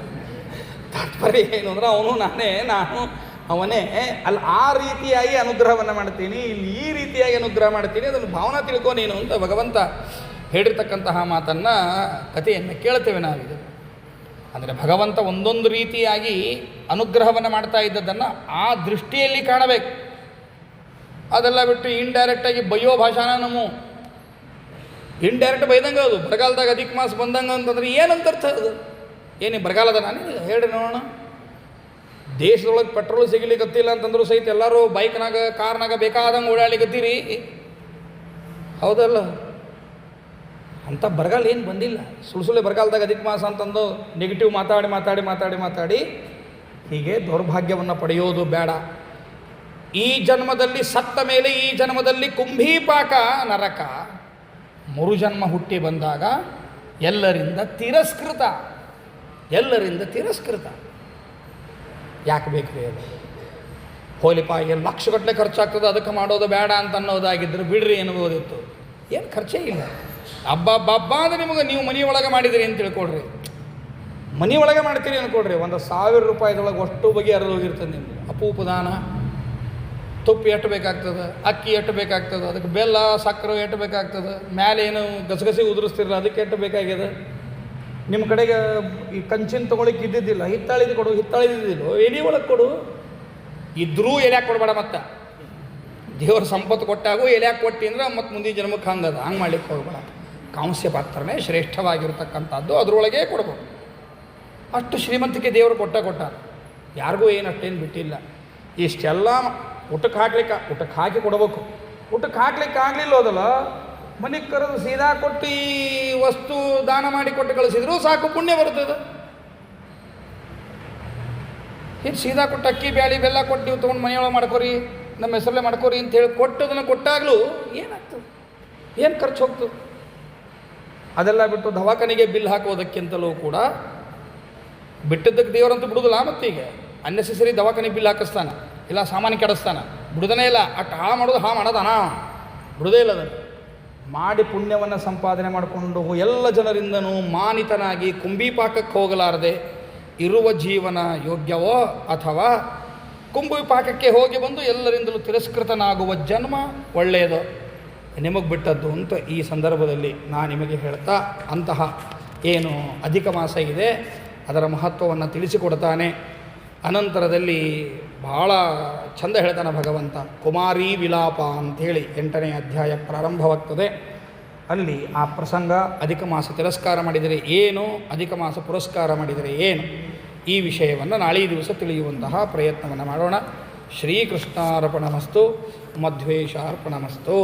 ತಾತ್ಪರ್ಯ ಏನು ಅಂದ್ರೆ ನಾನು ಅವನೇ ಅಲ್ಲಿ ಆ ರೀತಿಯಾಗಿ ಅನುಗ್ರಹವನ್ನು ಮಾಡ್ತೀನಿ, ಇಲ್ಲಿ ಈ ರೀತಿಯಾಗಿ ಅನುಗ್ರಹ ಮಾಡ್ತೀನಿ, ಅದನ್ನು ಭಾವನಾ ತಿಳ್ಕೊ ನೀನು ಅಂತ ಭಗವಂತ ಹೇಳಿರ್ತಕ್ಕಂತಹ ಮಾತನ್ನು, ಕಥೆಯನ್ನು ಕೇಳ್ತೇವೆ ನಾವಿದು. ಅಂದರೆ ಭಗವಂತ ಒಂದೊಂದು ರೀತಿಯಾಗಿ ಅನುಗ್ರಹವನ್ನು ಮಾಡ್ತಾ ಇದ್ದದ್ದನ್ನು ಆ ದೃಷ್ಟಿಯಲ್ಲಿ ಕಾಣಬೇಕು. ಅದೆಲ್ಲ ಬಿಟ್ಟು ಇಂಡೈರೆಕ್ಟಾಗಿ ಬಯ್ಯೋ ಭಾಷಾನ ನಮ್ಮ ಇಂಡೈರೆಕ್ಟ್ ಬೈದಂಗೆ ಅದು. ಬರಗಾಲದಾಗ ಅಧಿಕ ಮಾಸ ಬಂದಂಗೆ ಅಂತಂದ್ರೆ ಏನಂತ ಅರ್ಥ ಅದು? ಏನೇ ಬರಗಾಲದ ನಾನು ಹೇಳ್ರಿ ನೋಡೋಣ. ದೇಶದೊಳಗೆ ಪೆಟ್ರೋಲ್ ಸಿಗಲಿಕ್ಕತ್ತಿಲ್ಲ ಅಂತಂದ್ರೂ ಸಹಿತ ಎಲ್ಲರೂ ಬೈಕ್ನಾಗ ಕಾರ್ನಾಗ ಬೇಕಾದಂಗೆ ಓಡಾಡ್ಲಿಕ್ಕತ್ತೀರಿ, ಹೌದಲ್ಲ? ಅಂಥ ಬರಗಾಲ ಏನು ಬಂದಿಲ್ಲ. ಸುಳ್ಸುಳ್ಳೆ ಬರಗಾಲದಾಗ ಅಧಿಕ ಮಾಸ ಅಂತಂದು ನೆಗೆಟಿವ್ ಮಾತಾಡಿ ಹೀಗೆ ದೌರ್ಭಾಗ್ಯವನ್ನು ಪಡೆಯೋದು ಬೇಡ. ಈ ಜನ್ಮದಲ್ಲಿ ಸತ್ತ ಮೇಲೆ ಈ ಜನ್ಮದಲ್ಲಿ ಕುಂಭೀಪಾಕ ನರಕ, ಮರುಜನ್ಮ ಹುಟ್ಟಿ ಬಂದಾಗ ಎಲ್ಲರಿಂದ ತಿರಸ್ಕೃತ. ಯಾಕೆ ಬೇಕು ರೀ ಅದು? ಹೋಲಿಪ ಏನು ಲಕ್ಷಗಟ್ಟಲೆ ಖರ್ಚಾಗ್ತದೆ, ಅದಕ್ಕೆ ಮಾಡೋದು ಬೇಡ ಅಂತ ಅನ್ನೋದಾಗಿದ್ದರೆ ಬಿಡ್ರಿ ಎನ್ಬೋದಿತ್ತು. ಏನು ಖರ್ಚೇ ಇಲ್ಲ. ಹಬ್ಬ ಅಂದರೆ ನಿಮಗೆ ನೀವು ಮನೆ ಒಳಗೆ ಮಾಡಿದಿರಿ ಅಂತ ತಿಳ್ಕೊಳ್ರಿ, ಮನೆ ಒಳಗೆ ಮಾಡ್ತೀರಿ ಅಂದ್ಕೊಳ್ರಿ, 1,000 ರೂಪಾಯಿದೊಳಗೆ ಅಷ್ಟು ಬಗೆ ಹರಿದು ಹೋಗಿರ್ತದೆ ನಿಮ್ಗೆ. ಅಪೂಪದಾನ, ತುಪ್ಪ ಎಷ್ಟು ಬೇಕಾಗ್ತದೆ, ಅಕ್ಕಿ ಎಷ್ಟು ಬೇಕಾಗ್ತದೆ, ಅದಕ್ಕೆ ಬೆಲ್ಲ ಸಕ್ಕರೆ ಎಷ್ಟು ಬೇಕಾಗ್ತದೆ, ಮೇಲೆ ಏನು ಗಸಗಸಿ ಉದುರಿಸ್ತಿರಲ್ಲ ಅದಕ್ಕೆ ಎಷ್ಟು ಬೇಕಾಗಿದೆ. ನಿಮ್ಮ ಕಡೆಗೆ ಈ ಕಂಚಿನ ತೊಗೊಳಿಕ್ಕೆ ಇದ್ದಿದ್ದಿಲ್ಲ, ಹಿತ್ತಾಳಿದಿದ್ದಿಲ್ಲ, ಎಲೆ ಒಳಗೆ ಕೊಡು. ಇದ್ರೂ ಎಲ್ಯಾಕೆ ಕೊಡಬೇಡ. ಮತ್ತು ದೇವ್ರ ಸಂಪತ್ತು ಕೊಟ್ಟಾಗೂ ಎಲ್ಯಾಕೆ ಕೊಟ್ಟಿ ಅಂದ್ರೆ ಮತ್ತು ಮುಂದಿನ ಜನ್ಮಕ್ಕೆ ಹಂಗದ, ಹಂಗೆ ಮಾಡ್ಲಿಕ್ಕೆ ಹೋಗ್ಬೇಡ. ಕಾಂಸ್ಯ ಪಾತ್ರನೇ ಶ್ರೇಷ್ಠವಾಗಿರ್ತಕ್ಕಂಥದ್ದು, ಅದರೊಳಗೆ ಕೊಡ್ಬೋದು. ಅಷ್ಟು ಶ್ರೀಮಂತಿಕೆ ದೇವರು ಕೊಟ್ಟ ಯಾರಿಗೂ ಏನು ಅಷ್ಟೇನು ಬಿಟ್ಟಿಲ್ಲ. ಇಷ್ಟೆಲ್ಲ ಊಟಕ್ಕೆ ಹಾಕಿ ಕೊಡಬೇಕು. ಊಟಕ್ಕೆ ಹಾಕ್ಲಿಕ್ಕೆ ಆಗಲಿಲ್ಲ ಹೋದಲ್ಲ, ಮನೆಗೆ ಕರೆದು ಸೀದಾ ಕೊಟ್ಟು ಈ ವಸ್ತು ದಾನ ಮಾಡಿ ಕೊಟ್ಟು ಕಳಿಸಿದ್ರು ಸಾಕು, ಪುಣ್ಯ ಬರ್ತದೆ. ಇದು ಸೀದಾ ಕೊಟ್ಟು ಅಕ್ಕಿ ಬ್ಯಾಳಿ ಬೆಲ್ಲ ಕೊಟ್ಟು ನೀವು ತೊಗೊಂಡು ಮನೆಯೊಳಗೆ ಮಾಡ್ಕೊರಿ, ನಮ್ಮ ಹೆಸರಲ್ಲೇ ಮಾಡ್ಕೊರಿ ಅಂತೇಳಿ ಕೊಟ್ಟದನ್ನು ಕೊಟ್ಟಾಗಲೂ ಏನಾಗ್ತದೆ, ಏನು ಖರ್ಚು ಹೋಗ್ತದೆ? ಅದೆಲ್ಲ ಬಿಟ್ಟು ದವಾಖಾನೆಗೆ ಬಿಲ್ ಹಾಕೋದಕ್ಕಿಂತಲೂ ಕೂಡ ಬಿಟ್ಟಿದ್ದಕ್ಕೆ ದೇವರಂತೂ ಬಿಡುವುದಿಲ್ಲ. ಮತ್ತೀಗ ಅನ್ನೆಸೆಸರಿ ದವಾಖಾನೆಗೆ ಬಿಲ್ ಹಾಕಿಸ್ತಾನೆ, ಇಲ್ಲ ಸಾಮಾನ್ಯ ಕೆಡಿಸ್ತಾನೆ, ಬಿಡುವುದೇ ಇಲ್ಲ. ಅಷ್ಟು ಮಾಡೋದನ ಬಿಡುವುದೇ ಇಲ್ಲ. ಅದನ್ನು ಮಾಡಿ ಪುಣ್ಯವನ್ನು ಸಂಪಾದನೆ ಮಾಡಿಕೊಂಡು ಎಲ್ಲ ಜನರಿಂದನೂ ಮಾನಿತನಾಗಿ ಕುಂಭೀಪಾಕಕ್ಕೆ ಹೋಗಲಾರದೆ ಇರುವ ಜೀವನ ಯೋಗ್ಯವೋ ಅಥವಾ ಕುಂಭೀಪಾಕಕ್ಕೆ ಹೋಗಿ ಬಂದು ಎಲ್ಲರಿಂದಲೂ ತಿರಸ್ಕೃತನಾಗುವ ಜನ್ಮ ಒಳ್ಳೆಯದು, ನಿಮಗೆ ಬಿಟ್ಟದ್ದು ಅಂತ ಈ ಸಂದರ್ಭದಲ್ಲಿ ನಾನು ನಿಮಗೆ ಹೇಳ್ತಾ ಅಂತಹ ಏನು ಅಧಿಕ ಮಾಸ ಇದೆ ಅದರ ಮಹತ್ವವನ್ನು ತಿಳಿಸಿಕೊಡ್ತಾನೆ. ಅನಂತರದಲ್ಲಿ ಭಾಳ ಚಂದ ಹೇಳ್ತಾನೆ ಭಗವಂತ. ಕುಮಾರಿ ವಿಲಾಪ ಅಂಥೇಳಿ 8ನೇ ಅಧ್ಯಾಯ ಪ್ರಾರಂಭವಾಗ್ತದೆ. ಅಲ್ಲಿ ಆ ಪ್ರಸಂಗ ಅಧಿಕ ಮಾಸ ತಿರಸ್ಕಾರ ಮಾಡಿದರೆ ಏನು, ಅಧಿಕ ಮಾಸ ಪುರಸ್ಕಾರ ಮಾಡಿದರೆ ಏನು, ಈ ವಿಷಯವನ್ನು ನಾಳೆ ದಿವಸ ತಿಳಿಯುವಂತಹ ಪ್ರಯತ್ನವನ್ನು ಮಾಡೋಣ. ಶ್ರೀಕೃಷ್ಣಾರ್ಪಣಮಸ್ತು, ಮಧ್ವೇಶಾರ್ಪಣಮಸ್ತು.